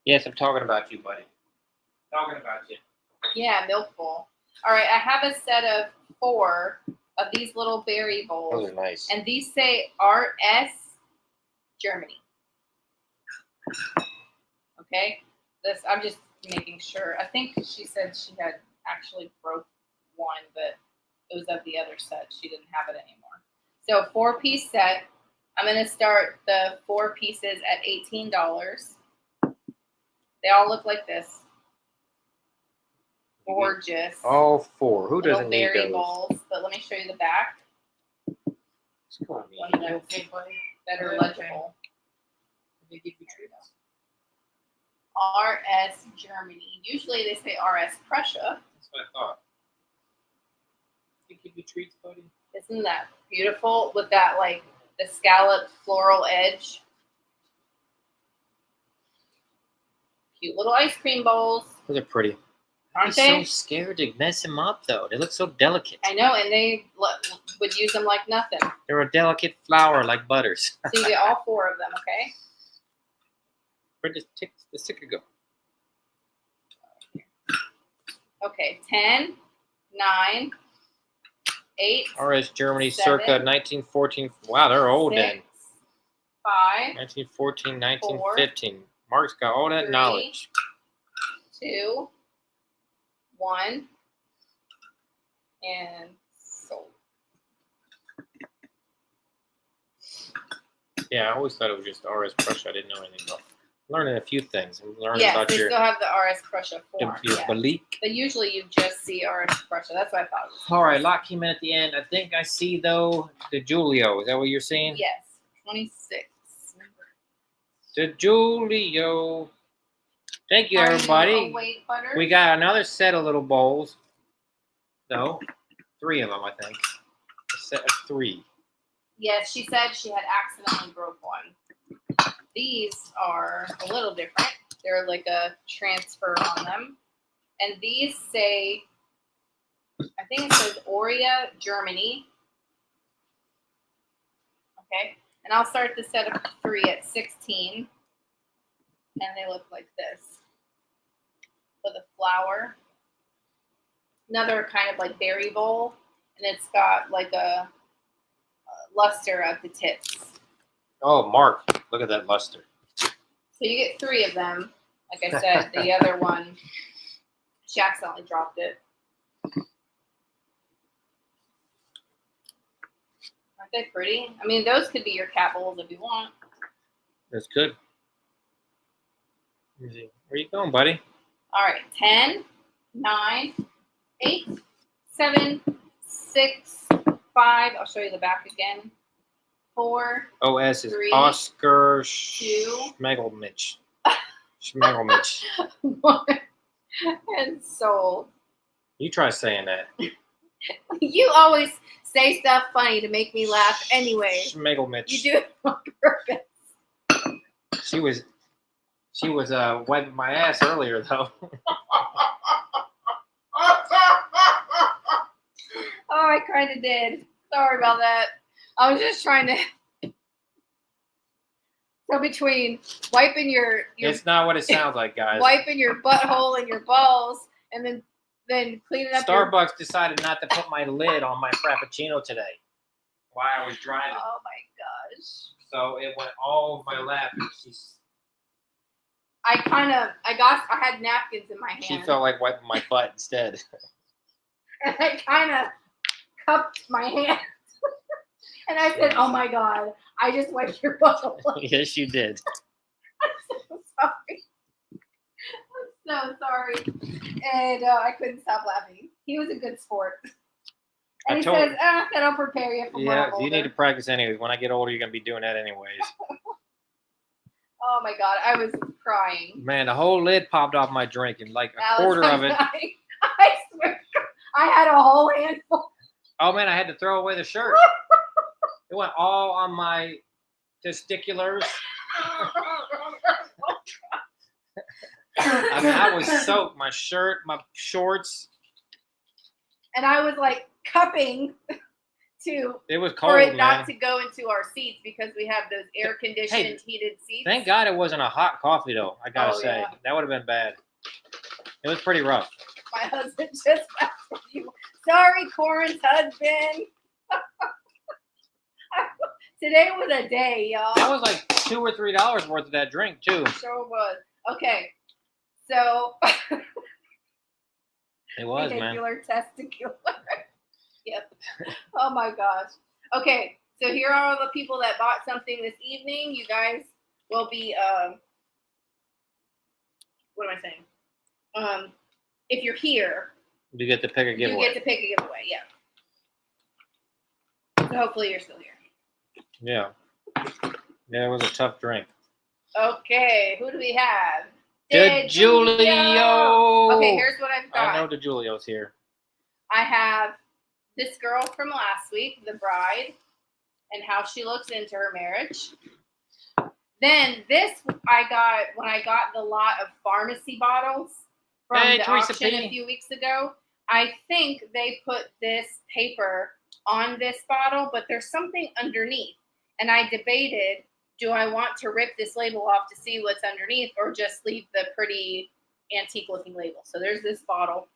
Yes, I'm talking about you, buddy. Talking about you. Yeah, milk bowl. All right, I have a set of 4 of these little berry bowls. Those are nice. And these say RS Germany. Okay, this I'm just making sure. I think she said she had actually broke one, but it was of the other set. She didn't have it anymore. So 4-piece set. I'm gonna start the 4 pieces at $18. They all look like this. Gorgeous. All 4. Who Little doesn't need berry those? bowls, but let me show you the back. One that's better legible. They give you treats. RS Germany. Usually they say RS Prussia. That's what I thought. They give you treats, buddy. Isn't that beautiful with that like the scalloped floral edge? Cute little ice cream bowls. Those are pretty. Aren't I'm they? so scared to mess them up, though. They look so delicate. I know, and they would use them like nothing. They're a delicate flower like butters. So you get all 4 of them, okay? Where does the sticker go? Okay, 10, 9, 8, RS Germany 7, circa 1914. Wow, they're old 6, then. 5, 1914, 1915. Mark's got all that 3, knowledge. 2, 1, and sold. Yeah, I always thought it was just RS Prussia. I didn't know anything about. Learning a few things. I'm learning Yes, about they your still have the RS Prussia form. your Yeah. Bleak. But usually you just see RS Prussia. That's what I thought. It was. All right, lock came in at the end. I think I see though the Julio. Is that what you're seeing? Yes, 26. The Julio. Thank you, Are everybody. awake, Butter? We got another set of little bowls. No, 3 of them, I think. A set of 3. Yes, she said she had accidentally broke one. These are a little different. They're like a transfer on them. And these say, I think it says Aurea, Germany. Okay. And I'll start the set of 3 at 16. And they look like this. With a flower. Another kind of like berry bowl. And it's got like a luster at the tips. Oh, Mark, look at that luster. So you get 3 of them. Like I said, the other one, she accidentally dropped it. Aren't they pretty? I mean, those could be your cat bowls if you want. That's good. Let me see. Where you going, buddy? All right, 10, 9, 8, 7, 6, 5. I'll show you the back again. 4. OS is 3, Oscar 2, Schmegelmitch. Schmegelmitch. 1, and sold. You try saying that. You always say stuff funny to make me laugh anyway. Schmegelmitch. You do it on purpose. She was wiping my ass earlier though. Oh, I kind of did. Sorry about that. I was just trying to. So between wiping your It's not what it sounds like, guys. wiping your butthole and your balls, and then cleaning up. Starbucks decided not to put my lid on my Frappuccino today while I was driving. Oh my gosh. So it went all over my lap. And I had napkins in my hand. she felt like wiping my butt instead. And I kind of cupped my hand. And I said, "Oh my God, I just wiped your butthole." Yes, you did. I'm so sorry. I'm so sorry. And I couldn't stop laughing. He was a good sport. And he says, that'll prepare you for when I'm you need older." to practice anyways. When I get older, you're going to be doing that anyways. Oh my God, I was crying. Man, the whole lid popped off my drink and like a Alex, quarter I'm of it. dying. I swear, I had a whole handful. Oh man, I had to throw away the shirt. It went all on my testiculars. I mean, I was soaked. My shirt, my shorts. And I was like cupping It was cold, for it man. not to go into our seats because we have those air conditioned heated seats. Thank God it wasn't a hot coffee though. I gotta say Yeah. that would have been bad. It was pretty rough. My husband just left with you. Sorry, Corin's husband. Today was a day, y'all. That was like $2 or $3 worth of that drink too. Sure was. Okay, so It was, man. Testicular. Yep. Oh my gosh. Okay, so here are all the people that bought something this evening. You guys will be what am I saying? If you're here, You get to pick a giveaway. you get to pick a giveaway. Yeah. So hopefully you're still here. Yeah. Yeah, it was a tough drink. Okay, who do we have? DeJulio. Okay, here's what I've got. I know DeJulio's here. I have this girl from last week, the bride, and how she looks into her marriage. Then this I got when I got the lot of pharmacy bottles from the auction a few weeks ago. I think they put this paper on this bottle, but there's something underneath. And I debated, do I want to rip this label off to see what's underneath or just leave the pretty antique looking label? So there's this bottle.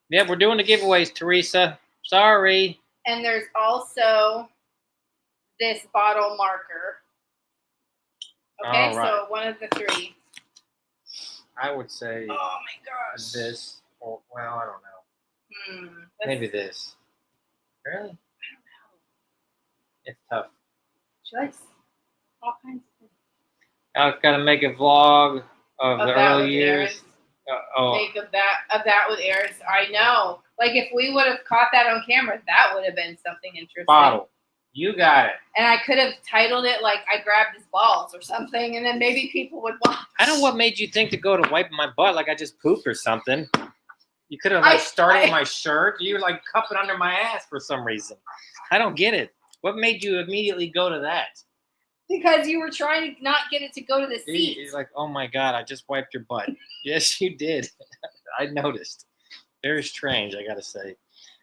Yeah, we're doing the giveaways, Teresa. Sorry. And there's also this bottle marker. Okay, so one of the three. I would say oh my gosh. This. Or, well, I don't know. Maybe this. Really? I don't know. It's tough. She likes all kinds of things. I've got to make a vlog of the early years. Make of that with Aaron's. I know. Like if we would have caught that on camera, that would have been something interesting. Bottle. You got it. And I could have titled it like I grabbed his balls or something, and then maybe people would watch. I don't know what made you think to go to wipe my butt like I just pooped or something. You could have like started with my shirt. You were like cupping under my ass for some reason. I don't get it. What made you immediately go to that? Because you were trying to not get it to go to the seat. You're like, oh my God, I just wiped your butt. Yes, you did. I noticed. Very strange, I gotta say.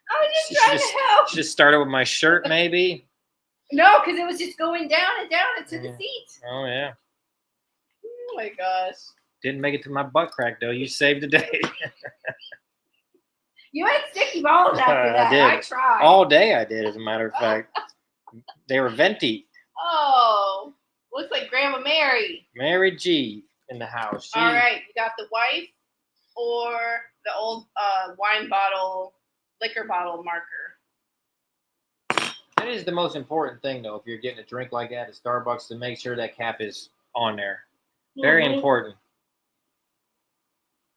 I was just trying to help. Should have started with my shirt, maybe. No, because it was just going down and down into the seat. Oh yeah. Oh my gosh. Didn't make it to my butt crack though. You saved the day. You had sticky balls after that. I tried. All day I did, as a matter of fact. They were venti. Oh, looks like Grandma Mary. Mary G in the house. All right, you got the wife or the old wine bottle, liquor bottle marker. That is the most important thing, though, if you're getting a drink like that at Starbucks, to make sure that cap is on there. Very important.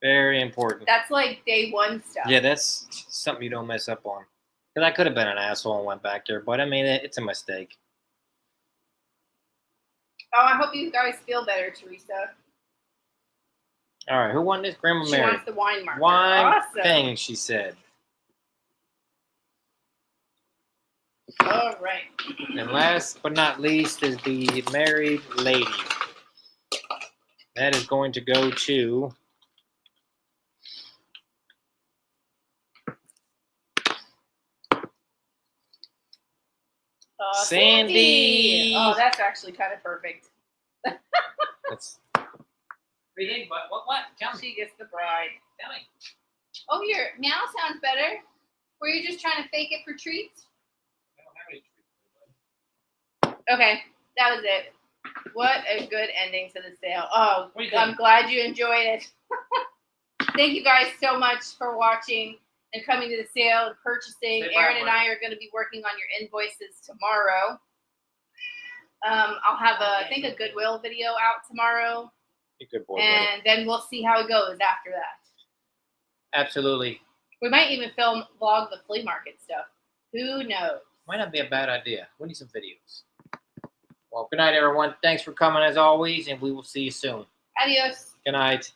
Very important. That's like day one stuff. Yeah, that's something you don't mess up on. Because I could have been an asshole and went back there, but I mean, it's a mistake. Oh, I hope you guys feel better, Teresa. All right, who won this? Grandma Mary. She wants the wine marker. Wine thing, she said. All right. And last but not least is the married lady. That is going to go to Sandy. Oh, that's actually kind of perfect. That's. What? Tell me. She gets the bride. Tell me. Oh, here. Meow sounds better. Were you just trying to fake it for treats? I don't have any treats. Okay, that was it. What a good ending to the sale. Oh, I'm glad you enjoyed it. Thank you guys so much for watching and coming to the sale and purchasing. Aaron and I are going to be working on your invoices tomorrow. I'll have I think a Goodwill video out tomorrow. Good boy, and then we'll see how it goes after that. Absolutely. We might even vlog the flea market stuff. Who knows? Might not be a bad idea. We need some videos. Well, good night, everyone. Thanks for coming as always, and we will see you soon. Adios. Good night.